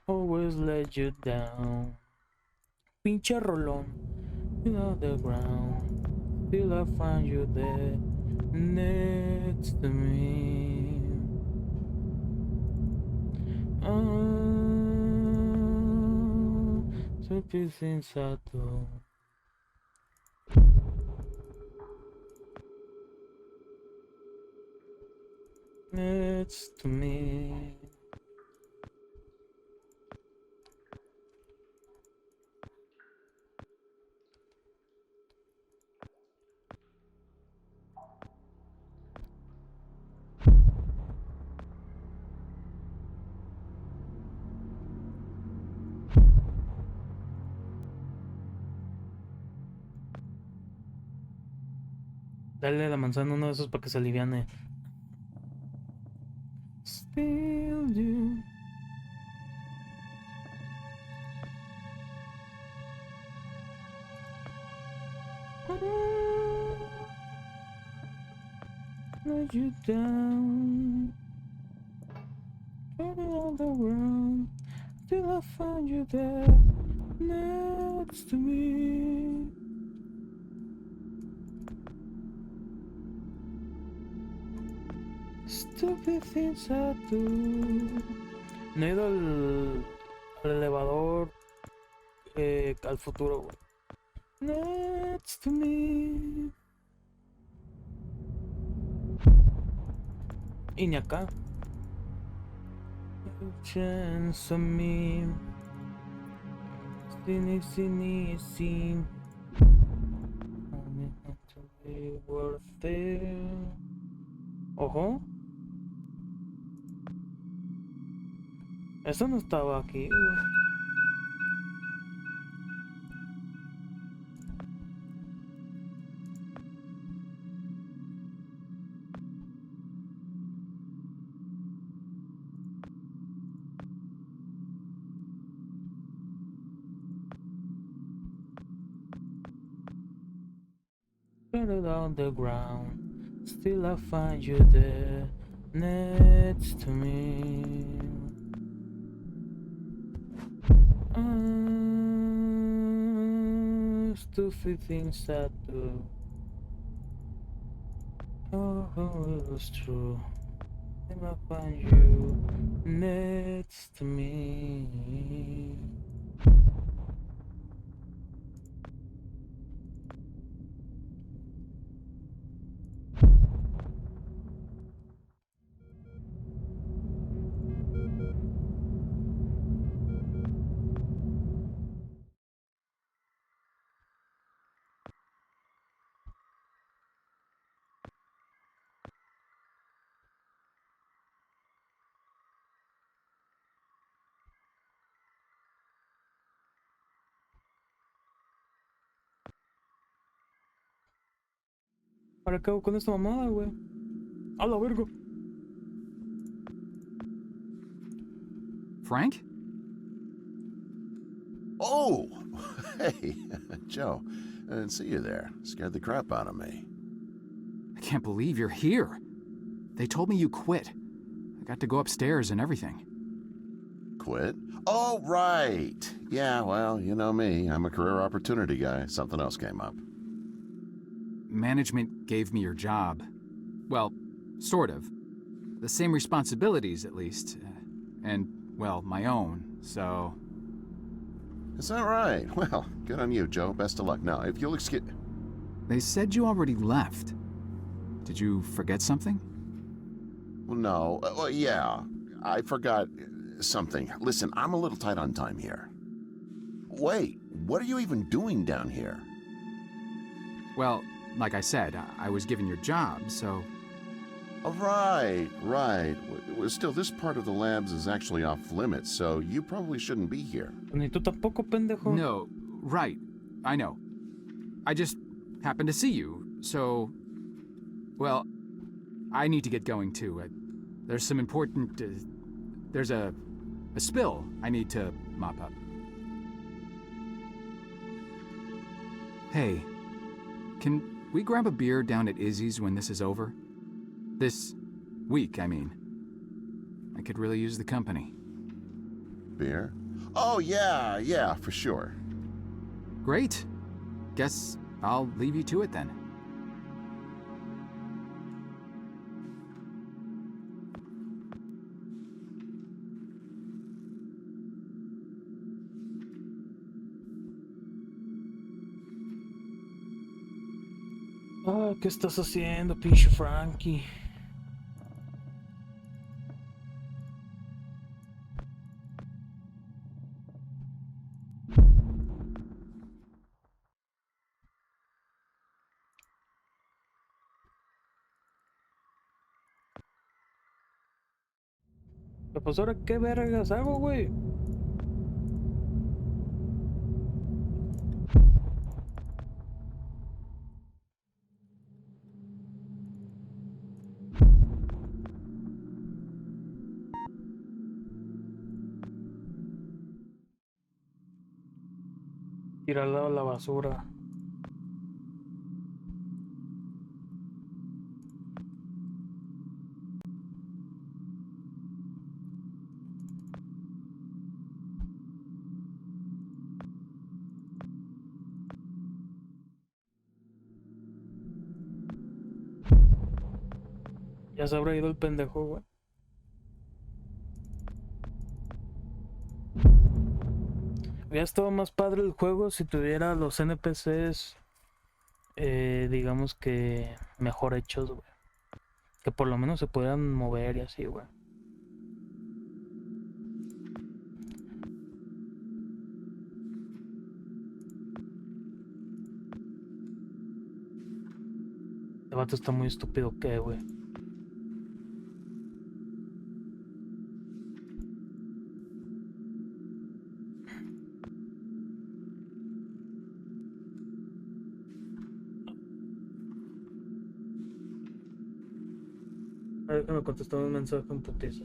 Always let you down. Pinche rolón. You the ground. Till I find you there next to me. Super sensato. Next to me. Dale la manzana a uno de esos para que se aliviane. Let you down. Turn it all around till I find you there next to me. Stupid things I do. No he ido al elevador al futuro, güey. Next to me. Y ni acá. Chance on me. Sin. Only have to be worth it. Ojo. Eso no estaba aquí, güey. Put it on the ground, still I find you there, next to me. Stupid things I do. Oh, it was true. Still I find you next to me. ¿Para qué hago con esta mamada, güey? A la verga. Frank? Oh! Hey, Joe. I didn't see you there. Scared the crap out of me. I can't believe you're here. They told me you quit. I got to go upstairs and everything. Quit? Oh, right. Yeah, well, you know me. I'm a career opportunity guy. Something else came up. Management gave me your job. Well, sort of. The same responsibilities, at least. And, well, my own, so... Is that right? Well, good on you, Joe. Best of luck. Now, if you'll excuse... They said you already left. Did you forget something? Well, no. Well, yeah. I forgot something. Listen, I'm a little tight on time here. Wait, what are you even doing down here? Well, like I said, I was given your job, so... Oh, right. Well, still, this part of the labs is actually off limits, so you probably shouldn't be here. Ni tú tampoco, pendejo. No, right. I know. I just happened to see you, so... Well, I need to get going, too. There's some important... there's a spill I need to mop up. Hey, can we grab a beer down at Izzy's when this is over? This week, I mean. I could really use the company. Beer? Oh, yeah, for sure. Great. Guess I'll leave you to it then. Ah, ¿qué estás haciendo, pinche Frankie? Pues ahora qué vergas hago, güey. Tirarlo a la basura. Ya se habrá ido el pendejo, güey. Hubiera estado más padre el juego si tuviera los NPCs, digamos que mejor hechos, güey. Que por lo menos se pudieran mover y así, güey. El vato está muy estúpido, ¿qué, güey? A ver que me contestó un mensaje en putiza.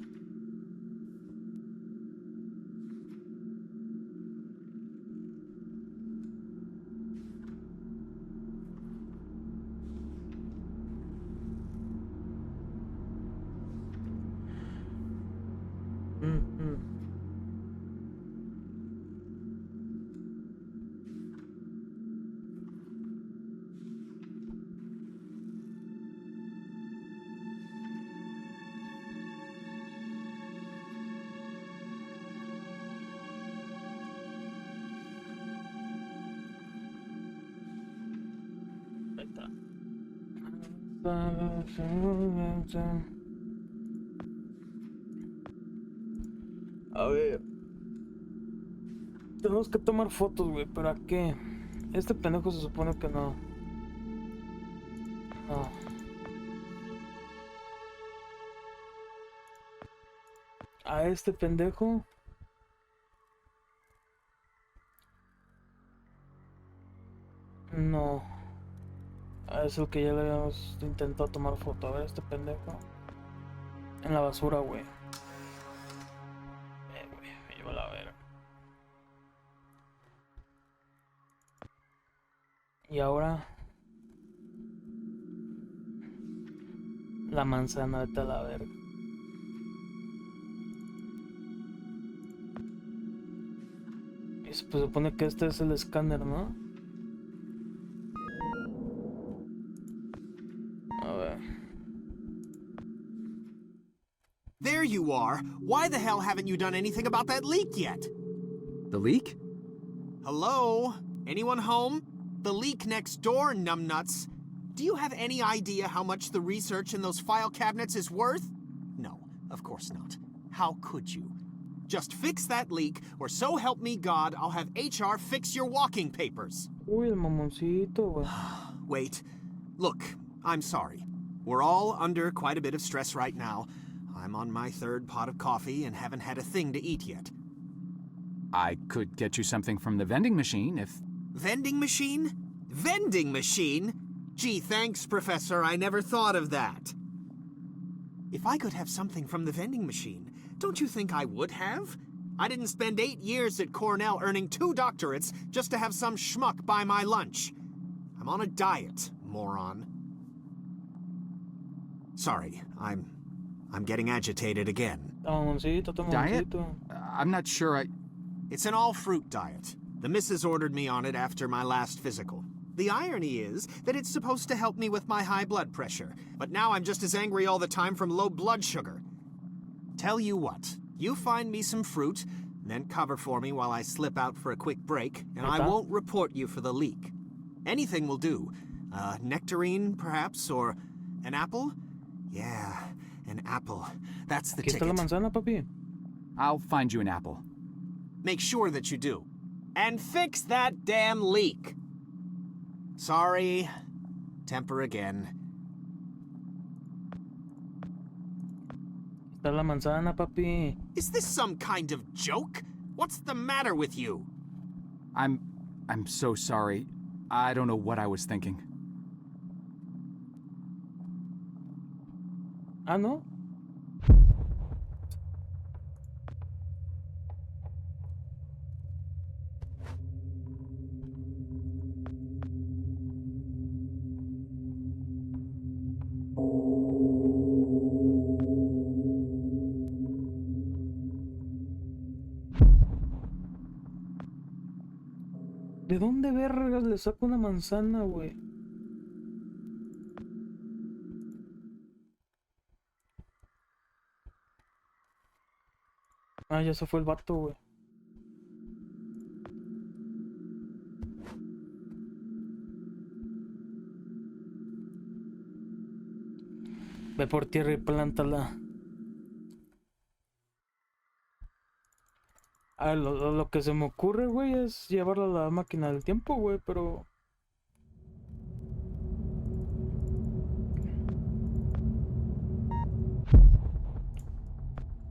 Ahí está. A ver. Tenemos que tomar fotos, güey. ¿Pero a qué? Este pendejo se supone que no. No. A este pendejo. No. Es el que ya le habíamos intentado tomar foto. A ver, este pendejo. En la basura, güey. Güey, me llevo la verga. Y ahora. La manzana, vete a la verga. Y se supone que este es el escáner, ¿no? There you are. Why the hell haven't you done anything about that leak yet? The leak? Hello? Anyone home? The leak next door, numbnuts. Do you have any idea how much the research in those file cabinets is worth? No, of course not. How could you? Just fix that leak, or so help me God, I'll have HR fix your walking papers. Uy, el mamoncito, güey. Wait. Look, I'm sorry. We're all under quite a bit of stress right now. I'm on my third pot of coffee and haven't had a thing to eat yet. I could get you something from the vending machine if... Vending machine? Vending machine? Gee, thanks, Professor. I never thought of that. If I could have something from the vending machine, don't you think I would have? I didn't spend 8 years at Cornell earning 2 doctorates just to have some schmuck buy my lunch. I'm on a diet, moron. Sorry, I'm getting agitated again. Diet? I'm not sure It's an all-fruit diet. The missus ordered me on it after my last physical. The irony is that it's supposed to help me with my high blood pressure, but now I'm just as angry all the time from low blood sugar. Tell you what, you find me some fruit, then cover for me while I slip out for a quick break, and I won't report you for the leak. Anything will do. Nectarine, perhaps, or an apple? Yeah, an apple. That's the ticket. Aquí está la manzana, papi. I'll find you an apple. Make sure that you do. And fix that damn leak. Sorry. Temper again. Está la manzana, papi. Is this some kind of joke? What's the matter with you? I'm so sorry. I don't know what I was thinking. Ah, ¿no? ¿De dónde vergas le saco una manzana, güey? Ah, ya se fue el vato, güey. Ve por tierra y plántala. Ah, lo que se me ocurre, güey, es llevarla a la máquina del tiempo, güey, pero...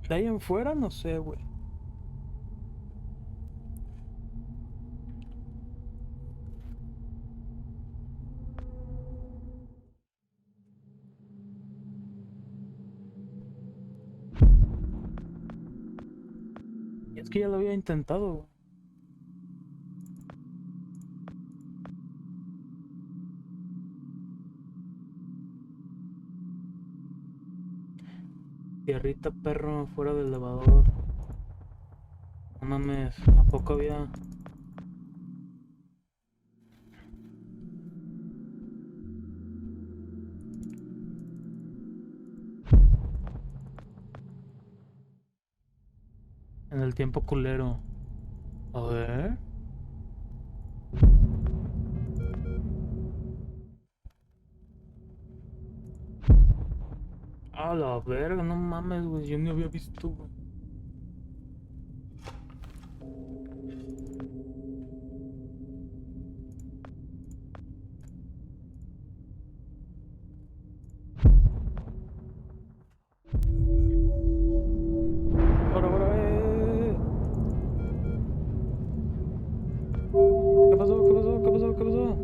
De ahí en fuera, no sé, güey. Y es que ya lo había intentado, güey. Tierrita, perro, fuera del elevador. No mames, ¿a poco había...? En el tiempo culero. A ver... A la verga, no mames, güey, yo ni había visto, güey. Ahora, ¿Qué pasó? ¿Qué pasó? ¿Qué pasó? ¿Qué pasó?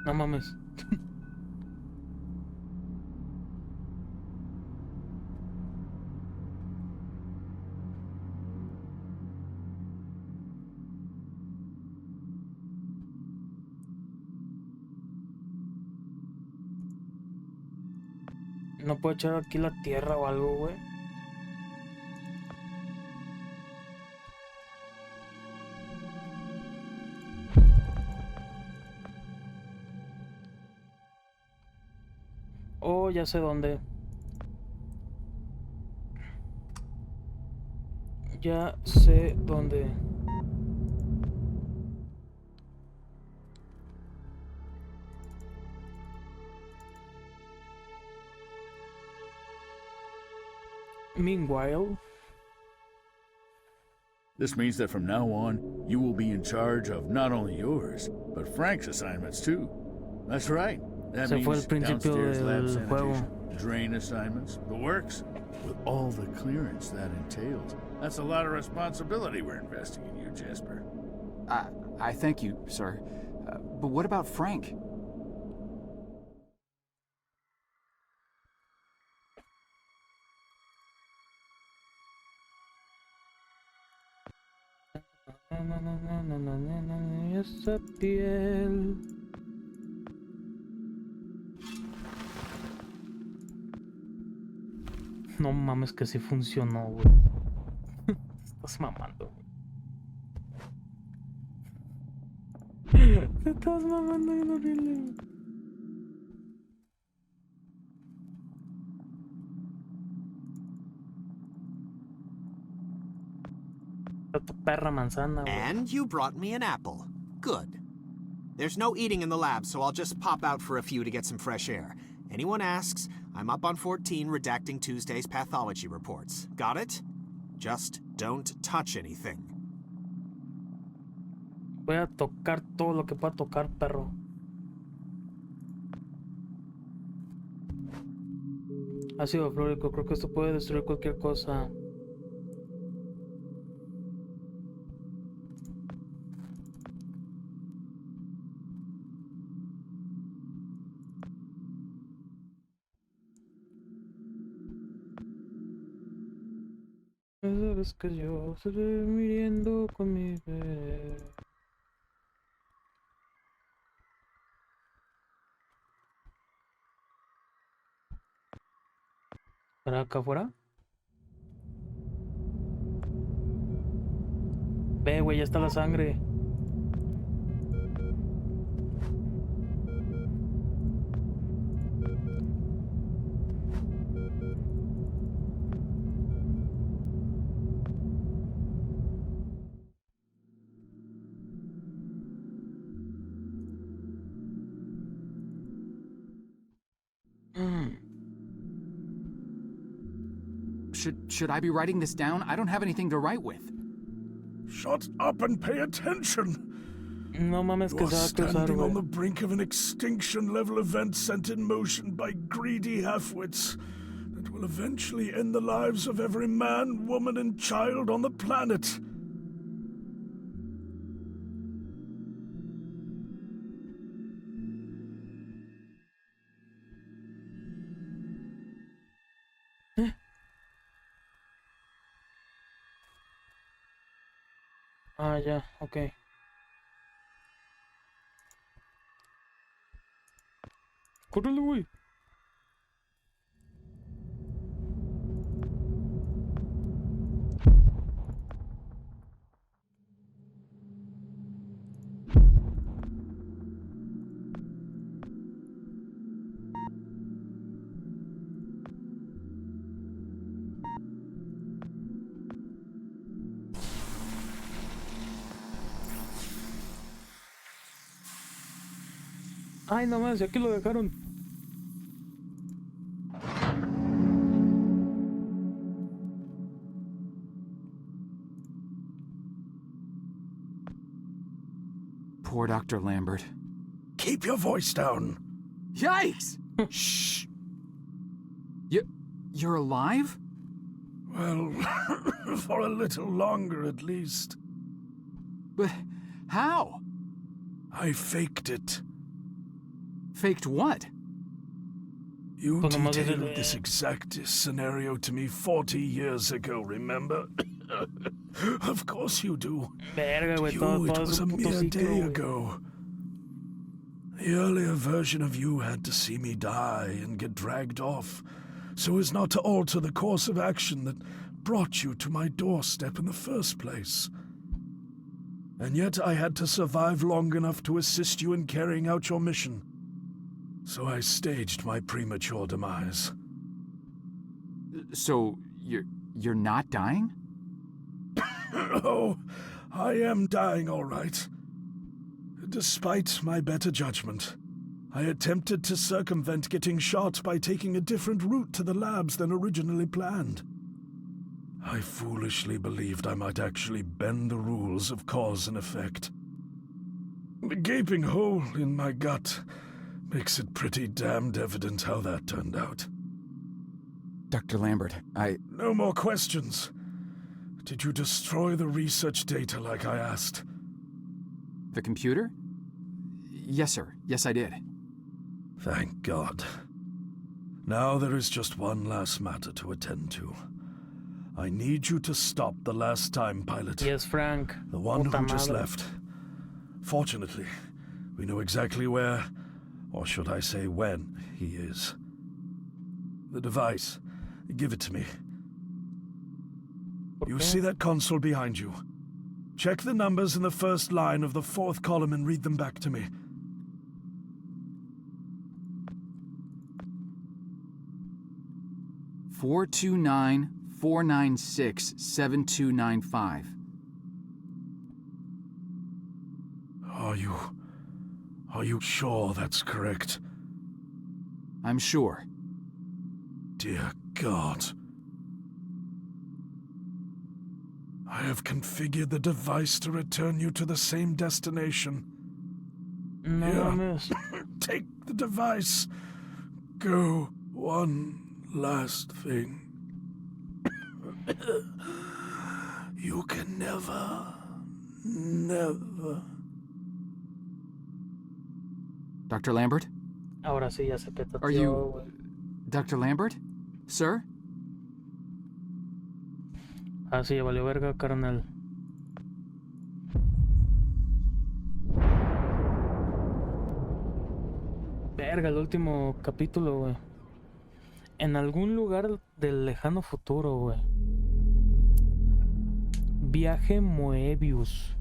No mames. ¿No puedo echar aquí la tierra o algo, güey? Oh, ya sé dónde. Ya sé dónde. Meanwhile... This means that from now on, you will be in charge of not only yours, but Frank's assignments too. That's right. That Se fue el means principio downstairs lab del juego. sanitation, drain assignments, the works, with all the clearance that entails. That's a lot of responsibility we're investing in you, Jasper. I thank you, sir. But what about Frank? Esa piel. No mames que sí funcionó, güey. Estás mamando, güey. Te estás mamando bien horrible, güey. Tu perra manzana, güey. And you brought me an apple. Good. There's no eating in the lab, so I'll just pop out for a few to get some fresh air. Anyone asks, I'm up on 14 redacting Tuesday's pathology reports. Got it? Just don't touch anything. Voy a tocar todo lo que pueda tocar, perro. Ácido fluórico, creo que esto puede destruir cualquier cosa. Sabes que yo estoy muriendo con mi bebé. ¿Para acá afuera? Ve, güey, ya está la sangre. Should I be writing this down? I don't have anything to write with. Shut up and pay attention. No mames, que You're se va a cruzar, standing on the güey. brink of an extinction-level event sent in motion by greedy half-wits that will eventually end the lives of every man, woman, and child on the planet. Ah, ya, ok. ¡Córrele, güey! Ay, no más, aquí lo dejaron. Poor Dr. Lambert. Keep your voice down. Yikes! Shh! You're alive? Well, for a little longer at least. But how? I faked it. Faked what? You Pues nomás detailed dice- this exact scenario to me 40 years ago, remember? Of course you do. Verga, güey, To todo, you, it todo es was a un puto mere ciclo, day güey. ago. The earlier version of you had to see me die and get dragged off, so as not to alter the course of action that brought you to my doorstep in the first place. And yet I had to survive long enough to assist you in carrying out your mission. So I staged my premature demise. So, you're not dying? Oh, I am dying all right. Despite my better judgment, I attempted to circumvent getting shot by taking a different route to the labs than originally planned. I foolishly believed I might actually bend the rules of cause and effect. The gaping hole in my gut makes it pretty damned evident how that turned out. Dr. Lambert, No more questions. Did you destroy the research data like I asked? The computer? Yes, sir. Yes, I did. Thank God. Now there is just one last matter to attend to. I need you to stop the last time pilot. Yes, Frank. The one Puta who just madre. left. Fortunately, we know exactly where, or should I say when, he is. The device. Give it to me. You Okay. see that console behind you? Check the numbers in the first line of the fourth column and read them back to me. Four 429-496-7295. Are you sure that's correct? I'm sure. Dear God. I have configured the device to return you to the same destination. No Here. mames. Take the device. Go. One last thing. You can never. Dr. Lambert? Ahora sí ya se petateó, Are you... güey. Dr. Lambert? Sir? Ah, sí, ya valió verga, carnal. Verga, el último capítulo, güey. En algún lugar del lejano futuro, güey. Viaje Moebius.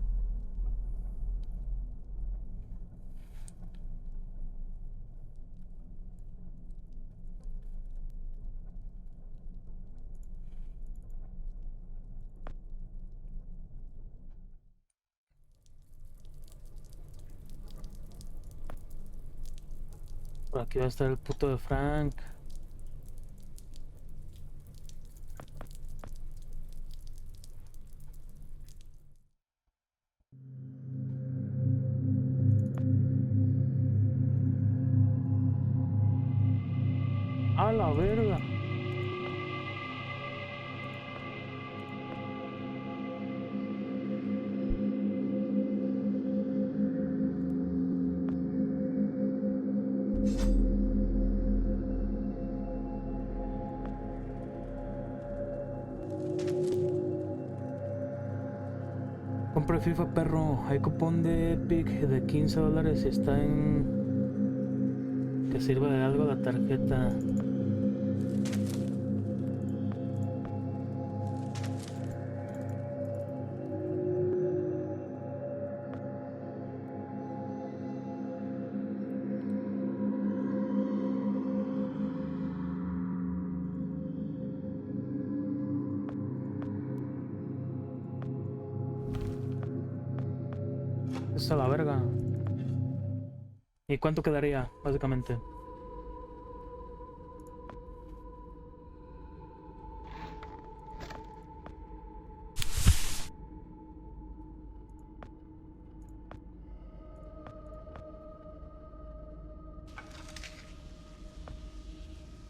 Por aquí va a estar el puto de Frank. la verga. Compra FIFA, perro. Hay cupón de Epic de $15 y está en... que sirva de algo la tarjeta. Es a la verga. ¿Y cuánto quedaría, básicamente?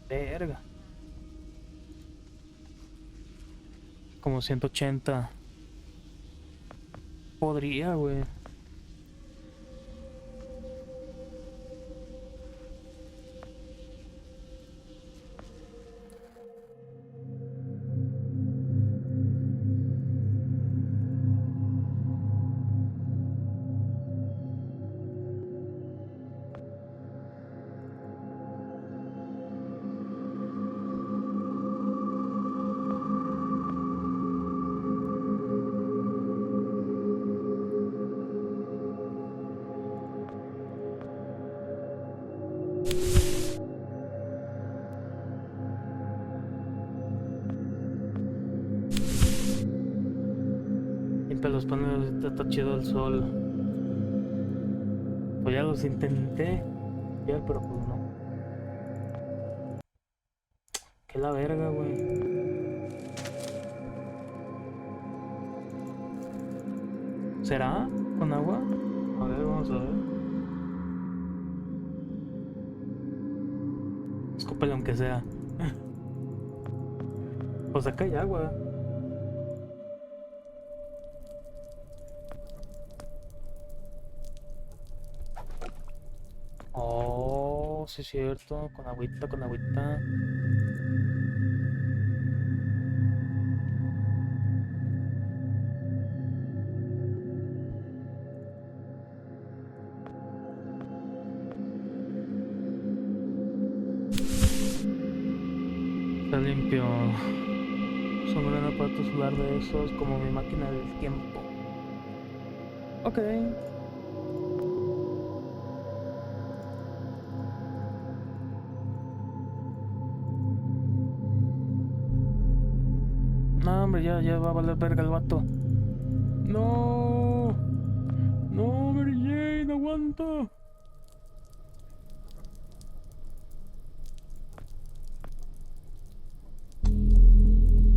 Verga. Como 180. Podría, güey. Los paneles, está chido el sol. Pues ya los intenté ya, pero pues no. Que la verga, güey. ¿Será? ¿Con agua? A ver, vamos a ver. Escúpele aunque sea. Pues acá hay agua. Oh, sí es cierto, con agüita, con agüita. Está limpio. Es un gran aparato solar de esos, como mi máquina del tiempo. Ok. No, hombre, ya va a valer verga el vato. No. No, Mary Jane, aguanta.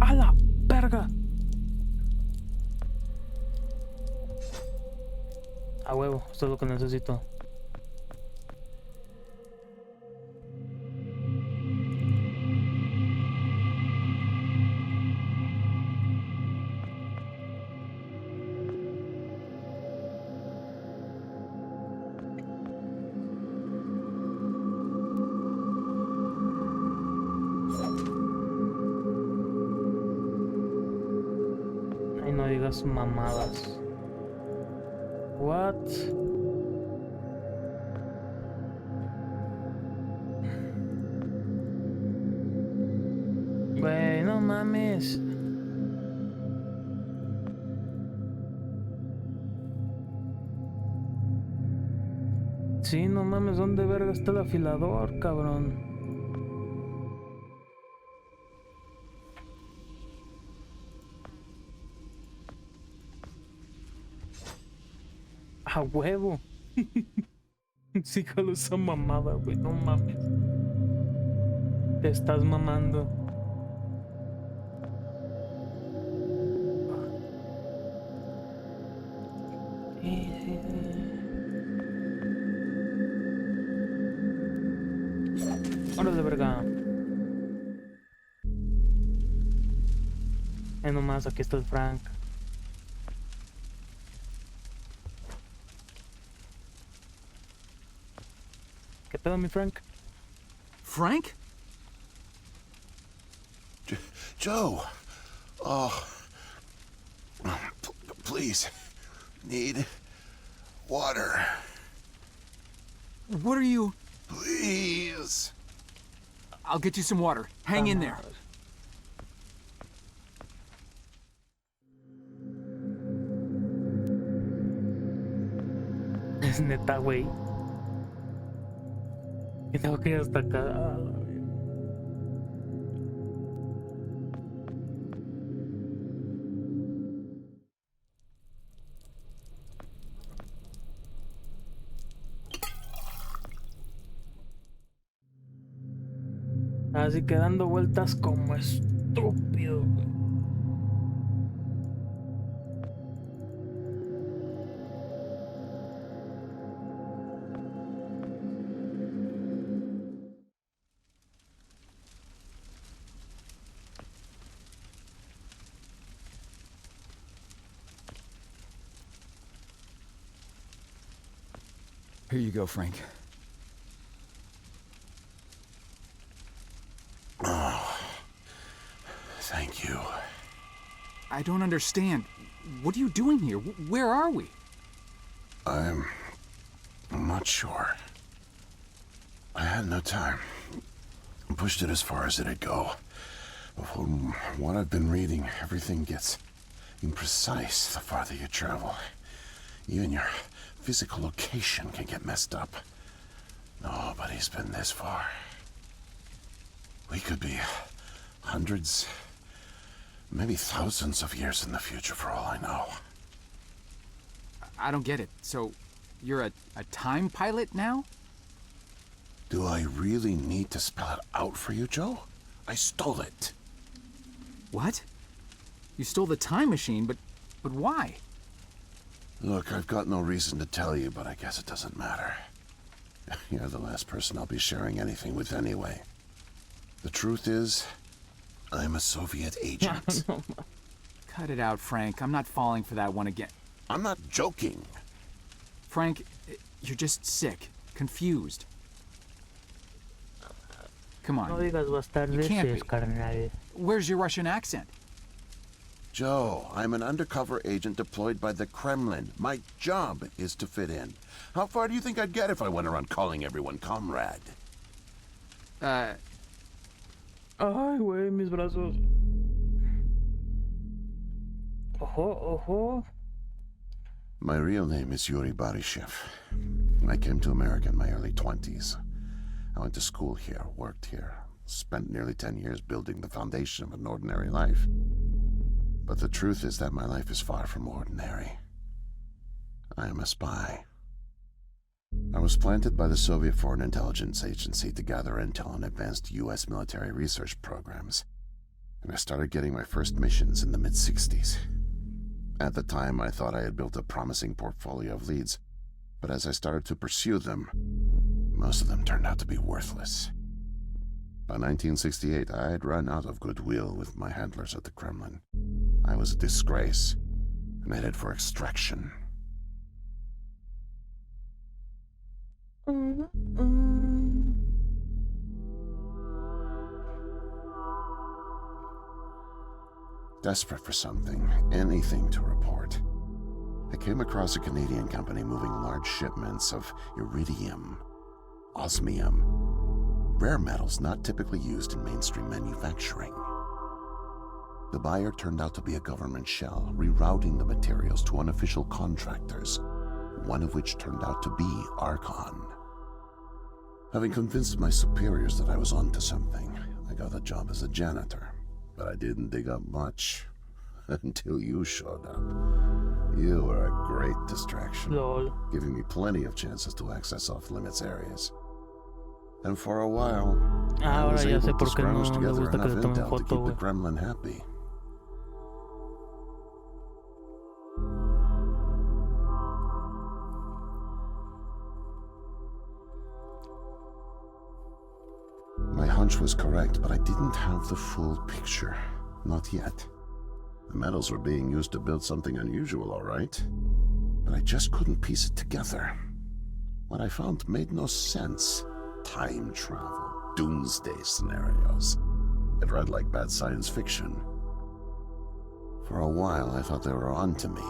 ¡A la verga! A huevo, esto es lo que necesito. Ay, no digas mamadas. What? Güey, no mames. Sí, no mames, ¿dónde verga está el afilador, cabrón? A huevo. Sí, jalo esa mamada, güey, no mames. Te estás mamando. Órale, verga. nomás, aquí está el Frank. ¿Qué pedo, mi Frank? Frank? Joe! Oh. Please. Need water. What are you... Please. I'll get you some water. Hang in there. Es neta, güey. Y tengo que ir hasta acá. Ah, la verga. Así que dando vueltas como estúpido, güey. Here you go, Frank. Oh. Thank you. I don't understand. What are you doing here? Where are we? I'm not sure. I had no time. Pushed it as far as it'd go. But from what I've been reading, everything gets imprecise the farther you travel. Even your physical location can get messed up. Nobody's been this far. We could be hundreds, maybe thousands of years in the future for all I know. I don't get it. So, you're a time pilot now? Do I really need to spell it out for you, Joe? I stole it. What? You stole the time machine, but why? Look, I've got no reason to tell you, but I guess it doesn't matter. You're the last person I'll be sharing anything with anyway. The truth is, I'm a Soviet agent. Cut it out, Frank. I'm not falling for that one again. I'm not joking. Frank, you're just sick, confused. Come on. No digas You can't be. bastardeces, carnal. Where's your Russian accent? Joe, I'm an undercover agent deployed by the Kremlin. My job is to fit in. How far do you think I'd get if I went around calling everyone comrade? Ay, güey, mis brazos. Ojo, ojo. My real name is Yuri Barishev. I came to America in my early 20s. I went to school here, worked here, spent nearly 10 years building the foundation of an ordinary life. But the truth is that my life is far from ordinary. I am a spy. I was planted by the Soviet Foreign Intelligence Agency to gather intel on advanced U.S. military research programs, and I started getting my first missions in the mid-60s. At the time, I thought I had built a promising portfolio of leads, but as I started to pursue them, most of them turned out to be worthless. By 1968, I had run out of goodwill with my handlers at the Kremlin. I was a disgrace, and headed for extraction. Desperate for something, anything to report, I came across a Canadian company moving large shipments of iridium, osmium, rare metals not typically used in mainstream manufacturing. The buyer turned out to be a government shell, rerouting the materials to unofficial contractors, one of which turned out to be Archon. Having convinced my superiors that I was onto something, I got a job as a janitor, but I didn't dig up much until you showed up. You were a great distraction, LOL. giving me plenty of chances to access off-limits areas. And for a while, I Ahora was ya sé able to por qué no scrounge le together gusta que enough le tomen intel to foto, keep the güey. Kremlin happy. My hunch was correct, but I didn't have the full picture. Not yet. The metals were being used to build something unusual, all right. But I just couldn't piece it together. What I found made no sense. Time travel, doomsday scenarios. It read like bad science fiction. For a while, I thought they were onto me,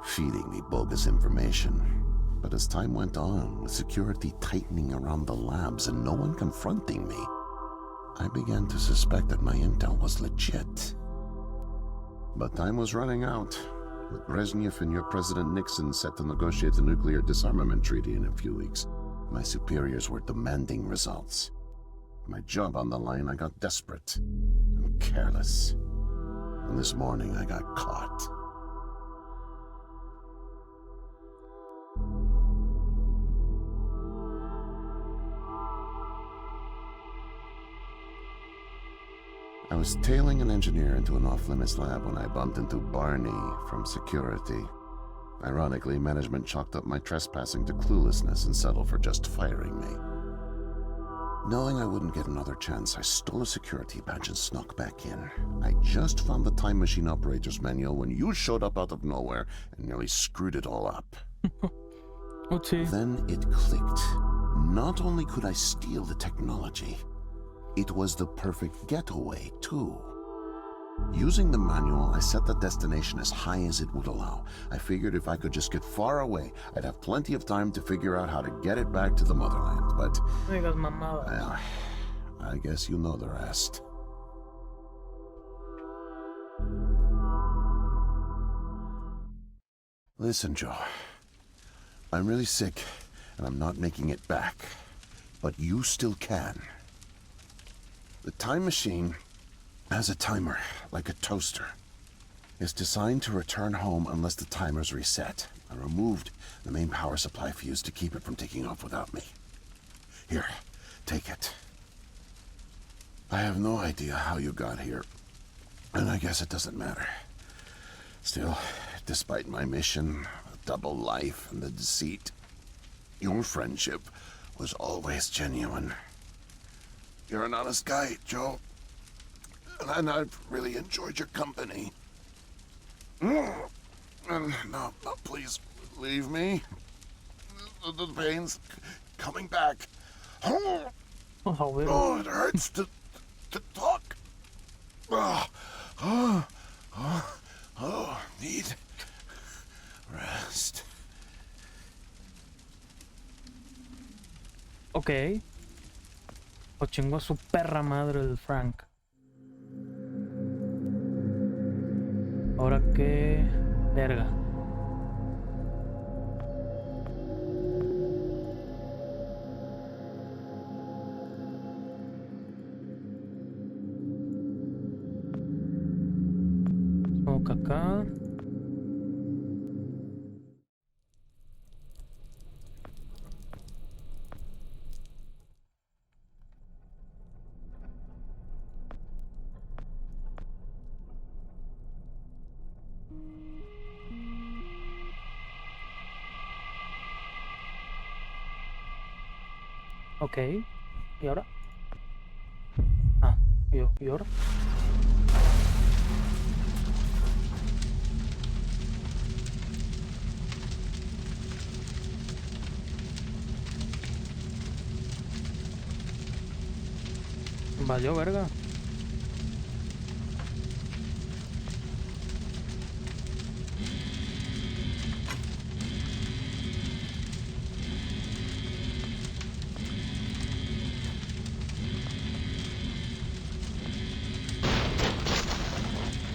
feeding me bogus information. But as time went on, with security tightening around the labs and no one confronting me, I began to suspect that my intel was legit. But time was running out, with Brezhnev and your President Nixon set to negotiate the nuclear disarmament treaty in a few weeks. My superiors were demanding results. My job on the line, I got desperate and careless. And this morning, I got caught. I was tailing an engineer into an off-limits lab when I bumped into Barney from security. Ironically, management chalked up my trespassing to cluelessness and settled for just firing me. Knowing I wouldn't get another chance, I stole a security badge and snuck back in. I just found the time machine operator's manual when you showed up out of nowhere and nearly screwed it all up. Then it clicked. Not only could I steal the technology, it was the perfect getaway, too. Using the manual, I set the destination as high as it would allow. I figured if I could just get far away, I'd have plenty of time to figure out how to get it back to the motherland, but... well, I guess you know the rest. Listen, Joe. I'm really sick, and I'm not making it back. But you still can. The time machine has a timer, like a toaster. It's designed to return home unless the timer's reset. I removed the main power supply fuse to keep it from taking off without me. Here, take it. I have no idea how you got here, and I guess it doesn't matter. Still, despite my mission, the double life, and the deceit, your friendship was always genuine. You're an honest guy, Joe. And I've really enjoyed your company. And no, please, leave me. The pain's coming back. Oh, it hurts to talk. Need rest. Ok. O chingó a su perra madre el Frank. Ahora qué verga. Smoke acá. Ok, ¿y ahora? Ah, ¿y ahora? Valió verga.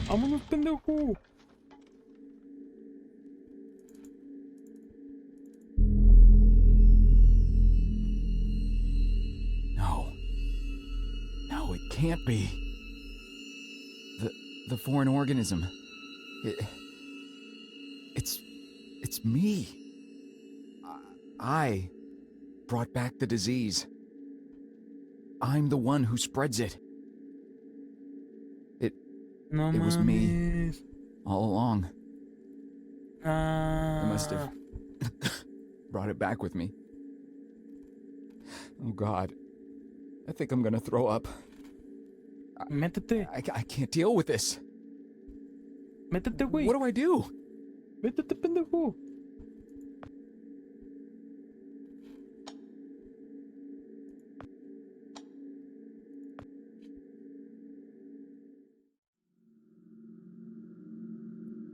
¡Vámonos, pendejo! No. No, it can't be. The foreign organism. It's me. I brought back the disease. I'm the one who spreads it. No It was me mames. all along. Ah. I must have brought it back with me. Oh God. I think I'm gonna throw up. Métete. I can't deal with this. Métete, güey. What do I do? Métete, pendejo.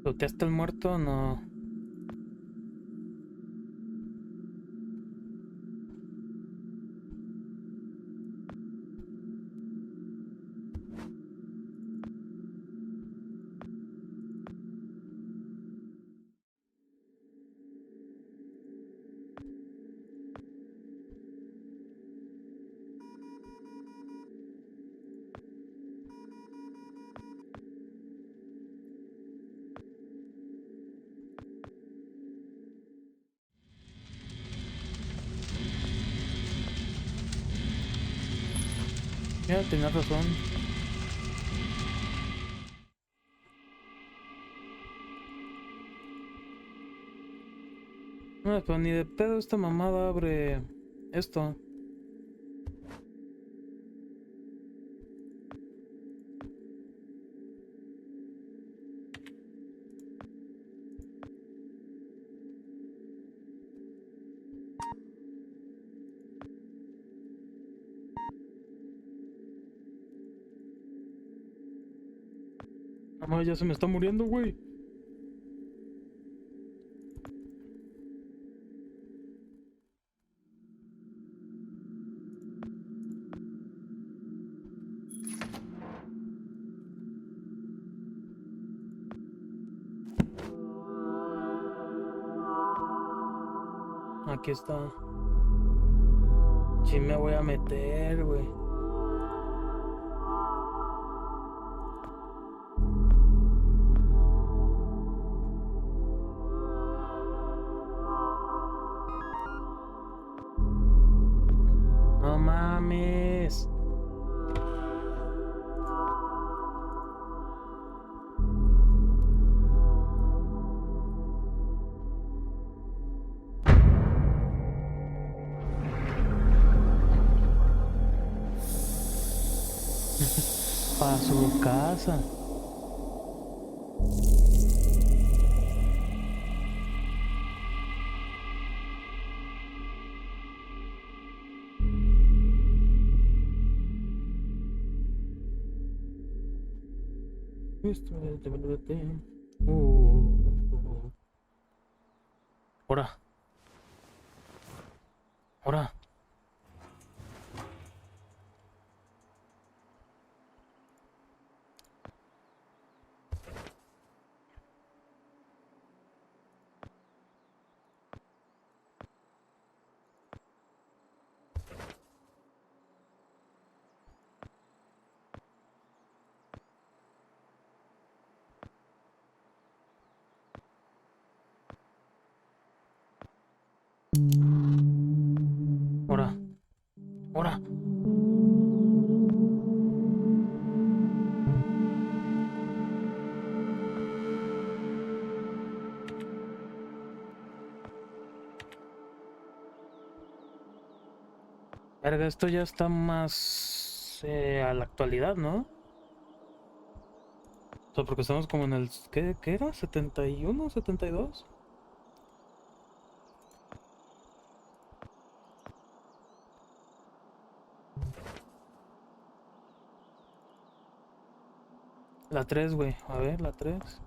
¿Looteaste el muerto o no? Ya, tenías razón. No, pero ni de pedo esta mamada abre esto. No, ya se me está muriendo, güey. Aquí está. Sí me voy a meter, güey. No mames. Para su casa. Ahora. Ahora. Ahora. Ahora. Verga, esto ya está más a la actualidad, ¿no? O sea, porque estamos como en el... ¿Qué era? ¿71? ¿72? La 3, güey. A ver, la 3.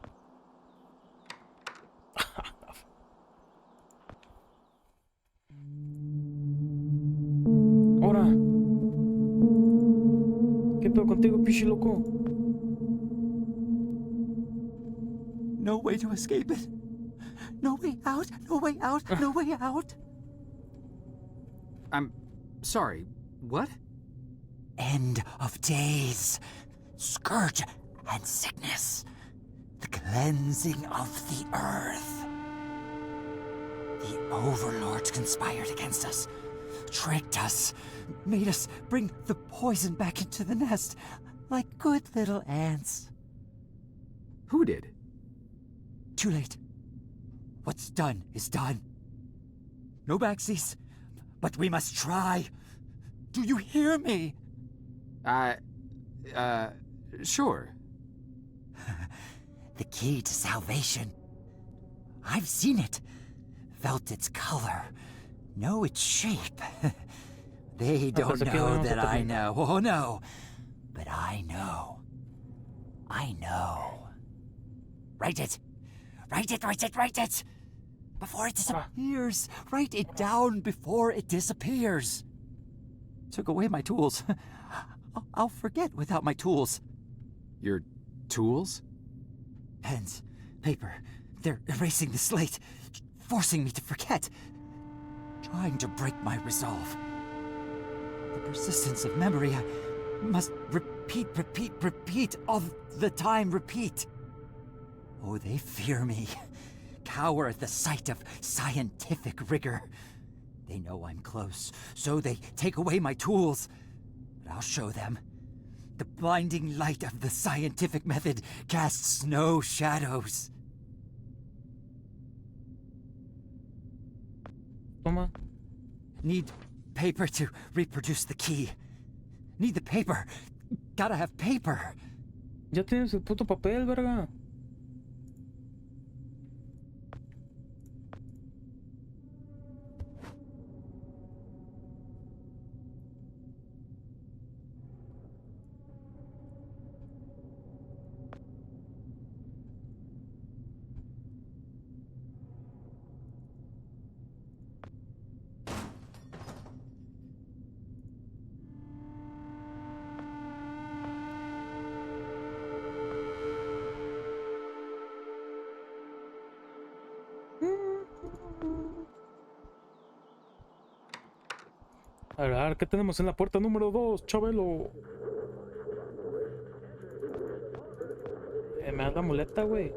Ahora. ¿Qué pedo contigo, pichi loco? No way to escape it. No way out, no way out, no way out. I'm sorry, what? End of days. Scourge and sickness. The cleansing of the earth. The overlords conspired against us. Tricked us. Made us bring the poison back into the nest. Like good little ants. Who did? Too late. What's done is done. No backsies, but we must try. Do you hear me? Sure. The key to salvation. I've seen it, felt its color, know its shape. They don't know that I know. Oh no, but I know. I know. Write it. Write it, write it, write it! Before it disappears. Write it down before it disappears. Took away my tools. I'll forget without my tools. Your tools? Pens, paper. They're erasing the slate, forcing me to forget. Trying to break my resolve. The persistence of memory, I must repeat, all the time repeat. Oh, they fear me, cower at the sight of scientific rigor. They know I'm close, so they take away my tools. But I'll show them. The blinding light of the scientific method casts no shadows. Toma. Need paper to reproduce the key. Need the paper. Gotta have paper. Ya tienes el puto papel, verga. A ver, ¿qué tenemos en la puerta número 2, Chabelo? Me da la muleta, güey.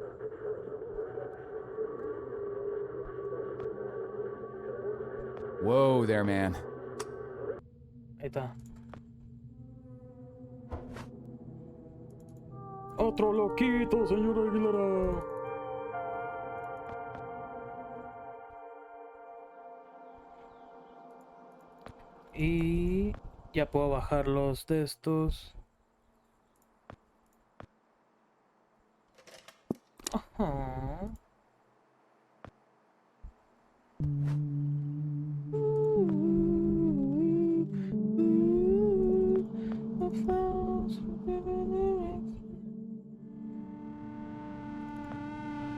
Whoa there, man. Ahí está. Otro loquito, señor Aguilera. Y ya puedo bajar los de estos. Ajá.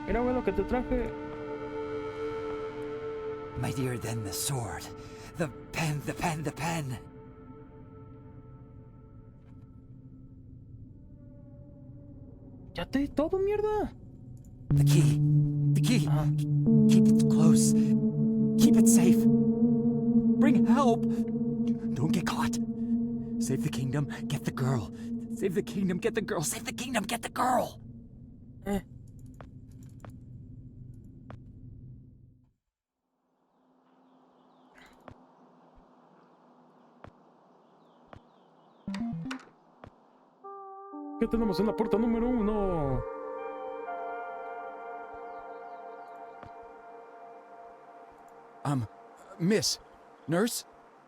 Mira, güey, lo que te traje. Mightier than the sword. The pen, the pen, the pen. Ya te di todo, mierda. The key. The key. Keep it close. Keep it safe. Bring help. Don't get caught. Save the kingdom, get the girl. Save the kingdom, get the girl. Save the kingdom, get the girl. ¿Qué tenemos en la puerta número 1? Miss, nurse,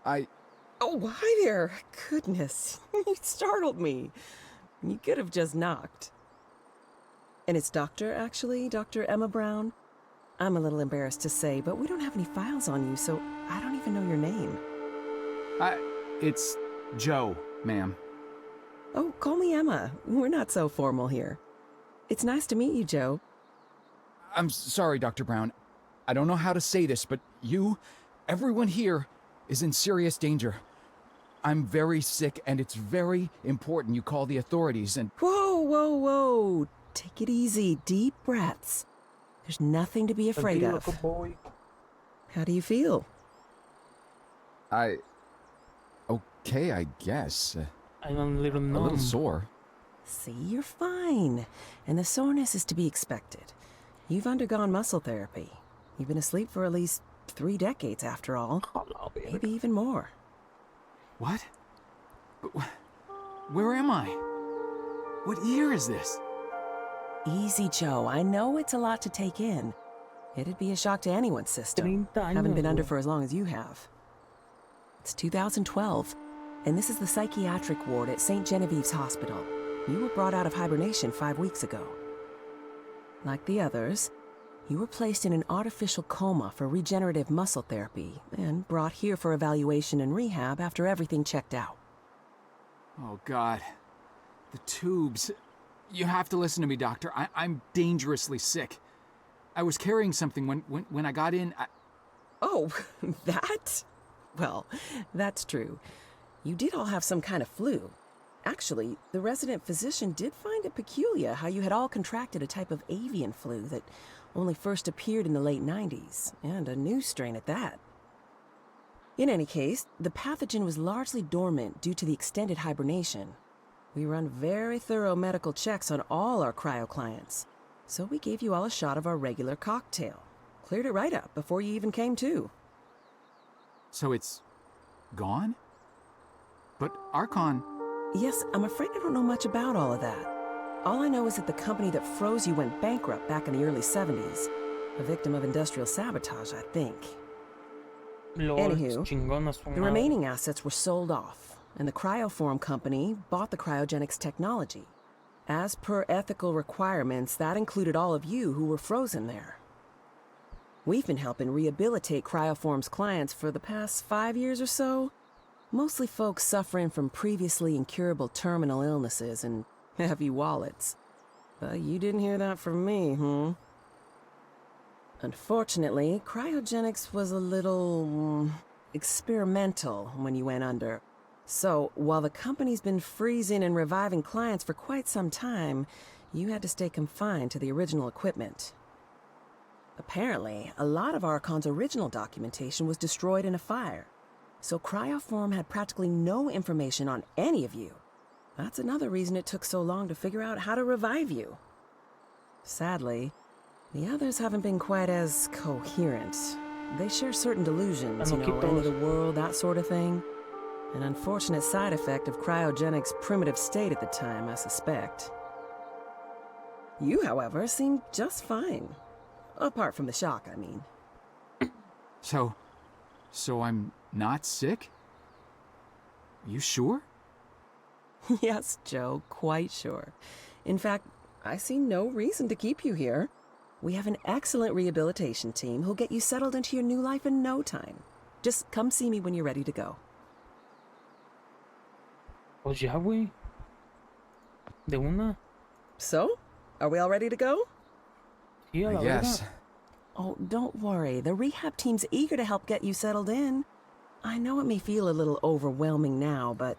Oh, hi there. Goodness, you startled me. You could have just knocked. And it's Doctor, actually, Dr. Emma Brown. I'm a little embarrassed to say, but we don't have any files on you, so I don't even know your name. it's Joe, ma'am. Oh, call me Emma. We're not so formal here. It's nice to meet you, Joe. I'm sorry, Dr. Brown. I don't know how to say this, but everyone here is in serious danger. I'm very sick, and it's very important you call the authorities and... Whoa. Take it easy. Deep breaths. There's nothing to be afraid of. How do you feel? Okay, I guess. I'm a little numb. A little sore. See, you're fine. And the soreness is to be expected. You've undergone muscle therapy. You've been asleep for at least 3 decades, after all. Maybe even more. What? Where am I? What year is this? Easy, Joe. I know it's a lot to take in. It'd be a shock to anyone's system. Haven't been under for as long as you have. It's 2012, and this is the psychiatric ward at St. Genevieve's Hospital. You were brought out of hibernation 5 weeks ago. Like the others, you were placed in an artificial coma for regenerative muscle therapy and brought here for evaluation and rehab after everything checked out. Oh, God. The tubes. You have to listen to me, Doctor. I'm dangerously sick. I was carrying something when I got in. Oh, that? Well, that's true. You did all have some kind of flu. Actually, the resident physician did find it peculiar how you had all contracted a type of avian flu that only first appeared in the late 90s, and a new strain at that. In any case, the pathogen was largely dormant due to the extended hibernation. We run very thorough medical checks on all our cryo clients, so we gave you all a shot of our regular cocktail. Cleared it right up before you even came to. So it's gone? But Archon... Yes, I'm afraid I don't know much about all of that. All I know is that the company that froze you went bankrupt back in the early 70s. A victim of industrial sabotage, I think. Anywho, the remaining assets were sold off, and the Cryoform company bought the cryogenics technology. As per ethical requirements, that included all of you who were frozen there. We've been helping rehabilitate Cryoform's clients for the past 5 years or so. Mostly folks suffering from previously incurable terminal illnesses and heavy wallets. But you didn't hear that from me, Unfortunately, cryogenics was a little experimental when you went under. So, while the company's been freezing and reviving clients for quite some time, you had to stay confined to the original equipment. Apparently, a lot of Archon's original documentation was destroyed in a fire, so Cryoform had practically no information on any of you. That's another reason it took so long to figure out how to revive you. Sadly, the others haven't been quite as coherent. They share certain delusions, end of the world, that sort of thing. An unfortunate side effect of cryogenics' primitive state at the time, I suspect. You, however, seem just fine. Apart from the shock, I mean. So I'm not sick? You sure? Yes, Joe, quite sure. In fact, I see no reason to keep you here. We have an excellent rehabilitation team who'll get you settled into your new life in no time. Just come see me when you're ready to go. Pues ya, güey. De una. So, are we all ready to go? Sí, a la Yes. verga. Oh, don't worry. The rehab team's eager to help get you settled in. I know it may feel a little overwhelming now, but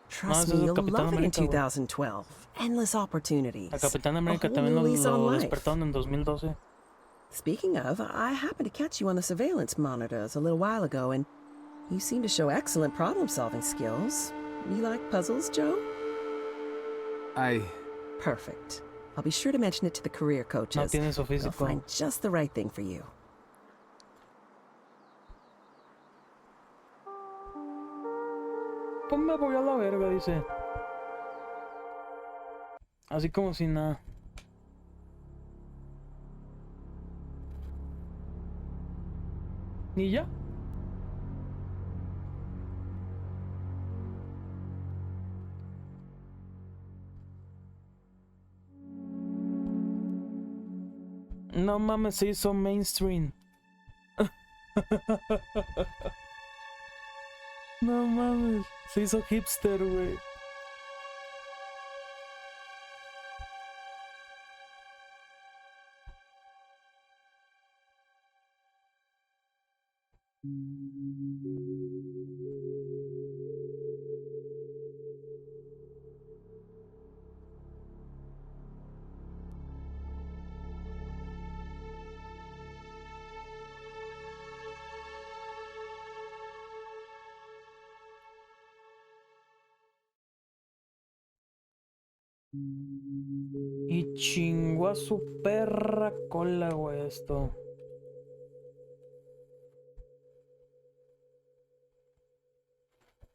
trust ese me, es you'll Capitán love it in América, güey. 2012. Endless opportunities. A Capitán América A whole también new lo lease on life. despertaron en 2012. Speaking of, I happened to catch you on the surveillance monitors a little while ago, and you seem to show excellent problem-solving skills. You like puzzles, Joe? Perfect. I'll be sure to mention it to the career No coaches. tiene su They'll físico. find just the right thing for you. Pues me voy a la verga, dice. Así como si nada. ¿Y ya? No mames, se hizo mainstream. No mames, se hizo hipster, güey. Y chingó a su perra cola, güey, esto.